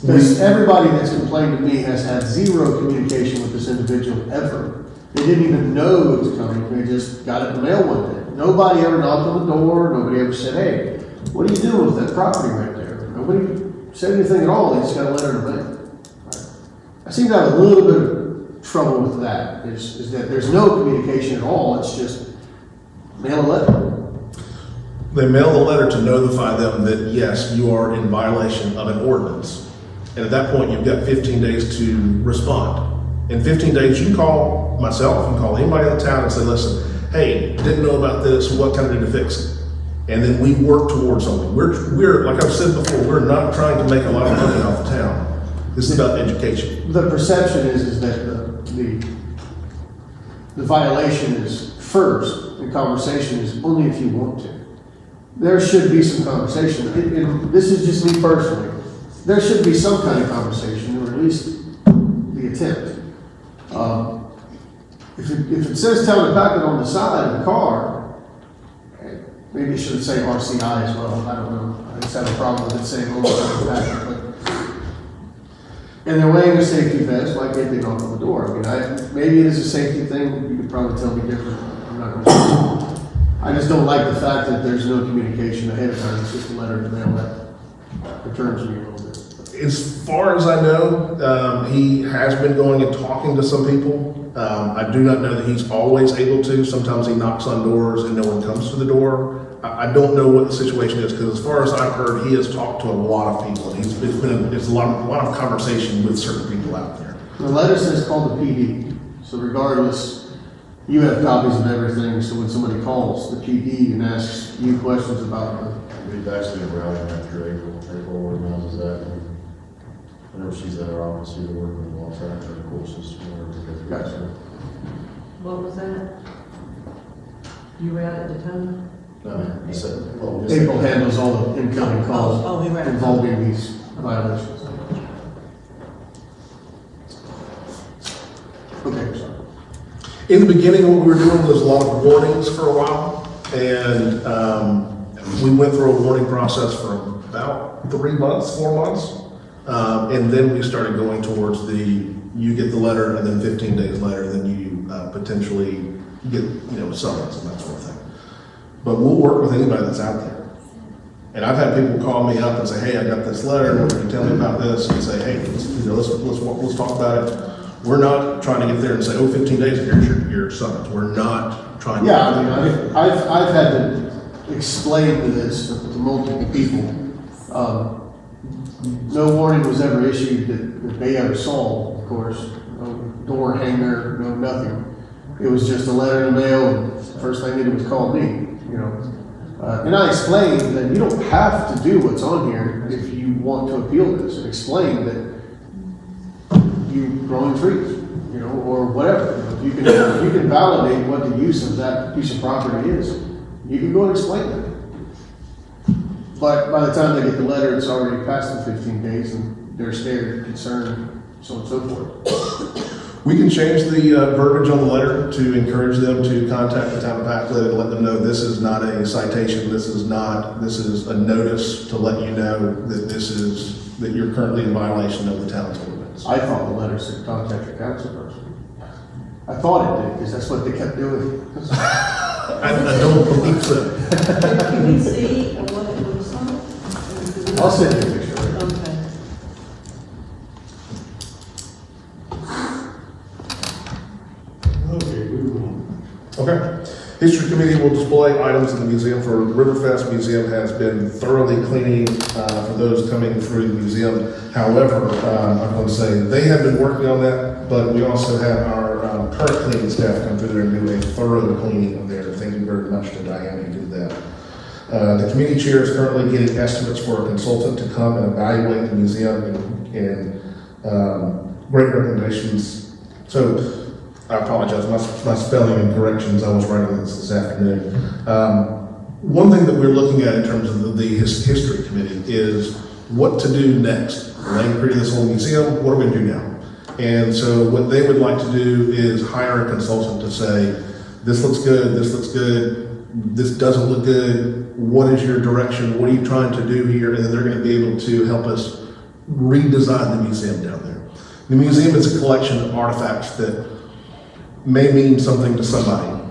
Because everybody that's complained to me has had zero communication with this individual ever. They didn't even know it was coming, they just got it in the mail one day. Nobody ever knocked on the door, nobody ever said, hey, what are you doing with that property right there? Nobody said anything at all, they just got a letter in the mail. I seem to have a little bit of trouble with that, is that there's no communication at all, it's just mail a letter. They mail the letter to notify them that, yes, you are in violation of an ordinance. And at that point, you've got 15 days to respond. In 15 days, you call myself, you call anybody in the town and say, listen, hey, didn't know about this, what can I do to fix it? And then we work towards something. We're like I've said before, we're not trying to make a lot of money off the town. This is about education. The perception is that the violation is first, and conversation is only if you want to. There should be some conversation. This is just me personally. There should be some kind of conversation, or at least the attempt. If it says Town of Pacolet on the side of the car, maybe it should say RCI as well. I don't know. I just have a problem with it saying on the Town of Pacolet. And they're wearing a safety vest. Why can't they knock on the door? I mean, maybe it is a safety thing. You could probably tell me different. I'm not really sure. I just don't like the fact that there's no communication ahead of time. It's just a letter in the mail that returns me a little bit. As far as I know, he has been going and talking to some people. I do not know that he's always able to. Sometimes he knocks on doors and no one comes to the door. I don't know what the situation is, because as far as I've heard, he has talked to a lot of people, and it's a lot of conversation with certain people out there. The letter says call the PD. So regardless, you have copies of everything. So when somebody calls the PD and asks you questions about it, We've actually around after April organizes that. Whenever she's at our office, either working with law tracks or courses, whatever. Gotcha. What was that? You were out at the time? No, just April handles all the incoming calls Oh, you're right. involving these violations. Okay, sorry. In the beginning, what we were doing was a lot of warnings for a while, and we went through a warning process for about 3 months, 4 months, and then we started going towards you get the letter, and then 15 days later, then you potentially get, summons and that sort of thing. But we'll work with anybody that's out there. And I've had people call me up and say, hey, I got this letter, what can you tell me about this? And say, hey, let's talk about it. We're not trying to get there and say, 15 days, here's your summons. We're not trying to. Yeah, I mean, I've had to explain to this to multiple people. No warning was ever issued that they ever saw, of course. No door hanger, no nothing. It was just a letter in the mail, and the first thing they did was call me, And I explained that you don't have to do what's on here if you want to appeal this, and explain that you growing trees, or whatever. You can validate what the use of that piece of property is. You can go and explain that. But by the time they get the letter, it's already past the 15 days, and they're scared, concerned, so on and so forth. We can change the verbiage on the letter to encourage them to contact the Town of Pacolet and let them know this is not a citation, this is a notice to let you know that you're currently in violation of the town's ordinance. I thought the letter said contact your council person. I thought it did, because that's what they kept doing. I don't believe so. Can we see what it looks like? I'll send you a picture. Okay. Okay, we will. Okay. History Committee will display items in the museum for Riverfest. Museum has been thoroughly cleaning for those coming through the museum. However, I want to say they have been working on that, but we also have our current cleaning staff come through there and do a thorough cleaning of there. Thank you very much to Diane who did that. The committee chair is currently getting estimates for a consultant to come and evaluate the museum and great recommendations. So I apologize, my spelling and corrections, I was writing this afternoon. One thing that we're looking at in terms of the history committee is what to do next. Elaine created this whole museum, what are we going to do now? And so what they would like to do is hire a consultant to say, this looks good, this doesn't look good, what is your direction, what are you trying to do here? And then they're gonna be able to help us redesign the museum down there. The museum is a collection of artifacts that may mean something to somebody.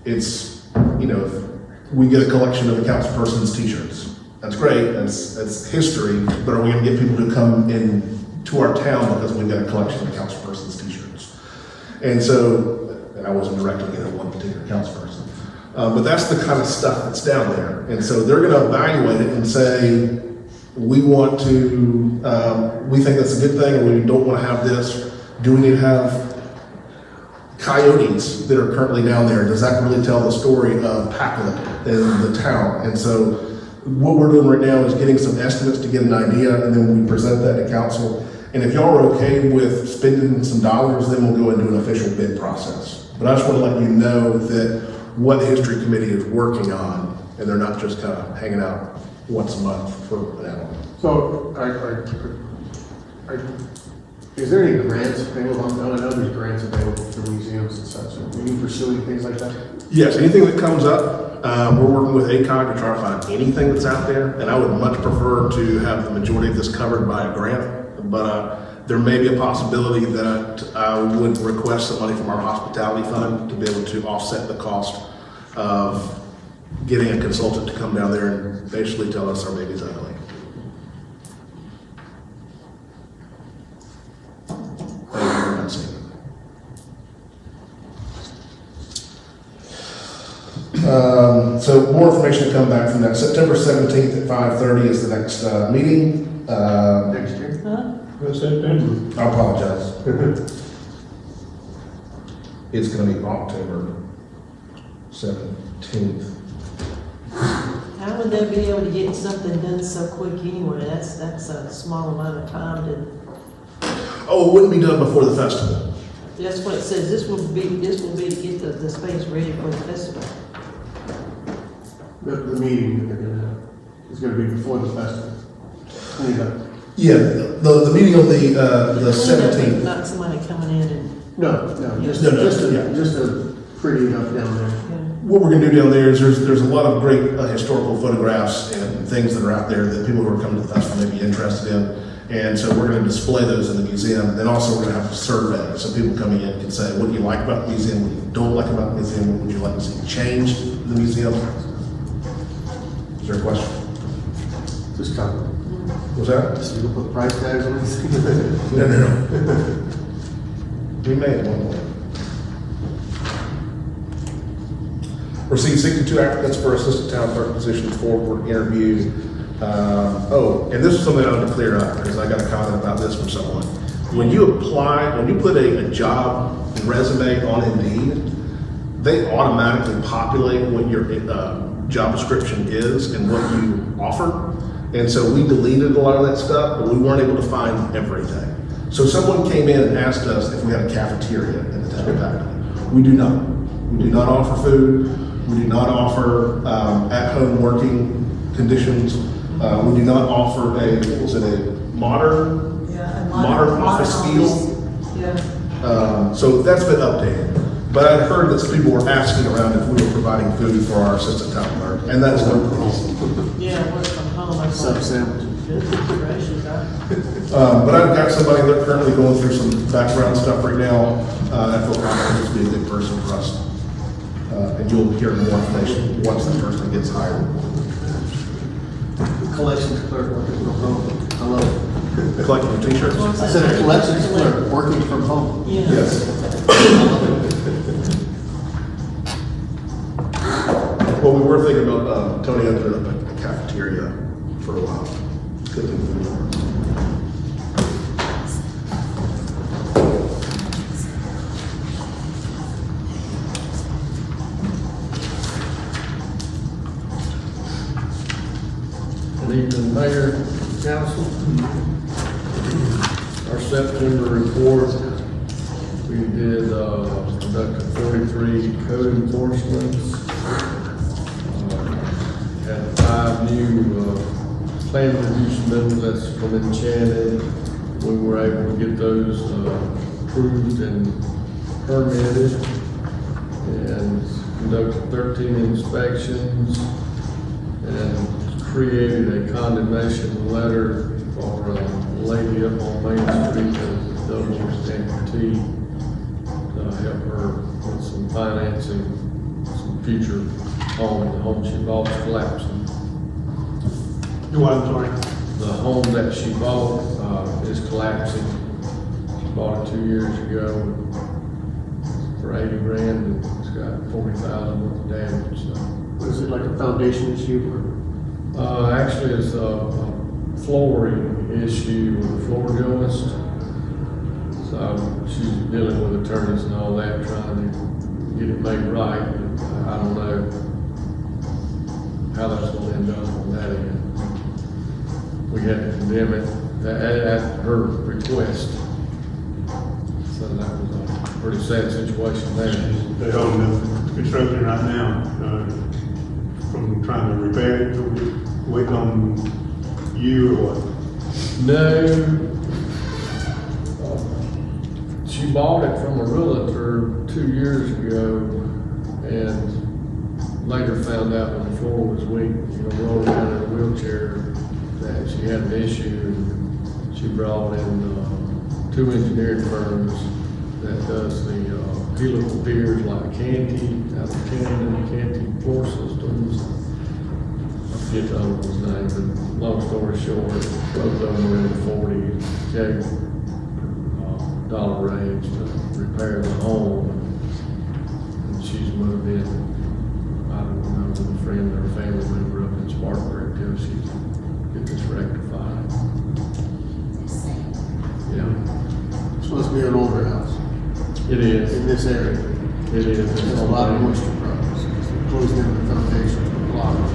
It's, if we get a collection of a councilperson's t-shirts, that's great, that's history, but are we gonna get people to come in to our town because we've got a collection of councilperson's t-shirts? And so, and I wasn't directing it at one particular councilperson, but that's the kind of stuff that's down there. And so they're gonna evaluate it and say, we want to, we think that's a good thing, or we don't wanna have this. Do we need to have coyotes that are currently down there? Does that really tell the story of Pacolet and the town? And so what we're doing right now is getting some estimates to get an idea, and then we present that to council. And if y'all are okay with spending some dollars, then we'll go into an official bid process. But I just want to let you know that what the history committee is working on, and they're not just kind of hanging out once a month for an hour. So, is there any grants available? I know there's grants available for museums and such. Are you pursuing things like that? Yes, anything that comes up, we're working with ACOG to try to find anything that's out there, and I would much prefer to have the majority of this covered by a grant, but there may be a possibility that I would request some money from our hospitality fund to be able to offset the cost of getting a consultant to come down there and basically tell us our baby's ugly. So more information to come back from that. September 17th at 5:30 is the next meeting. Next year? That's September. I apologize. It's going to be October 17th. How would they be able to get something done so quick anyway? That's a small amount of time to, Oh, it wouldn't be done before the festival. that's what it says, this will be to get the space ready for the festival. The meeting that they're gonna have is gonna be before the festival. Yeah, the meeting on the 17th. Not somebody coming in and, No, just a pretty enough down there. What we're gonna do down there is there's a lot of great historical photographs and things that are out there that people who are coming to the festival may be interested in. And so we're gonna display those in the museum. Then also we're gonna have a survey, so people coming in can say, what do you like about the museum, what you don't like about the museum, what would you like to see changed in the museum? Is there a question? Just cover. Was that? So you can put price tags on anything? No. We may at one point. Received 62 applicants for assistant town clerk position for interview. And this is something I want to clear up because I got a comment about this from someone. When you apply, when you put a job resume on Indeed, they automatically populate what your job description is and what you offer. And so we deleted a lot of that stuff, but we weren't able to find everything. So someone came in and asked us if we had a cafeteria in the town of Pacolet. We do not. We do not offer food. We do not offer at-home working conditions. We do not offer a modern office feel. yeah. So that's been updated. But I'd heard that some people were asking around if we were providing food for our assistant town clerk, and that is no problem. Yeah, work from home. I Sub thought, sandwiches. goodness gracious, But I've got somebody that's currently going through some background stuff right now. I feel confident to be a good person for us. And you'll hear more information once that person gets hired. Collections clerk working from home. I love it. Collecting the t-shirts? I said a collections clerk working from home. Yeah. Yes. Well, we were thinking about Tony opening up a cafeteria for a while. Cooking food for us. Good evening, Mayor, Council. Our September report, we did conducted 43 code enforcements. Had 5 new plan review submittals that's from Enchanted. We were able to get those approved and permitted. And conducted 13 inspections, and created a condemnation letter for a lady up on Main Street that double amputee to help her with some financing, some future home. The home she bought is collapsing. Do what, I'm sorry? The home that she bought is collapsing. She bought it 2 years ago for 80 grand, and it's got 40,000 worth of damage, so. Was it like a foundation issue or? Actually, it's a flooring issue with the floor joist. So she's dealing with attorneys and all that, trying to get it made right, but I don't know how that's gonna end up on that end. We had to condemn it at her request. So that was a pretty sad situation there. They're holding up construction right now, from trying to repair it, waiting on you or what? No. She bought it from a realtor 2 years ago and later found out when the floor was weak, rolled around in a wheelchair, that she had an issue. And she brought in 2 engineering firms that does the helical piers like Canty, out of Camden, Canty Floor Systems. I forget the other one's name, but long story short, both of them were in the 40K dollar range to repair the home. And she's moved in, I don't know, with a friend or a family member up in Spartanburg until she can get this rectified. Yeah. It's supposed to be an older house It is. in this area. It is. There's a lot of moisture problems. Closing in the foundations with blocks.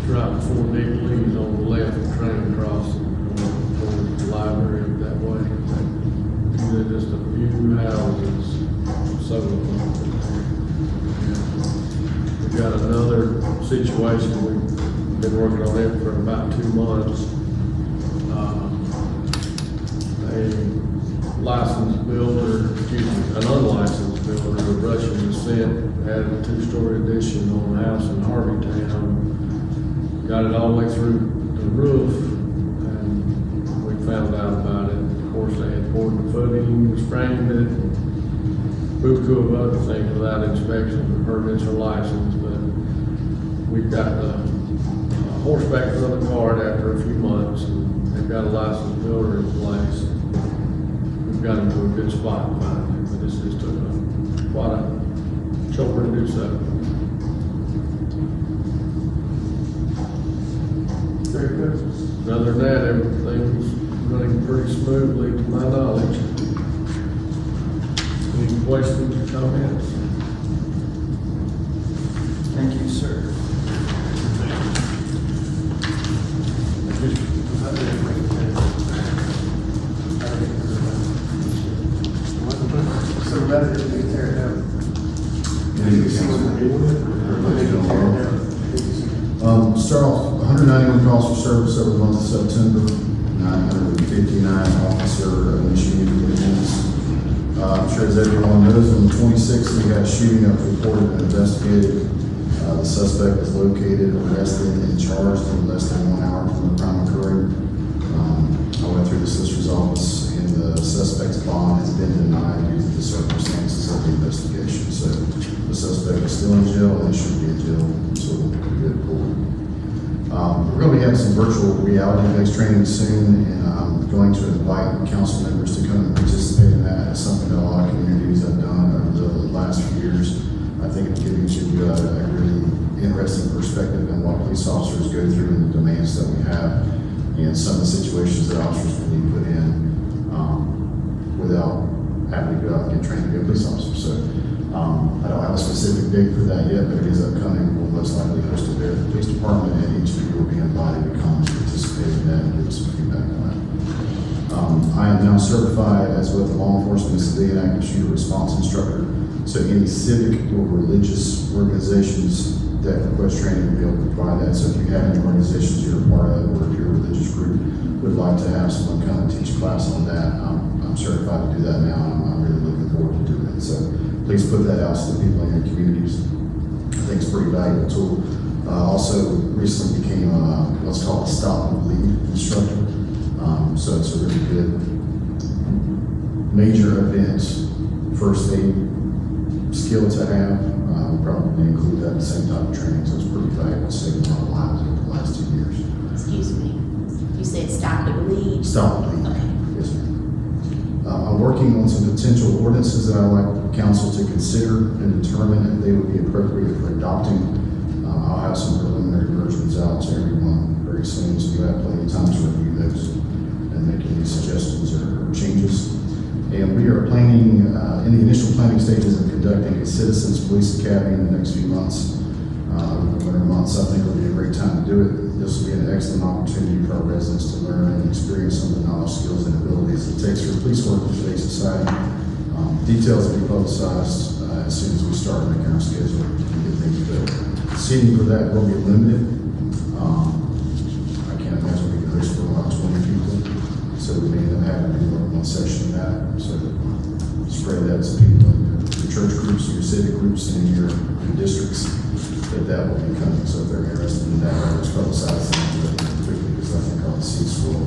Right before Nick leaves on the left, train crossing towards the library that way. There's just a few houses, several of them. We've got another situation, we've been working on it for about 2 months. A licensed builder, an unlicensed builder of Russian descent had a 2-story addition on a house in Harveytown. Got it all the way through the roof, and we found out about it. Of course, they had poured the footings, framed it, and buku of other things without inspection and permits or license. But we've got the horseback front of the card after a few months, and they've got a licensed builder in place. We've got them to a good spot finally, but this just took quite a chopper to do so. Very good. Other than that, everything's running pretty smoothly to my knowledge. Any questions or comments? Thank you, sir. So rather than being tear it down. Start off, 191 calls for service over the month of September, 959 officer initiated incidents. I'm sure as everyone knows, on the 26th, we had a shooting that was reported and investigated. The suspect was located, arrested, and charged in less than 1 hour from the crime occurring. I went through the solicitor's office, and the suspect's bond has been denied due to the circumstances of the investigation. So the suspect is still in jail, and should be in jail until we get court. We're going to be having some virtual reality-based training soon, and I'm going to invite council members to come and participate in that. It's something that a lot of communities have done over the last few years. I think it gives you a really interesting perspective on what police officers go through and the demands that we have, and some of the situations that officers will need put in without having to go out and get trained to be a police officer. So I don't have a specific date for that yet, but it is upcoming. We'll most likely host it there at the police department, and each of you will be invited to come and participate in that and give us some feedback on that. I am now certified as both a law enforcement and civilian active shooter response instructor. So any civic or religious organizations that request training, we'll be able to provide that. So if you have any organizations you're a part of, or if your religious group would like to have someone come and teach a class on that, I'm certified to do that now, and I'm really looking forward to doing it. So please put that out to the people in your communities. I think it's a pretty valuable tool. Also recently became what's called a stop and bleed instructor. So it's a really good major events, first aid skill to have. We'll probably include that in the same type of training, so it's pretty valuable, saving a lot of lives over the last 2 years. Excuse me, you said stop the bleed? Stop and bleed. Okay. Yes, ma'am. I'm working on some potential ordinances that I'd like council to consider and determine if they would be appropriate for adopting. I'll have some preliminary versions out to everyone very soon, so you have plenty of time to review those and make any suggestions or changes. And we are planning, in the initial planning stages of conducting a citizens police academy in the next few months. The winter months, I think, will be a great time to do it. This will be an excellent opportunity for our residents to learn and experience some of the knowledge, skills, and abilities it takes for police work in today's society. Details will be publicized as soon as we start making our schedule and get things built. Seating for that will be limited. I can't imagine we can host for about 20 people. So we may end up having to do more than one session of that. So spread that to people in your church groups, your civic groups, and your districts. That will be coming. So if they're interested in that, I'll just publicize them quickly because I think all the seats will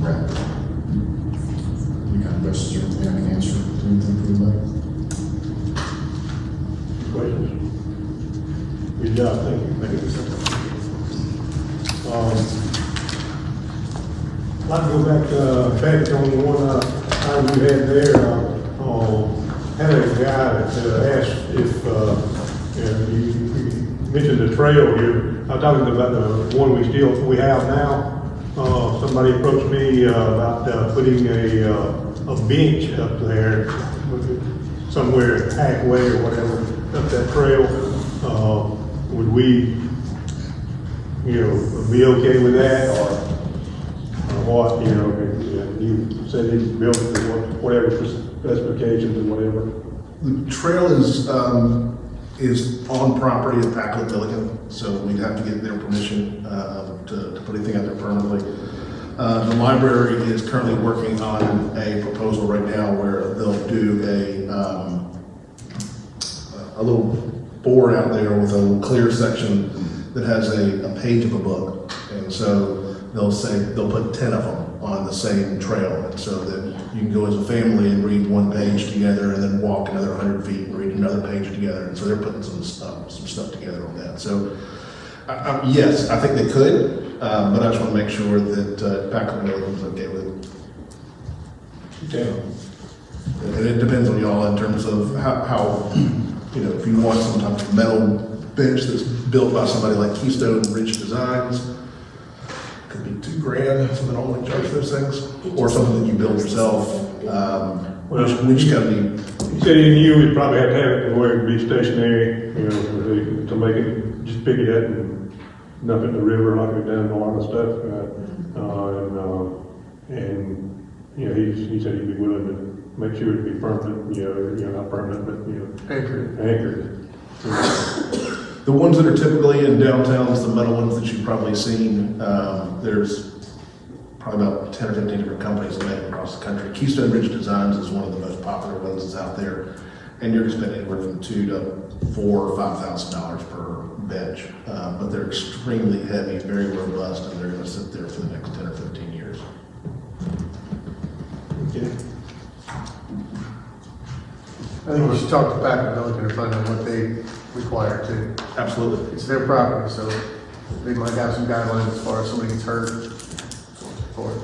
wrap up. Any kind of questions or anything I can answer? Anything for anybody? Questions? Good job, thank you. Thank you. I'd like to go back on the one item you had there. Had a guy that asked if, you mentioned the trail here. I'm talking about the one we have now. Somebody approached me about putting a bench up there, somewhere halfway or whatever, up that trail. Would we, be okay with that, or what? You said he built whatever specifications and whatever. The trail is on property of Pacolet Milligan, so we'd have to get their permission to put anything out there permanently. The library is currently working on a proposal right now where they'll do a little board out there with a little clear section that has a page of a book, and so they'll put 10 of them on the same trail, and so that you can go as a family and read one page together and then walk another 100 feet and read another page together. And so they're putting some stuff together on that. So yes, I think they could, but I just want to make sure that Pacolet Milligan's okay with it. Yeah. And it depends on y'all in terms of how if you want some type of metal bench that's built by somebody like Keystone Ridge Designs, could be $2,000, something I don't charge those things, or something that you build yourself. We just gotta be. He said he knew we'd probably have to have it where it would be stationary, to make it, just pick it up and dump it in the river like we've done a lot of stuff. He said he'd be willing to make sure it'd be permanent, not permanent, but, anchored. The ones that are typically in downtowns, the metal ones that you've probably seen, there's probably about 10 or 15 different companies that make them across the country. Keystone Ridge Designs is one of the most popular ones that's out there, and you're spending anywhere from $2,000 to $4,000 or $5,000 per bench. But they're extremely heavy, very robust, and they're going to sit there for the next 10 or 15 years. Okay. I think we should talk to Pacolet Milligan and find out what they require too. Absolutely. It's their property, so they might have some guidelines as far as somebody gets hurt for it.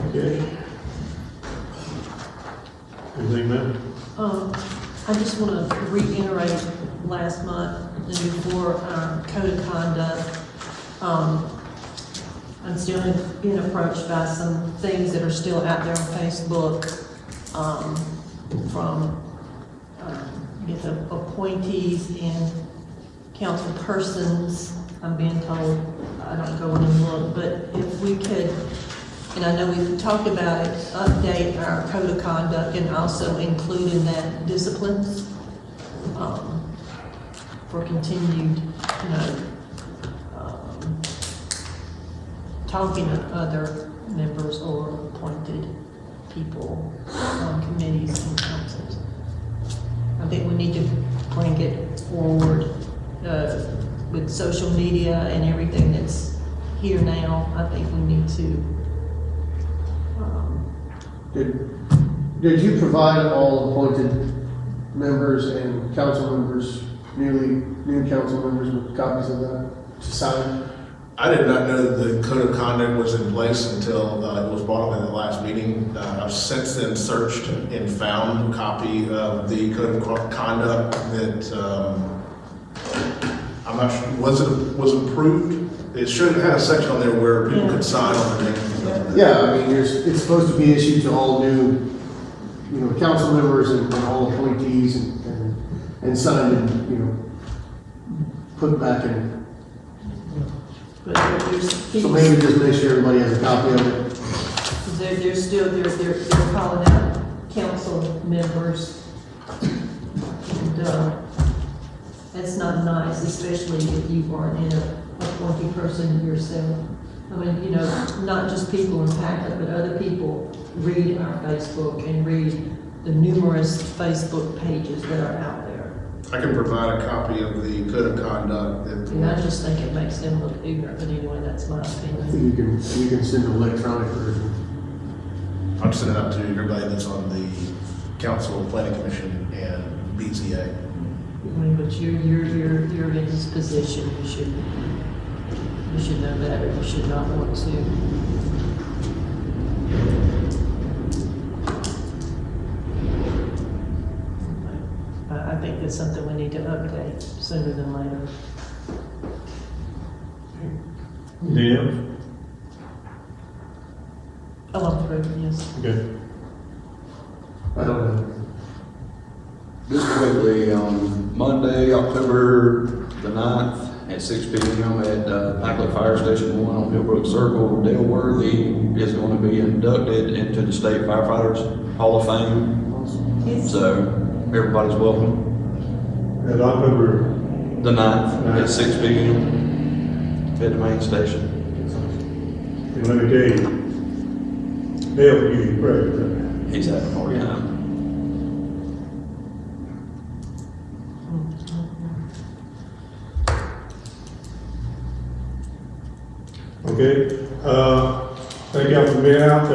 Okay. Anything, ma'am? I just want to reiterate last month and before our code of conduct. I'm still being approached by some things that are still out there on Facebook from the appointees and council persons. I'm being told I don't go in and look, but if we could, and I know we've talked about it, update our code of conduct and also include in that disciplines. for continued, talking to other members or appointed people on committees and councils. I think we need to bring it forward, with social media and everything that's here now. I think we need to, Did you provide all appointed members and council members, new council members with copies of that to sign? I did not know the code of conduct was in place until it was brought up in the last meeting. I've since then searched and found a copy of the code of conduct that I'm not sure, was approved? It should have had a section on there where people could sign on their names. Yeah, I mean, it's supposed to be issued to all new, council members and all appointees and signed and, put back in. but there's. So maybe just make sure everybody has a copy of it. They're still, they're calling out council members. And, that's not nice, especially if you aren't in a appointed person yourself. I mean, not just people in Pacolet, but other people read our Facebook and read the numerous Facebook pages that are out there. I can provide a copy of the code of conduct that. And I just think it makes them look ignorant, but anyway, that's my I opinion. think you can send an electronic version. I'll send it out to everybody that's on the council, planning commission, and BZA. I mean, but you're in this position, you should know better, you should not want to. I think that's something we need to update sooner than later. Yeah, Oh, I'm through, yes. okay. I don't know. Just quickly, on Monday, October the 9th, at 6 p.m. at Pacolet Fire Station 1 on Millbrook Circle, Dale Worthy is going to be inducted into the State Firefighters Hall of Fame. So, everybody's welcome. At October, The 9th, at 6 p.m. at the main station. and let me tell you, Dale give you credit. He's having a hard time. Okay, thank y'all for being out.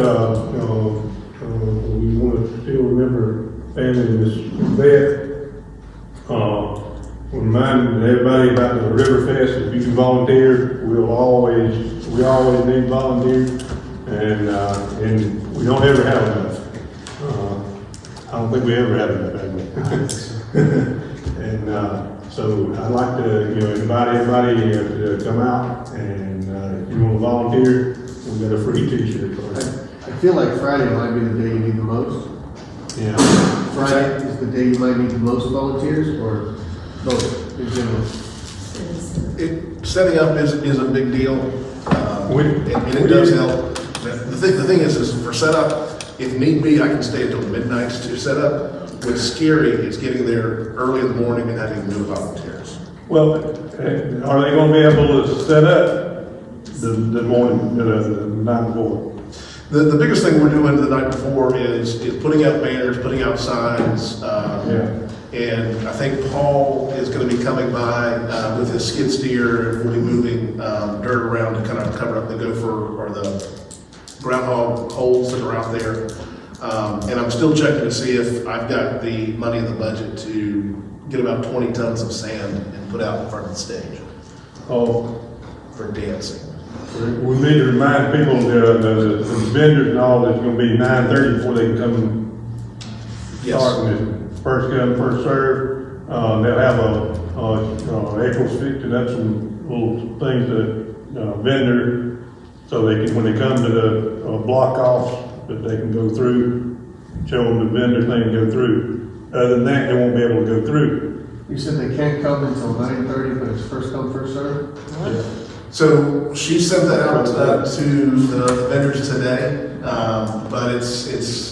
We want to still remember family Miss McBeth. Remind everybody about the Riverfest. If you can volunteer, we always need volunteers, and we don't ever have enough. I don't think we ever have enough, and so I'd like to, invite everybody to come out, and if you want to volunteer, we got a free T-shirt for you. I feel like Friday might be the day you need the most. Yeah. Friday is the day you might need the most volunteers, or both in general? Setting up is a big deal, and it does help. The thing is for setup, if need be, I can stay until midnight to set up. What's scary is getting there early in the morning and having to move volunteers. Well, are they going to be able to set up the morning, the night before? The biggest thing we're doing the night before is putting out banners, putting out signs. And I think Paul is going to be coming by with his skid steer, and we'll be moving dirt around to kind of cover up the gopher or the groundhog holes that are out there. And I'm still checking to see if I've got the money in the budget to get about 20 tons of sand and put out in front of the stage for dancing. We need to remind people, the vendors and all, that it's going to be 9:30 before they can come. Yes. Starting it, first come, first serve. They'll have April's fixing up some little things that vendor, so they can, when they come to the block offs, that they can go through, show them the vendor thing and go through. Other than that, they won't be able to go through. You said they can't come until 9:30, but it's first come, first serve? Yeah. So she sent that out to the vendors today, but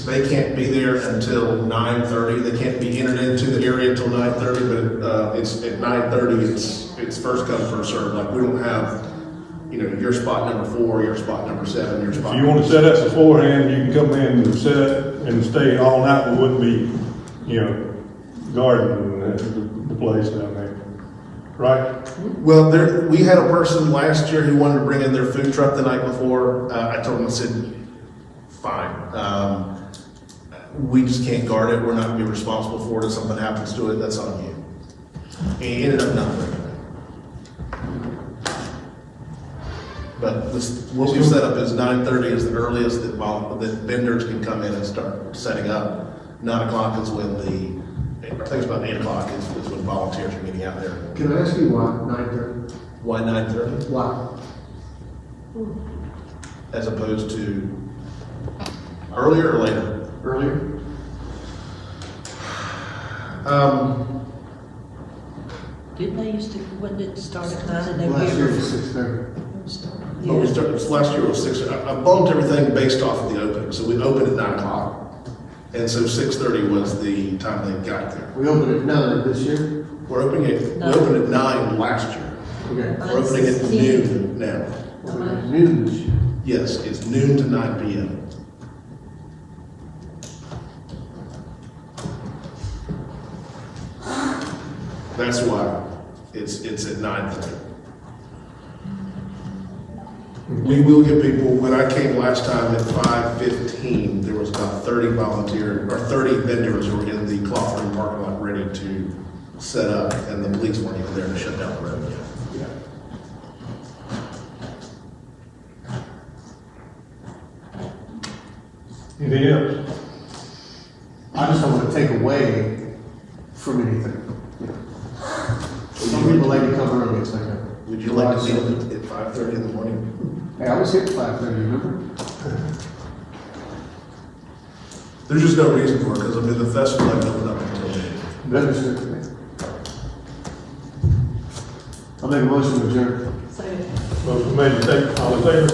they can't be there until 9:30. They can't be entered into the area until 9:30, but it's at 9:30, it's first come, first served. Like, we don't have, your spot number 4, your spot number 7, your spot. If you want to set up beforehand, you can come in and set up and stay all night. We wouldn't be, guarding the place down there, right? Well, we had a person last year who wanted to bring in their food truck the night before. I told him, I said, fine. We just can't guard it. We're not going to be responsible for it. If something happens to it, that's on you. And he ended up not bringing it. But what we've set up is 9:30 is the earliest that vendors can come in and start setting up. 9 o'clock is when I think it's about 8 o'clock is when volunteers are getting out there. Can I ask you why 9:30? Why 9:30? Why? As opposed to earlier or later? Earlier? Didn't they used to, when it start at 9 and they Last year were? was 6:30. Last year was 6. I bumped everything based off of the opening. So we opened at 9 o'clock. And so 6:30 was the time they got there. We opened at 9 this year? We opened at 9 last year. Okay. We're opening at noon now. Opened at noon this year. Yes, it's noon to 9 p.m. That's why it's at 9:30. We will get people, when I came last time at 5:15, there was about 30 vendors who were in the Clothroom parking lot ready to set up, and the police weren't even there to shut down the road yet. Anything else? I just don't want to take away from anything. Some people like to come early, it's like a. Would you like to meet at 5:30 in the morning? Hey, I was here at 5:30, remember? There's just no reason for it, because the festival doesn't open up until May. That is good. I'll make a motion to adjourn. Second. Motion made, all in favor?